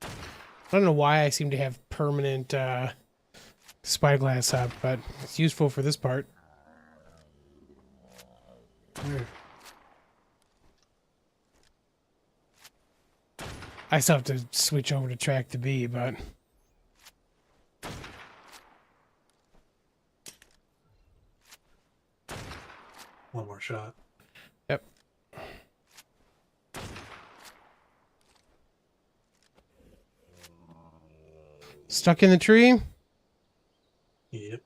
I don't know why I seem to have permanent spyglass up, but it's useful for this part. Where? I still have to switch over to track the bee, but One more shot. yep. Stuck in the tree? Yep.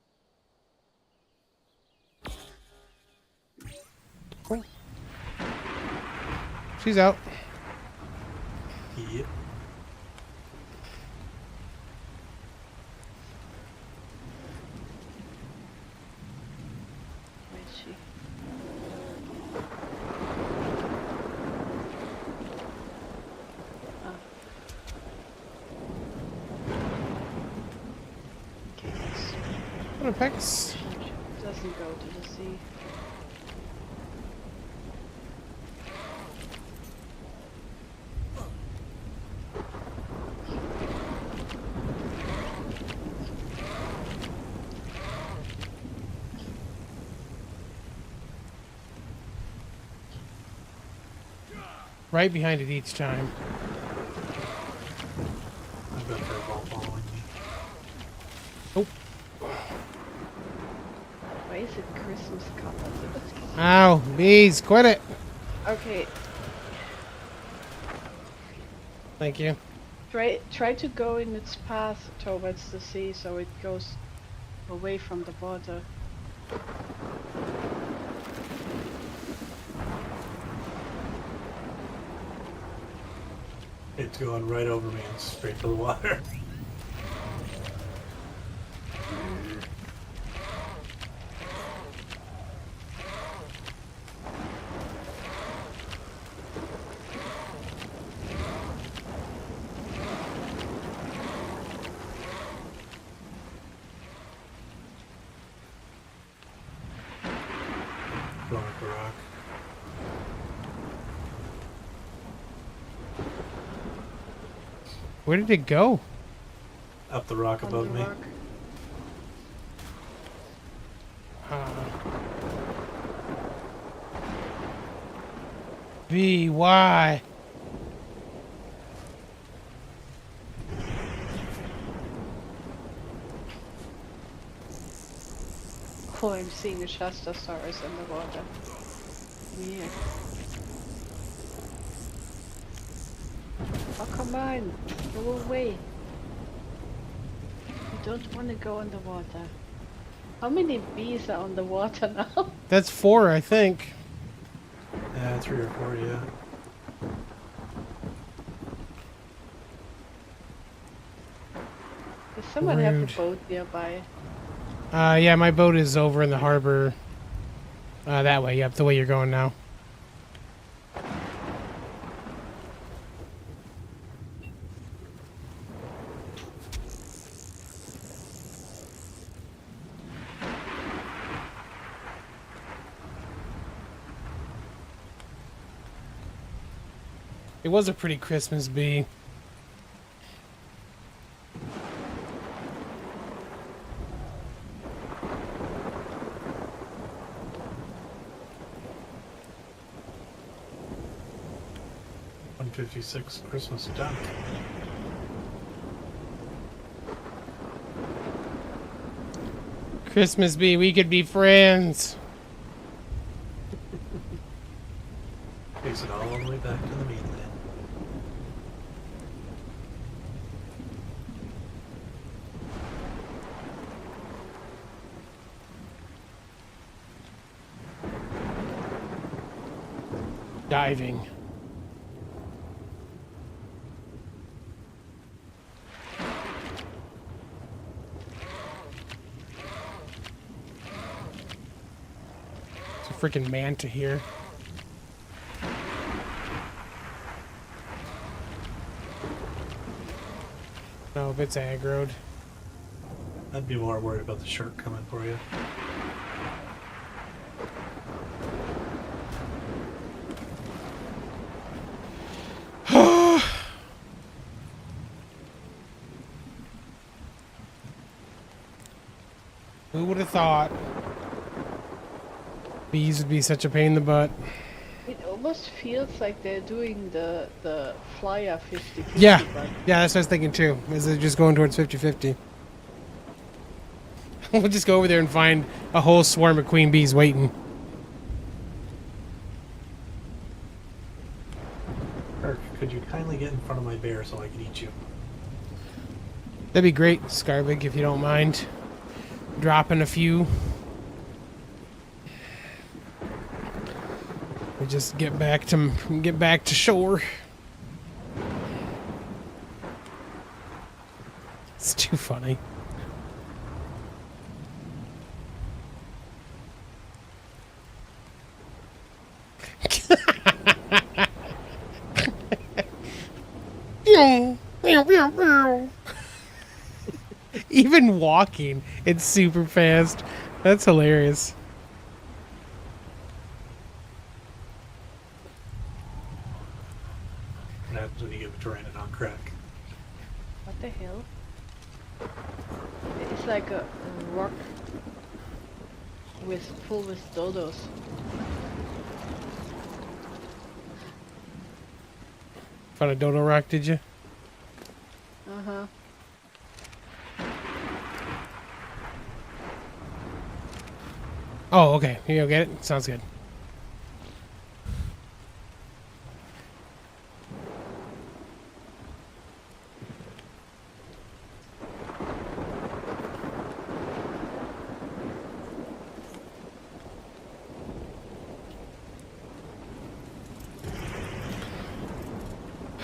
She's out. Yep. Where is she? Ah. Okay, this What a pecs. doesn't go to the sea. Right behind it each time. I've got Purple following me. Oh. Why is it Christmas colored? Ow, bees, quit it. Okay, Thank you. try to go in its path towards the sea so it goes away from the water. It's going right over me and straight to the water. Where did it go? Up the rock On above the me. rock. V, why? Oh, I'm seeing a Shastasaurus in the water. Weird. Oh, come on! Go away! You don't want to go in the water. How many bees are on the water now? That's 4, I think. Yeah, 3 or 4, yeah. Does someone have Rude. a boat nearby? Yeah, my boat is over in the harbor. That way, yep, the way you're going now. It was a pretty Christmas bee. $156 Christmas done. Christmas bee, we could be friends. Takes it all the way back to the mainland. Diving. It's a freaking manta here. No, if it's aggroed. I'd be more worried about the shark coming for you. Who would have thought bees would be such a pain in the butt? It almost feels like they're doing the flyer 50-50. Yeah. But Yeah, that's what I was thinking too. Is it just going towards 50-50? We'll just go over there and find a whole swarm of queen bees waiting. Ark, could you kindly get in front of my bear so I can eat you? That'd be great, Skarbig, if you don't mind dropping a few. We just get back to shore. It's too funny. Even walking, it's super fast. That's hilarious. What happens when you give a tyrannid on crack? what the hell? It's like a rock full with dodos. Found a dodo rock, did you? Uh-huh. Oh, okay. You go get it? Sounds good.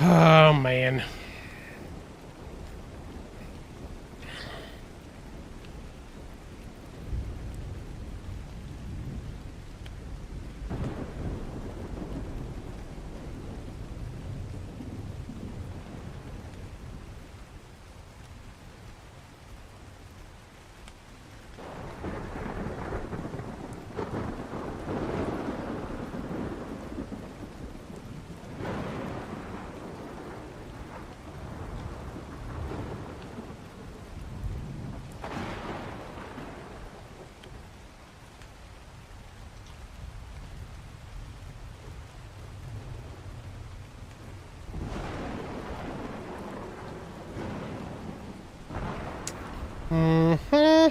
Oh, man. Mm-hmm.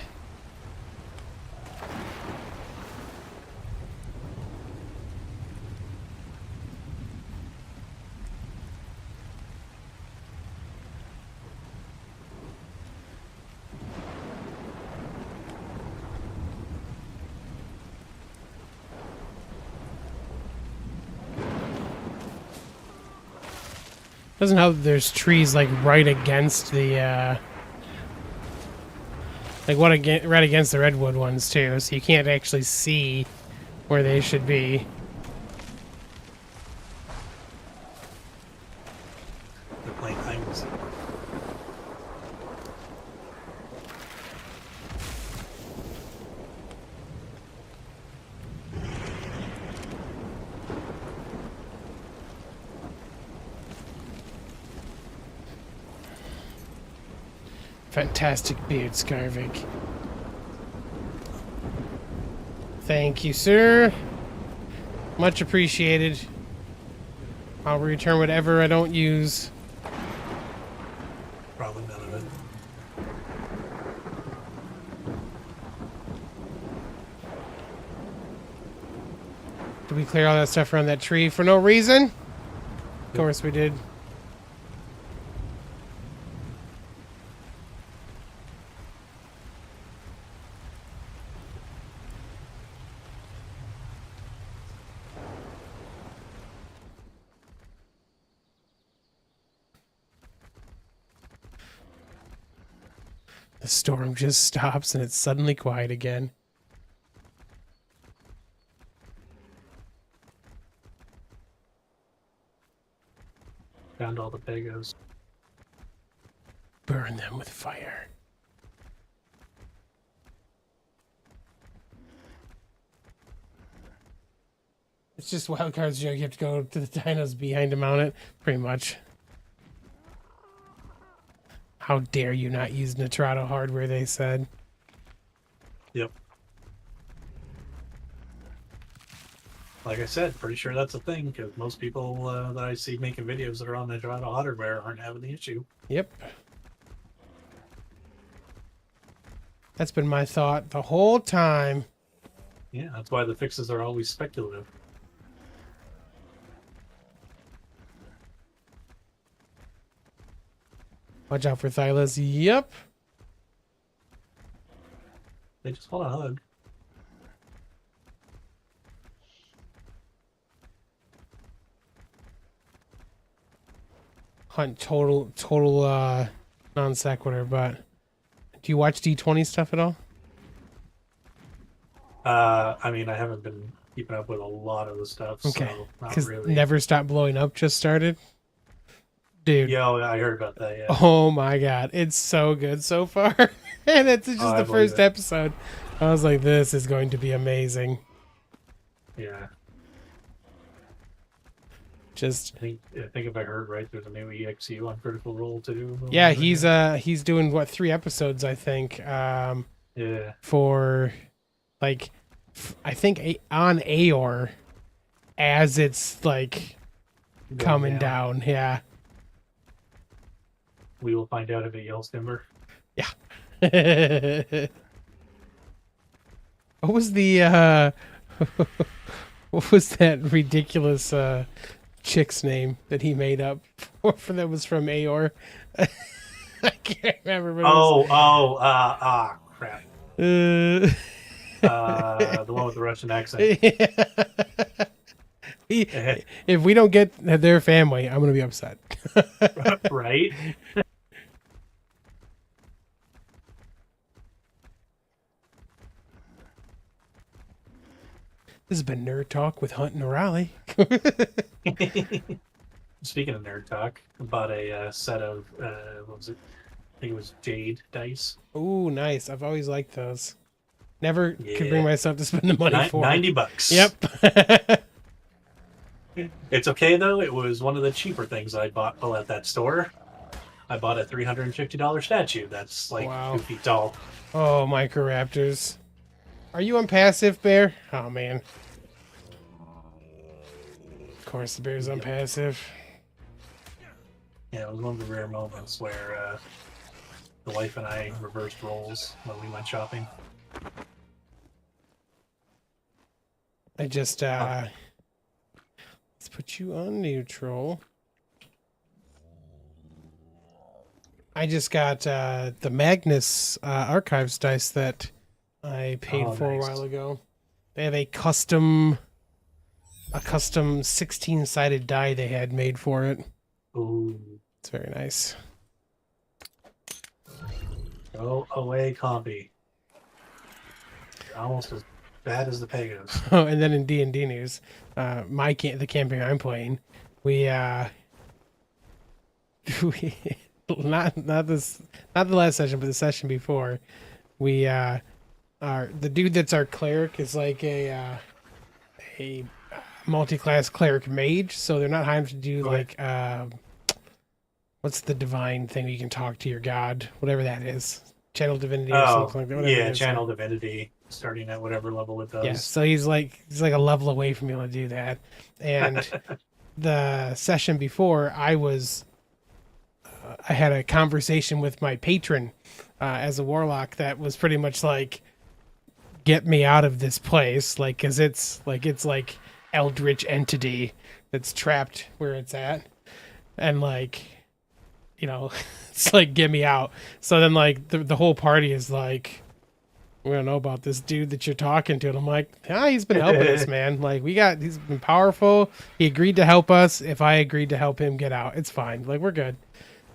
Doesn't help that there's trees like right against the right against the redwood ones too, so you can't actually see where they should be. They're playing hide and seek. Fantastic beard, Scarvik. Thank you, sir. Much appreciated. I'll return whatever I don't use. Probably none of it. Did we clear all that stuff around that tree for no reason? Of course we did. The storm just stops and it's suddenly quiet again. Found all the pagos. Burn them with fire. It's just wild cards, Joe. You have to go to the dinos behind to mount it, pretty much. How dare you not use Nitrado hardware, they said. Yep. Like I said, pretty sure that's a thing, because most people that I see making videos that are on Nitrado hardware aren't having the issue. Yep. That's been my thought the whole time. Yeah, that's why the fixes are always speculative. Watch out for Thylas. Yep. They just want a hug. Hunt total non sequitur, but do you watch D20 stuff at all? I mean, I haven't been keeping up with a lot of the stuff, Okay. so not Because really. Never Stop Blowing Up just started. Dude. Yeah, I heard about that, yeah. Oh my god, it's so good so far. And it's just I the believe first it. episode. I was like, this is going to be amazing. Yeah. Just I think if I heard right, there's a new EXU on Critical Role too. yeah, he's doing what 3 episodes I think. Yeah. For like I think on Aor as it's like coming down. Yeah. We will find out if it yells timber. Yeah. What was the what was that ridiculous chick's name that he made up for that was from Aor? I can't remember. But Crap. the The one with the Russian accent. If we don't get their family, I'm gonna be upset. Right? This has been Nerd Talk with Hunt and Arahli. Speaking of nerd talk, I bought a set of what was it? I think it was jade dice. Ooh, nice. I've always liked those. Never could Yeah. bring myself to spend the money for $90. Yep. It's okay though. It was one of the cheaper things I bought while at that store. I bought a $350 statue that's like Wow. 2 feet tall. Oh, Microraptors. Are you on passive, Bear? Oh, man. Of course, the bear's on passive. Yeah, it was one of the rare moments where The wife and I reversed roles when we went shopping. I just let's put you on neutral. I just got the Magnus Archives dice that I paid for nice. a while ago. They have a custom 16-sided die they had made for it. Ooh. It's very nice. Go away, Compy. You're almost as bad as the Pagos. Oh, and then in D&D news, the campaign I'm playing, we not the last session, but the session before, we the dude that's our cleric is like a multi-class cleric mage, so they're not having to do like what's the divine thing where you can talk to your god, whatever that is, channel divinity or something like that. Whatever Yeah, it is. channel divinity, starting at whatever level it does. Yeah, so he's like a level away from being able to do that. And the session before, I had a conversation with my patron as a warlock that was pretty much like, get me out of this place, like, because it's like eldritch entity that's trapped where it's at, and like, you know, it's like, get me out. So then like the whole party is like, we don't know about this dude that you're talking to. And I'm like, he's been helping us, man. Like, he's been powerful. He agreed to help us. If I agreed to help him get out, it's fine. Like, we're good.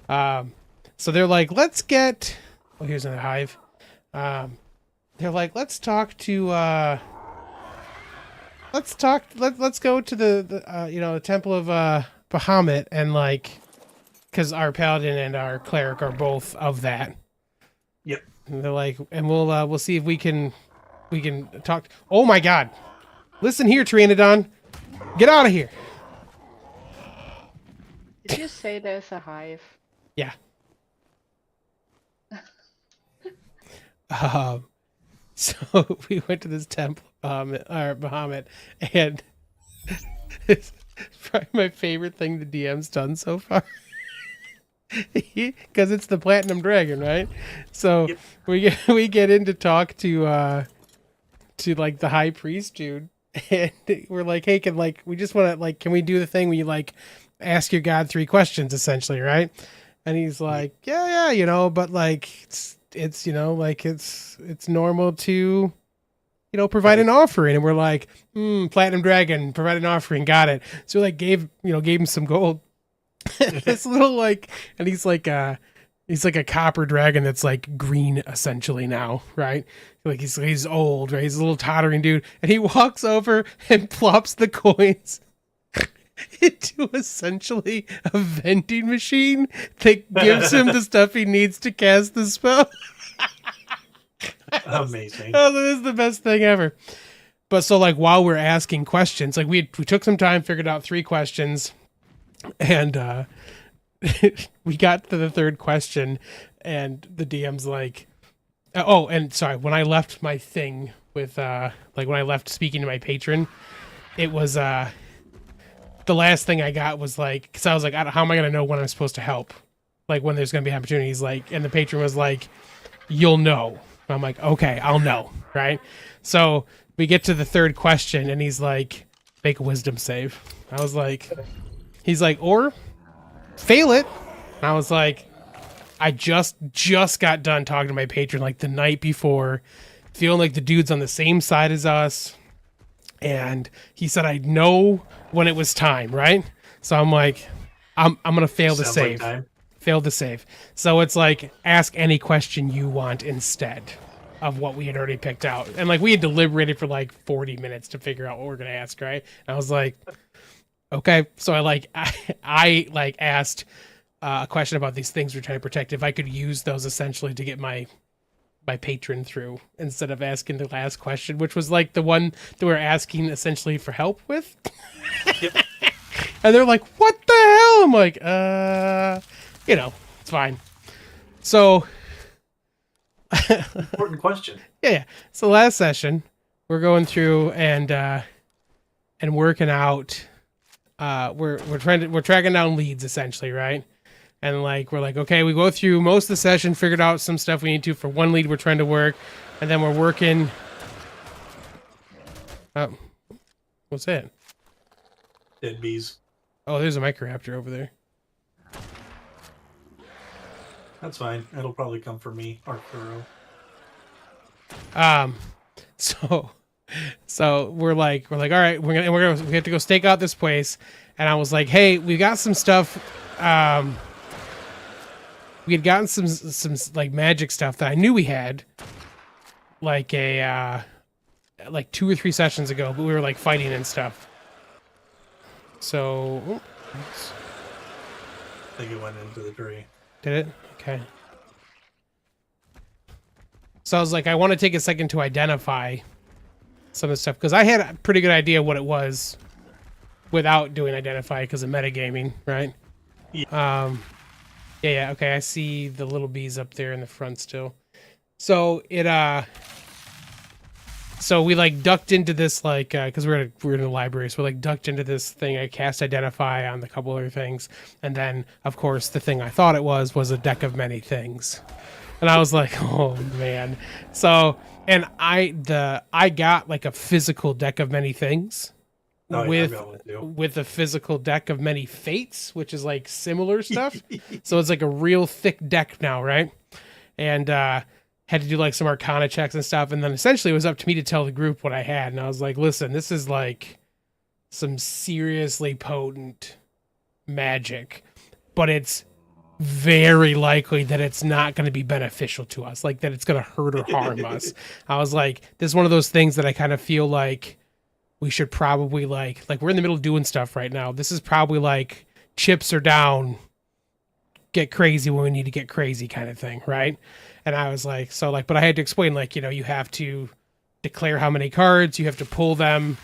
So they're like, let's get, here's another hive. They're like, let's talk to, let's go to the temple of, Bahamut, and like, cause our paladin and our cleric are both of that. Yep. And they're like, and we'll see if we can talk. Oh my God! Listen here, Trinidon, get out of here. Did you say there's a hive? Yeah. So we went to this temple, Bahamut, and it's probably my favorite thing the DM's done so far. Because it's the platinum dragon, right? So Yep. we get in to talk to like the high priest dude, and we're like, hey, we just want to, like, can we do the thing where you like ask your god 3 questions essentially, right? And he's like, yeah, but like it's like it's normal to provide an offering. And we're like, platinum dragon, provide an offering, got it. So we like gave him some gold. This little like, and he's like a copper dragon that's like green essentially now, right? Like he's old, right? He's a little tottering dude, and he walks over and plops the coins into essentially a vending machine that gives him the stuff he needs to cast the spell. Amazing. Oh, this is the best thing ever. But so like while we're asking questions, like we took some time, figured out 3 questions, and we got to the 3rd question, and the DM's like, oh, and sorry, when I left my thing with like when I left speaking to my patron, it was the last thing I got was like, because I was like, how am I gonna know when I'm supposed to help, like when there's gonna be opportunities, like, and the patron was like, you'll know. I'm like, okay, I'll know, right? So we get to the 3rd question, and he's like, make a wisdom save. I was like, he's like, or fail it. And I was like, I just got done talking to my patron like the night before, feeling like the dude's on the same side as us, and he said I'd know when it was time, right? So I'm like, I'm gonna fail the Sounds save. like time. Failed to save. So it's like, ask any question you want instead of what we had already picked out. And like we had deliberated for like 40 minutes to figure out what we're gonna ask, right? And I was like, okay. So I like asked a question about these things we're trying to protect, if I could use those essentially to get my patron through, instead of asking the last question, which was like the one that we're asking essentially for help with. Yep. And they're like, what the hell? I'm like, it's fine. So Important question. yeah. So last session, we're going through and working out. We're tracking down leads essentially, right? And like we're like, okay, we go through most of the session, figured out some stuff we need to for one lead we're trying to work, and then we're working. Oh, what's that? Dead bees. Oh, there's a Microraptor over there. That's fine. It'll probably come for me, ARK Survival. So we're like, all right, we have to go stake out this place. And I was like, hey, we got some stuff. We had gotten some like magic stuff that I knew we had, like like 2 or 3 sessions ago, but we were like fighting and stuff. So, oops. I think it went into the tree. Did it? Okay. So I was like, I want to take a second to identify some of the stuff because I had a pretty good idea what it was without doing identify because of metagaming, right? Yeah. Yeah, okay, I see the little bees up there in the front still. So so we like ducked into this like because we're in the library, so we like ducked into this thing. I cast identify on the couple other things, and then of course the thing I thought it was a deck of many things, and I was like, oh man. So and I got like a physical deck of many things. Oh, yeah, with I've got one too. with a physical deck of many fates, which is like similar stuff. So it's like a real thick deck now, right? And had to do like some arcana checks and stuff, and then essentially it was up to me to tell the group what I had. And I was like, listen, this is like some seriously potent magic, but it's very likely that it's not going to be beneficial to us, like that it's going to hurt or harm us. I was like, this is one of those things that I kind of feel like we should probably like we're in the middle of doing stuff right now. This is probably like chips are down, get crazy when we need to get crazy kind of thing, right? And I was like, so like, but I had to explain like, you know, you have to declare how many cards, you have to pull them,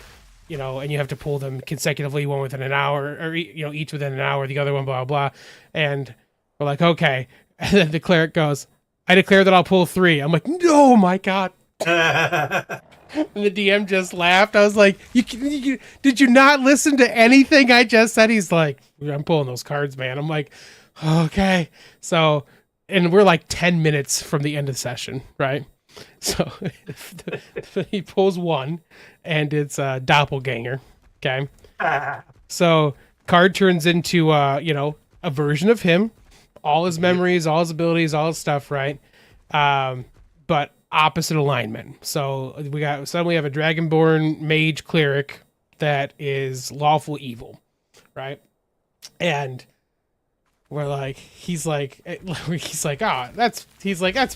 you know, and you have to pull them consecutively, one within an hour, or, you know, each within an hour, the other one, blah, blah. And we're like, okay. And then the cleric goes, I declare that I'll pull 3. I'm like, no, my God. And the DM just laughed. I was like, did you not listen to anything I just said? He's like, I'm pulling those cards, man. I'm like, okay. So, and we're like 10 minutes from the end of the session, right? So he pulls 1 and it's a doppelganger. Okay. So card turns into, you know, a version of him, all his memories, all his abilities, all his stuff. Right. But opposite alignment. So we suddenly have a dragonborn mage cleric that is lawful evil, right? And we're like, he's like, that's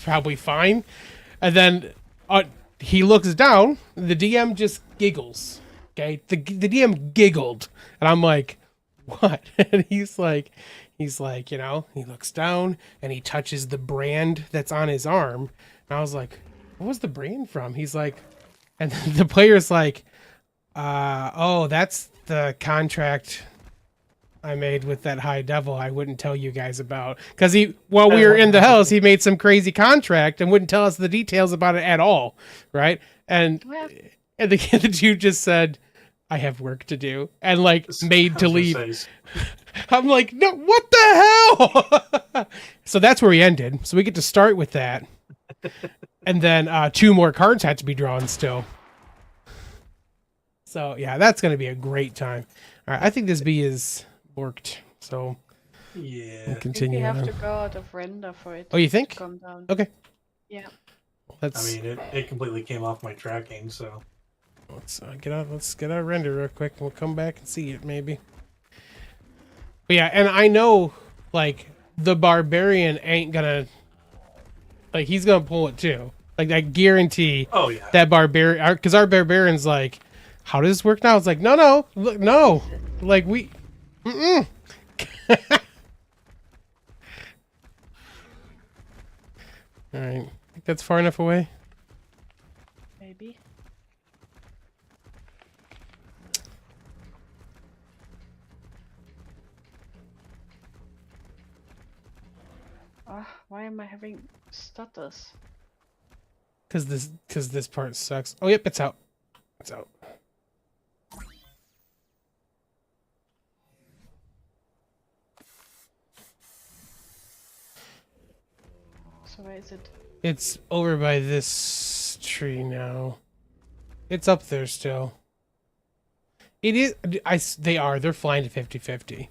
probably fine. And then he looks down. The DM just giggles. Okay, the DM giggled, and I'm like, what? And he's like, you know, he looks down and he touches the brand that's on his arm, and I was like, what was the brand from? He's like, and the player's like, oh, that's the contract I made with that high devil I wouldn't tell you guys about. Because while we were in the house, he made some crazy contract and wouldn't tell us the details about it at all, right? And the dude just said, I have work to do, and like made to leave. I'm like, no, what the hell? So that's where we ended. So we get to start with that. And then 2 more cards had to be drawn still. So yeah, that's going to be a great time. All right, I think this bee is worked. So yeah, we'll continue. We have to go out of render for it. Oh, you think? To come down. Okay. Yeah. I mean, it completely came off my tracking, so let's get out. Let's get out render real quick, and we'll come back and see it maybe. But yeah, and I know like the barbarian ain't gonna. Like, he's gonna pull it too. Like, I guarantee. Oh yeah. That barbarian, because our barbarian's like, how does this work now? It's like, no, look, no. Like, we. All right. Think that's far enough away? Maybe. Why am I having stutters? Because this part sucks. Oh, yep, it's out. It's out. So where is it? It's over by this tree now. It's up there still. It is. They're flying to 50-50.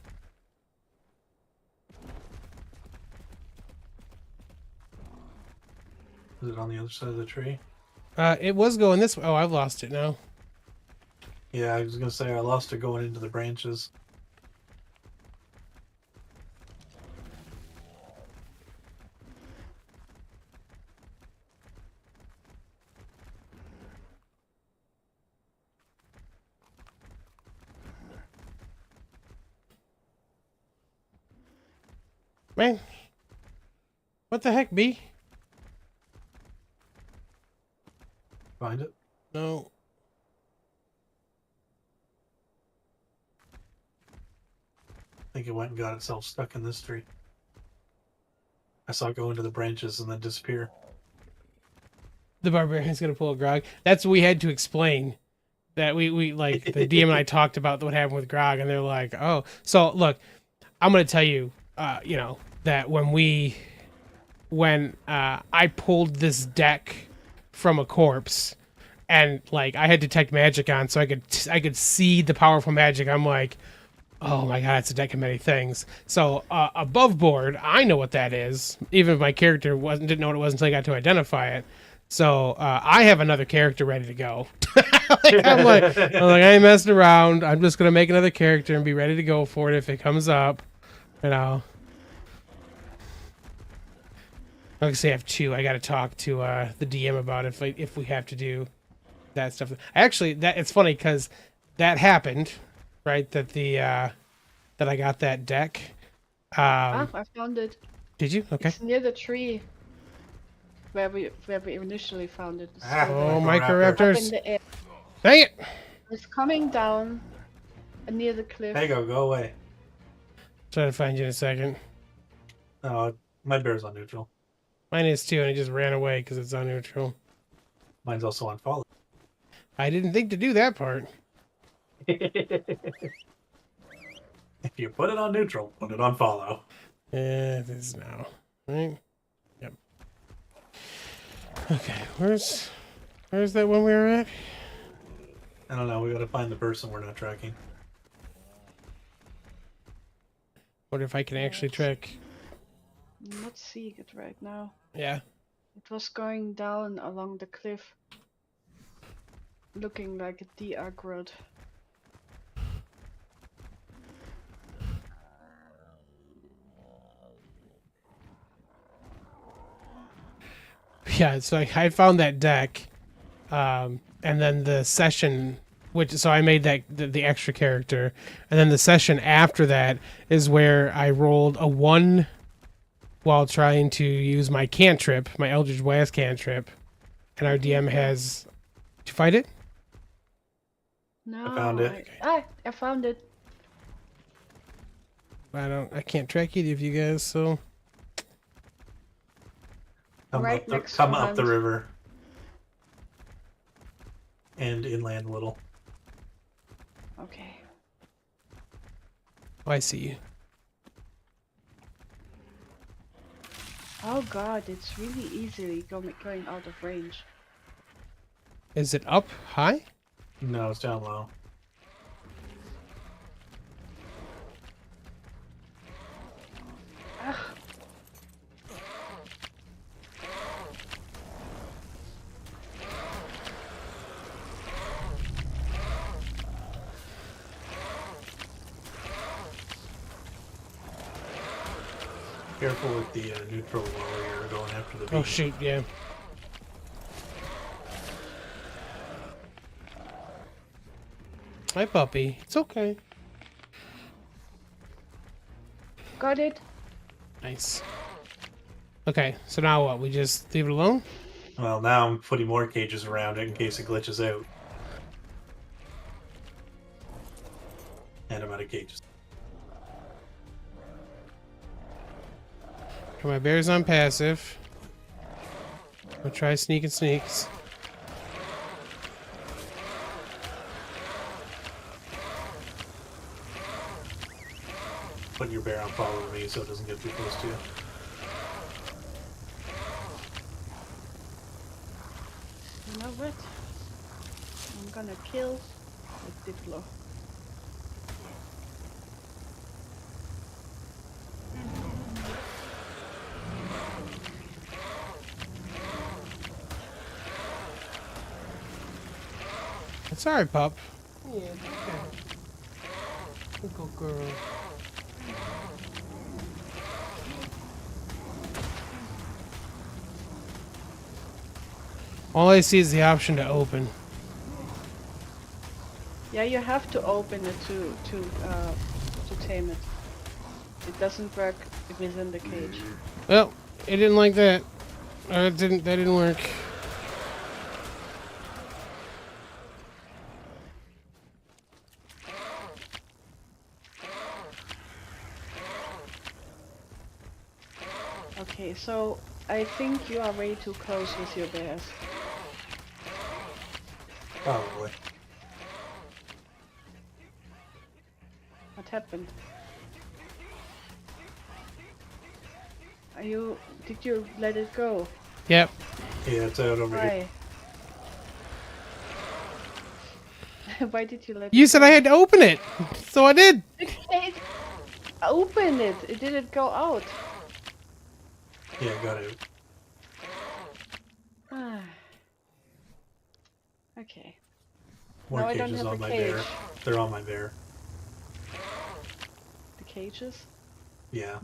Is it on the other side of the tree? It was going this way. Oh, I've lost it now. Yeah, I was gonna say I lost it going into the branches. Man. What the heck, B? Find it? No. I think it went and got itself stuck in this tree. I saw it go into the branches and then disappear. The barbarian's gonna pull a Grog. That's what we had to explain. That we like the DM and I talked about what happened with Grog, and they're like, oh. So look, I'm gonna tell you, you know, that when I pulled this deck from a corpse, and like I had detect magic on, so I could see the powerful magic. I'm like, oh my god, it's a deck of many things. So above board, I know what that is, even if my character didn't know what it was until I got to identify it. So I have another character ready to go. I'm like, I ain't messing around. I'm just gonna make another character and be ready to go for it if it comes up. You know. Obviously, I have two. I got to talk to the DM about if we have to do that stuff. Actually, it's funny because that happened, right? That that I got that deck. I found it. Did you? Okay. It's near the tree where we initially found it. It's Ah. still Oh, there. Up in microraptors! the air. Dang it! It's coming down near the cliff. Hey, go away. Try to find you in a second. Oh, my bear's on neutral. Mine is too, and it just ran away because it's on neutral. Mine's also on follow. I didn't think to do that part. If you put it on neutral, put it on follow. Yeah, it is now. Right? Yep. Okay, where's that one we were at? I don't know. We gotta find the person we're not tracking. Wonder if I can actually track. I'm not seeing it right now. Yeah. It was going down along the cliff, looking like a ARK road. Yeah, so I found that deck, and then the session, so I made that the extra character, and then the session after that is where I rolled a 1 while trying to use my cantrip, my Eldritch Blast cantrip, and our DM has. Did you find it? No, I found it. I found it. I can't track either of you guys, so. Come Right up the, next come to up the Hans. river. And inland a little. Okay. Oh, I see you. Oh god, it's really easily going out of range. Is it up high? No, it's down low. Ugh. Careful with the neutral while you're going after the Oh beam. shoot, yeah. Hi, puppy. It's okay. Got it. Nice. Okay, so now what? We just leave it alone? Well, now I'm putting more cages around it in case it glitches out. And I'm out of cages. Okay, my bear's on passive. I'll try sneaking sneaks. Put your bear on follow me so it doesn't get too close to you. You know what? I'm gonna kill the Diplo. It's alright, pup. Yeah, it's okay. Good girl. All I see is the option to open. Yeah, you have to open it to tame it. It doesn't work within the cage. Well, it didn't like that. That didn't work. Okay, so I think you are way too close with your bears. Probably. What happened? Did you let it go? Yep. Yeah, it's out over here. Why? Why did you let You it said go? I had to open it, so I did. Open it! It didn't go out. Yeah, got it. Ah. Okay. More No, I don't cages have on a my cage. bear. They're on my bear. The cages? Yeah.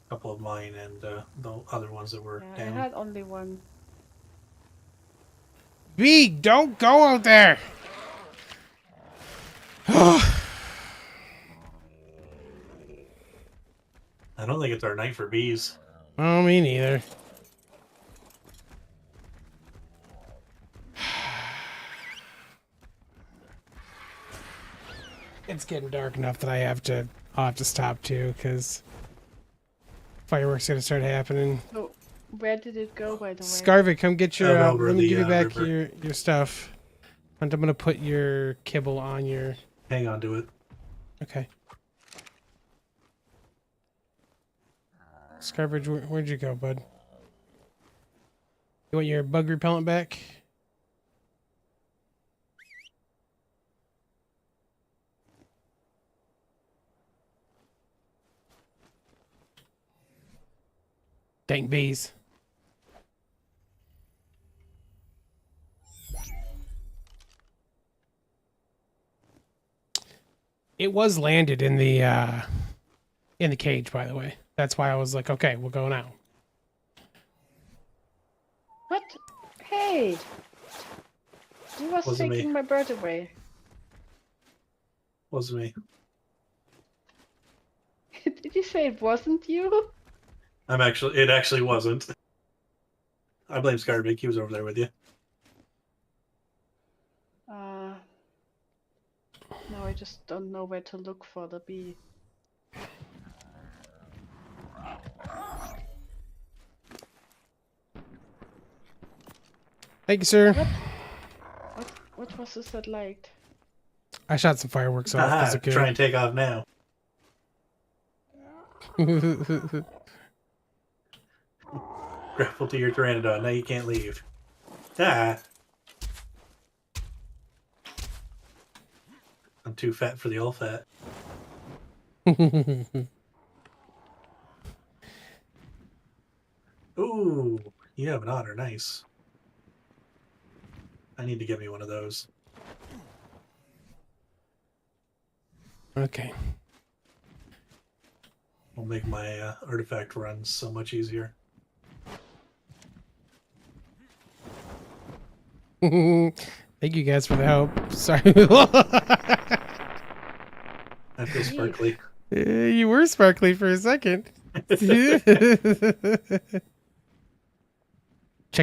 A couple of mine and the other ones that were Yeah, I down. had only one. B, don't go out there. I don't think it's our night for bees. Oh, me neither. It's getting dark enough that I'll have to stop too, because fireworks gonna start happening. So, where did it go, by the way? Scarvik, come get your. Over Let me the, give you back river. your stuff. And I'm gonna put your kibble on your. Hang on to it. Okay. Scarvik, where'd you go, bud? You want your bug repellent back? Dang bees. It was landed in the cage, by the way. That's why I was like, okay, we'll go now. What? Hey! Who was Wasn't me. taking my bird away? Wasn't me. Did you say it wasn't you? It actually wasn't. I blame Scarbeak. He was over there with you. No, I just don't know where to look for the bee. Thank you, sir. What was this that liked? I shot some fireworks off because Aha, it could. try and take off now. Grapple to your Pteranodon. Now you can't leave. Ah. I'm too fat for the all fat. Ooh, you have an otter. Nice. I need to get me one of those. Okay. Will make my artifact runs so much easier. Thank you guys for the help. Sorry. I feel sparkly. You were sparkly for a second. Check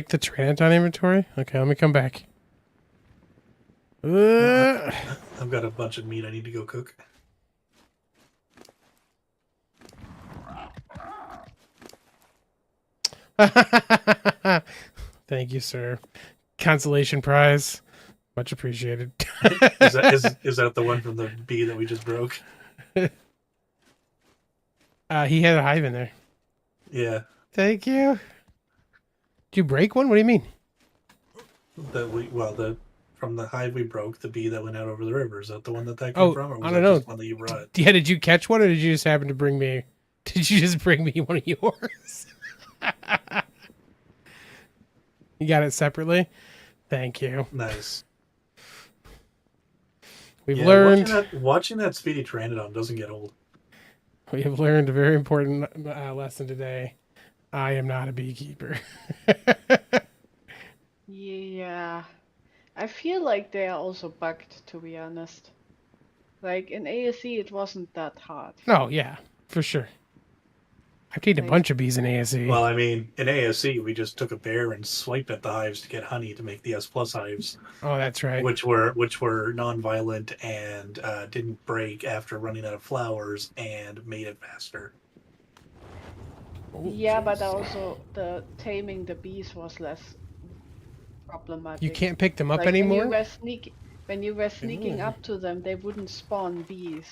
the Pteranodon inventory. Okay, let me come back. I've got a bunch of meat I need to go cook. Thank you, sir. Consolation prize. Much appreciated. Is that the one from the bee that we just broke? He had a hive in there. Yeah. Thank you. Did you break one? What do you mean? From the hive we broke, the bee that went out over the river. Is that the one that came Oh, from, or I was don't that know. just one that you brought? Yeah, did you catch one, or did you just happen to bring me? Did you just bring me one of yours? You got it separately. Thank you. Nice. We've Yeah, learned. watching that Speedy Pteranodon doesn't get old. We have learned a very important lesson today. I am not a beekeeper. Yeah. I feel like they are also bugged, to be honest. Like in ASE, it wasn't that hard. Oh yeah, for sure. I've taken a Like, bunch of bees in ASE. Well, I mean, in ASC, we just took a bear and swiped at the hives to get honey to make the S plus hives, Oh, that's right. which were non-violent and didn't break after running out of flowers and made it faster. Oh, yeah, but jeez. also the taming the bees was less problematic. You can't pick them up Like anymore. when you were sneaking Ooh. up to them, they wouldn't spawn bees.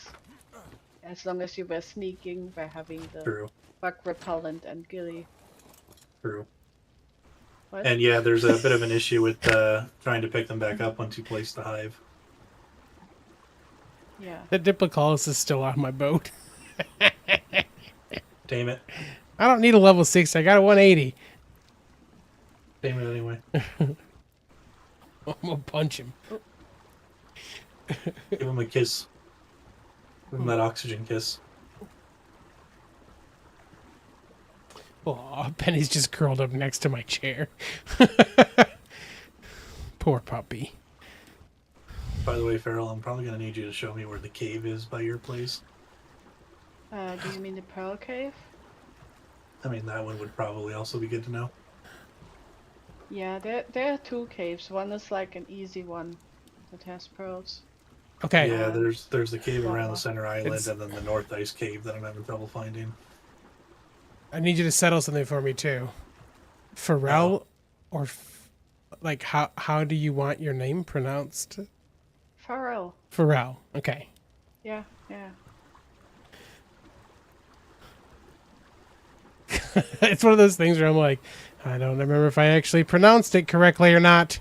As long as you were sneaking by having the True, bug repellent and gilly. true. What? And yeah, there's a bit of an issue with trying to pick them back up once you place the hive. Yeah. The Diplocaulus is still on my boat. Tame it. I don't need a level 6. I got a 180. Tame it anyway. I'm gonna punch him. Give him a kiss. Give him that oxygen kiss. Oh, Penny's just curled up next to my chair. Poor puppy. By the way, Farrell, I'm probably going to need you to show me where the cave is by your place. Do you mean the Pearl Cave? I mean, that one would probably also be good to know. Yeah, there are two caves. One is like an easy one that has pearls. Okay. Yeah, there's the cave around the Lava. center island, It's- and then the North Ice cave that I'm having trouble finding. I need you to settle something for me too. Pharrell, or like how do you want your name pronounced? Pharrell. Pharrell. Okay. Yeah, yeah. It's one of those things where I'm like, I don't remember if I actually pronounced it correctly or not.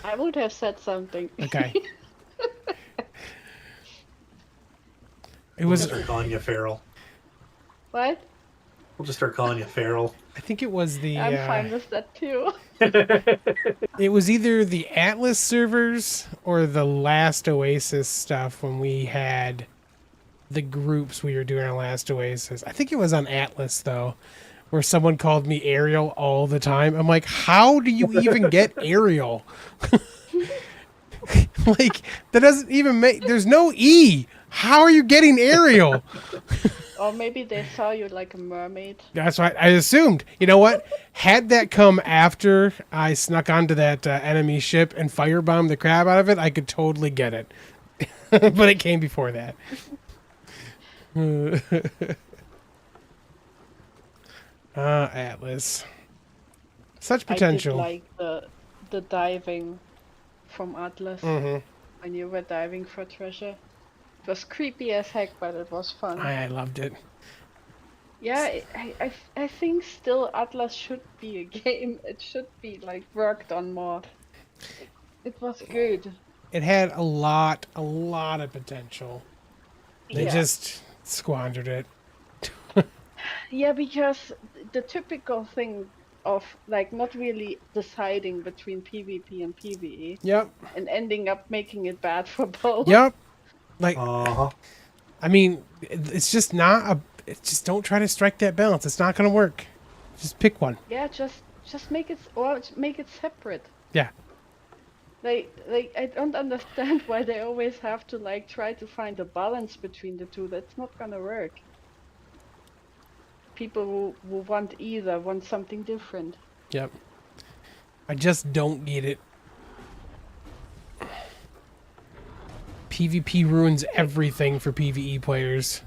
I would have said something. Okay. It We'll was. just start calling you Farrell. What? We'll just start calling you Farrell. I think it was the. I'm fine with that too. It was either the Atlas servers or the last Oasis stuff when we had the groups we were doing on last Oasis. I think it was on Atlas though, where someone called me Ariel all the time. I'm like, how do you even get Ariel? Like, that doesn't even make. There's no E. How are you getting Ariel? Or maybe they saw you like a mermaid. That's what I assumed. You know what? Had that come after I snuck onto that enemy ship and firebombed the crap out of it, I could totally get it. But it came before that. Atlas. Such potential. I did like the diving from Atlas Mhm. when you were diving for treasure. It was creepy as heck, but it was fun. I loved it. Yeah, I think still Atlas should be a game. It should be like worked on more. It was good. It had a lot of potential. They Yeah. just squandered it. Yeah, because the typical thing of like not really deciding between PvP and PvE Yep. and ending up making it bad for both. Yep. Like, Uh-huh. I mean, it's just not a. It's just don't try to strike that balance. It's not going to work. Just pick one. Yeah, just make it or make it separate. Yeah. Like I don't understand why they always have to like try to find a balance between the two. That's not gonna work. People who want either want something different. Yep. I just don't get it. PvP ruins everything for PvE players.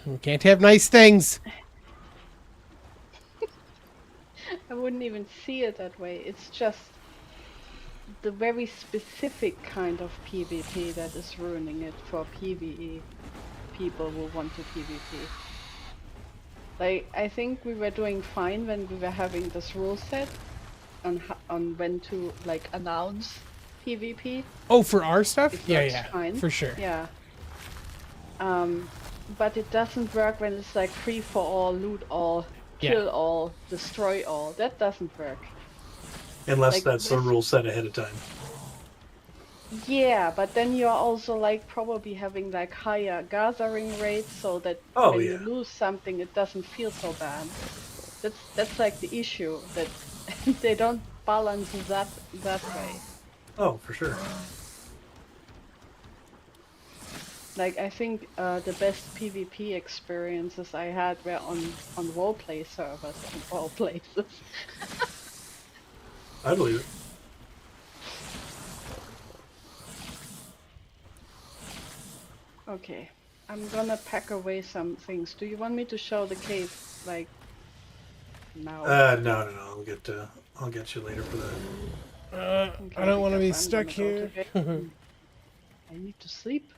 We can't have nice things. I wouldn't even see it that way. It's just the very specific kind of PvP that is ruining it for PvE people who want to PvP. Like, I think we were doing fine when we were having this rule set, on when to like announce PvP. Oh, for our stuff? It Yeah, works yeah, fine. for sure. Yeah. But it doesn't work when it's like free for all, loot all, Yeah. kill all, destroy all. That doesn't work. Unless Like, that's the this- rule set ahead of time. Yeah, but then you're also like probably having like higher gathering rates so that Oh, when yeah. you lose something it doesn't feel so bad. That's like the issue, that they don't balance that way. Oh, for sure. Like, I think the best PvP experiences I had were on roleplay servers and all places. I believe it. Okay, I'm gonna pack away some things. Do you want me to show the cave, like, now? No. I'll get you later for that. Okay, I don't want to be because I'm stuck gonna go here. to bed. I need to sleep.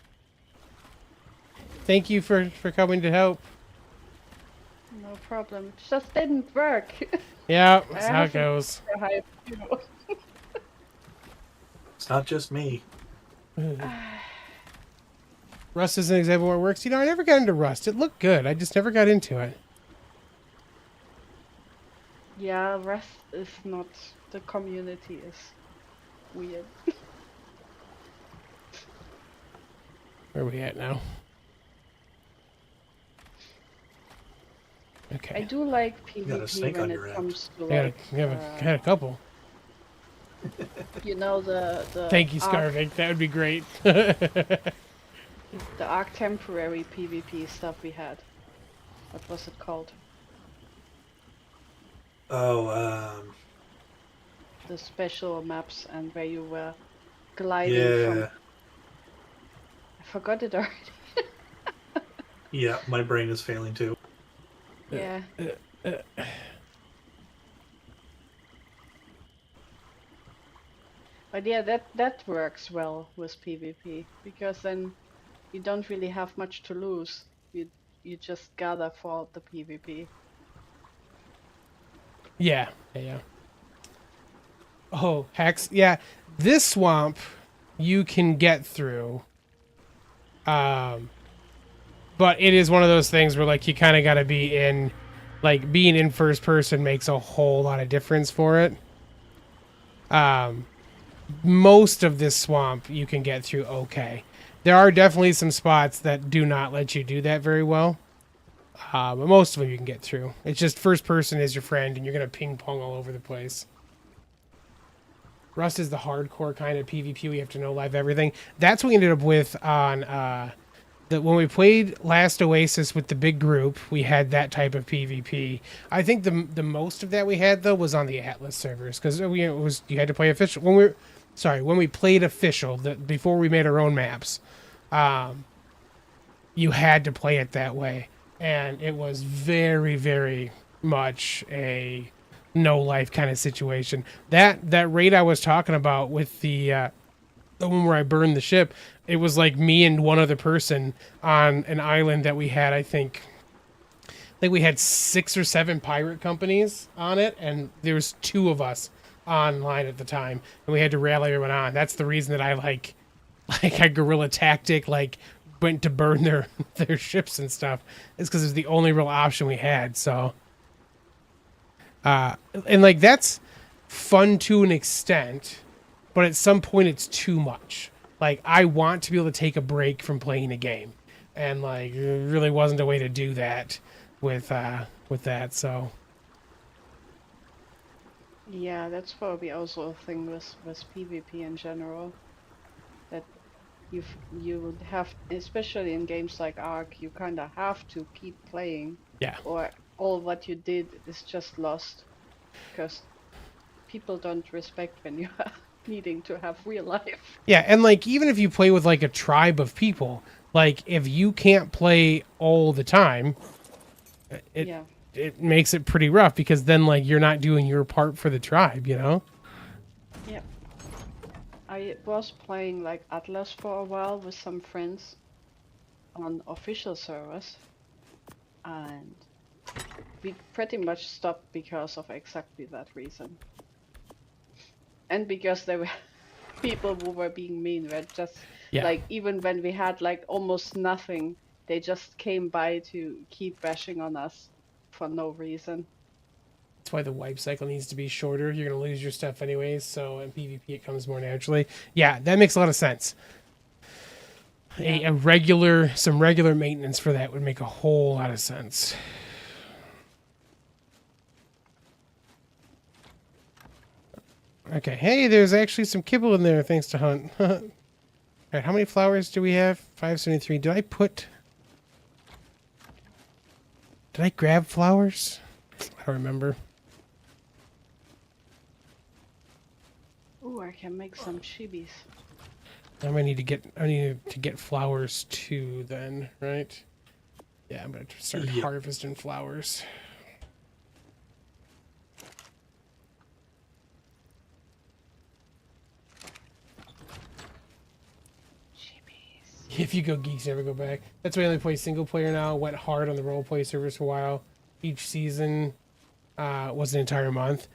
Thank you for coming to help. No problem. It just didn't work. Yeah, that's how it haven't- goes. It's not just me. Rust is an example where it works. You know, I never got into Rust. It looked good. I just never got into it. Yeah, Rust is not. The community is weird. Where are we at now? I Okay. do like got a PvP snake when on it your app. comes to I got like, I had a couple. you know, the Thank you, Ark, Scarvik. That would be great. the Ark temporary PvP stuff we had. What was it called? Oh, The special maps, and where you were gliding from. yeah. I forgot it already. Yeah, my brain is failing too. Yeah. But yeah, that works well with PvP, because then you don't really have much to lose. You just gather for the PvP. Yeah. Oh, Hex. Yeah, this swamp you can get through. But it is one of those things where like you kind of got to be in, like being in first person makes a whole lot of difference for it. Most of this swamp you can get through okay. There are definitely some spots that do not let you do that very well. But most of them you can get through. It's just first person is your friend and you're going to ping pong all over the place. Rust is the hardcore kind of PvP. We have to know live everything. That's what we ended up with on when we played last Oasis with the big group. We had that type of PvP. I think the most of that we had though was on the Atlas servers, because you had to play official when we played official before we made our own maps. You had to play it that way, and it was very, very much a no life kind of situation. That raid I was talking about with the one where I burned the ship, it was like me and one other person on an island that we had. I think we had 6 or 7 pirate companies on it, and there was 2 of us online at the time, and we had to rally everyone on. That's the reason that I I guerrilla tactic went to burn their ships and stuff. Is because it's the only real option we had. So, and that's fun to an extent, but at some point it's too much. Like, I want to be able to take a break from playing a game, and there really wasn't a way to do that with that. So Yeah, that's probably also a thing with PvP in general. That you would have, especially in games like ARK, you kind of have to keep playing. yeah. Or all what you did is just lost, because people don't respect when you are needing to have real life. Yeah, and even if you play with a tribe of people, if you can't play all the time, Yeah. it makes it pretty rough, because then you're not doing your part for the tribe, you know? Yep. I was playing Atlas for a while with some friends on official servers, and we pretty much stopped because of exactly that reason. and because there were people who were being mean, right? Just Yeah. like even when we had like almost nothing, they just came by to keep bashing on us for no reason. That's why the wipe cycle needs to be shorter. You're gonna lose your stuff anyways, so in PvP it comes more naturally. Yeah, that makes a lot of sense. Yeah. Some regular maintenance for that would make a whole lot of sense. Okay, hey, there's actually some kibble in there thanks to Hunt. Alright, how many flowers do we have? 573. Did I grab flowers? I don't remember. Ooh, I can make some chibis. I need to get flowers too then, right? Yeah, I'm gonna start Yep. harvesting flowers. Chibis. If you go Geeks, never go back. That's why I only play single player now. Went hard on the roleplay servers for a while. Each season was an entire month.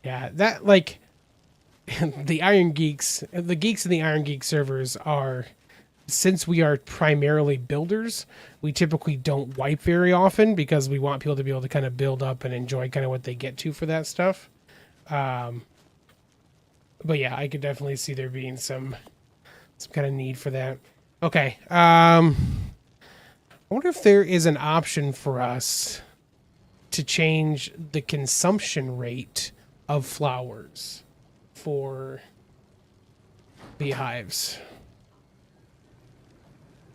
Yeah, that like the Iron Geeks, the Geeks in the Iron Geek servers are, since we are primarily builders, we typically don't wipe very often because we want people to be able to kind of build up and enjoy kind of what they get to for that stuff. But yeah, I could definitely see there being some kind of need for that. Okay. I wonder if there is an option for us to change the consumption rate of flowers for beehives.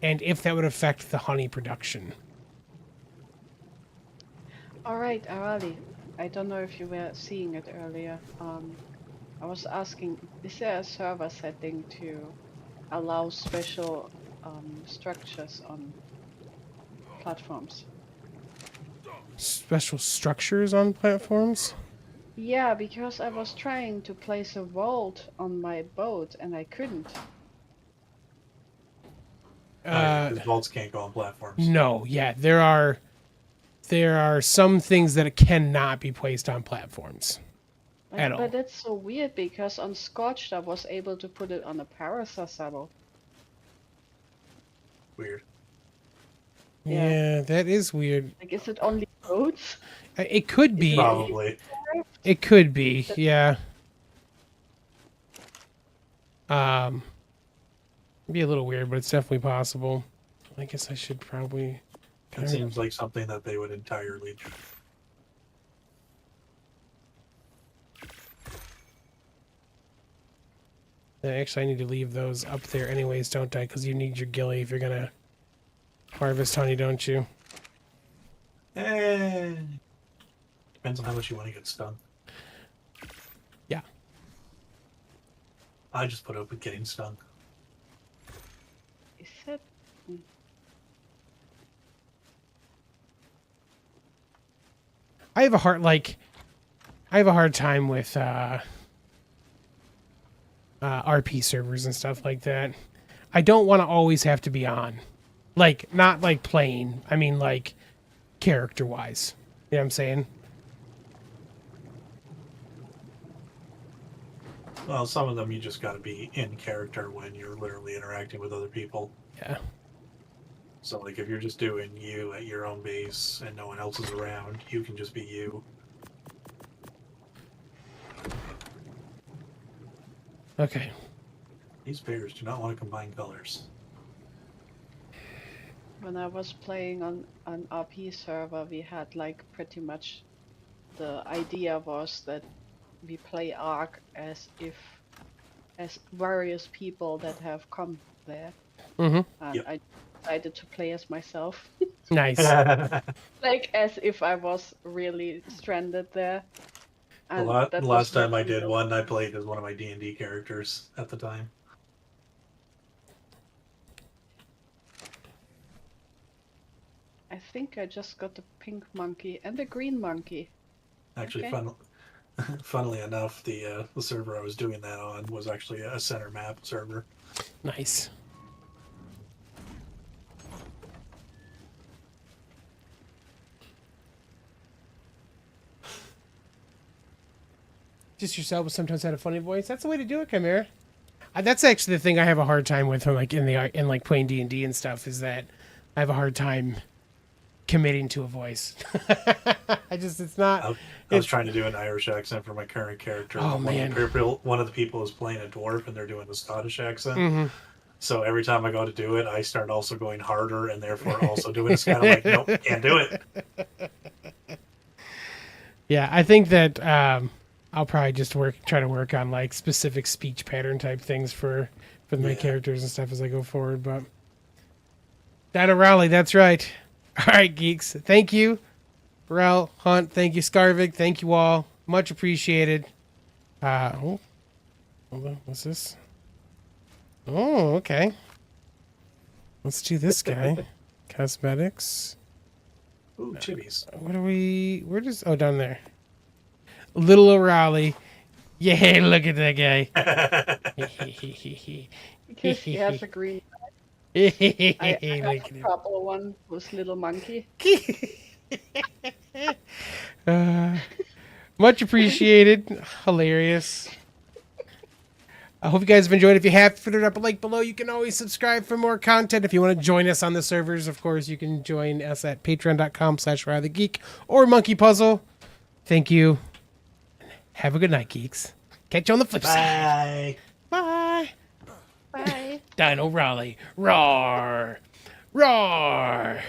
And if that would affect the honey production. Alright, Arahli. I don't know if you were seeing it earlier. I was asking, is there a server setting to allow special structures on platforms? Special structures on platforms? Yeah, because I was trying to place a vault on my boat and I couldn't. Because vaults can't go on platforms. No, yeah, there are some things that cannot be placed on platforms. At all. But that's so weird because on Scorched I was able to put it on a Parasol saddle. Weird. Yeah, that is weird. Like, is it only boats? It could be. Probably. It could be, yeah. Be a little weird, but it's definitely possible. I guess I should probably. It seems like something that they would entirely. Actually, I need to leave those up there anyways, don't I? Because you need your ghillie if you're gonna harvest honey, don't you? Depends on how much you want to get stung. Yeah. I just put up with getting stung. Is it? I have a hard time with RP servers and stuff like that. I don't want to always have to be on. Like, not like playing. I mean, like, character-wise. You know what I'm saying? Well, some of them you just got to be in character when you're literally interacting with other people. Yeah. So, like, if you're just doing you at your own base and no one else is around, you can just be you. Okay. These bears do not want to combine colors. When I was playing on an RP server, we had like pretty much the idea was that we play ARK as various people that have come there. Mm-hmm. And Yep. I decided to play as myself. Nice. Like as if I was really stranded there. The And that was last time I really did one, I played as one of my D&D characters at the time. I think I just got the pink monkey and the green monkey. Actually, Okay. funnily enough, the server I was doing that on was actually a center map server. Nice. just yourself, but sometimes had a funny voice. That's the way to do it, Chimera. That's actually the thing I have a hard time with, like in like playing D&D and stuff, is that I have a hard time committing to a voice. It's not. I was trying to do an Irish accent for my current character. Oh, man. One of the people is playing a dwarf, and they're doing the Scottish accent. Mm-hmm. So every time I go to do it, I start also going harder, and therefore also doing this kind of like, nope, can't do it. Yeah, I think that I'll probably just try to work on like specific speech pattern type things for my characters and stuff as I go forward. But that Arahli, that's right. All right, geeks. Thank you, Rel, Hunt. Thank you, Scarvik. Thank you all. Much appreciated. Hold on. What's this? Oh, okay. Let's do this guy. Cosmetics. Ooh, chibis. Where does, down there. Little Arahli. Yeah, look at that guy. Because he has a green. I Look have at a him. proper one with little monkey. Much appreciated. Hilarious. I hope you guys have enjoyed. If you have, put up a like below. You can always subscribe for more content. If you want to join us on the servers, of course, you can join us at patreon.com/RyTheGeek or Monkey Puzzle. Thank you. Have a good night, geeks. Catch you on the flip side. Bye. Bye. Bye. Dino Raleigh. Roar. Roar.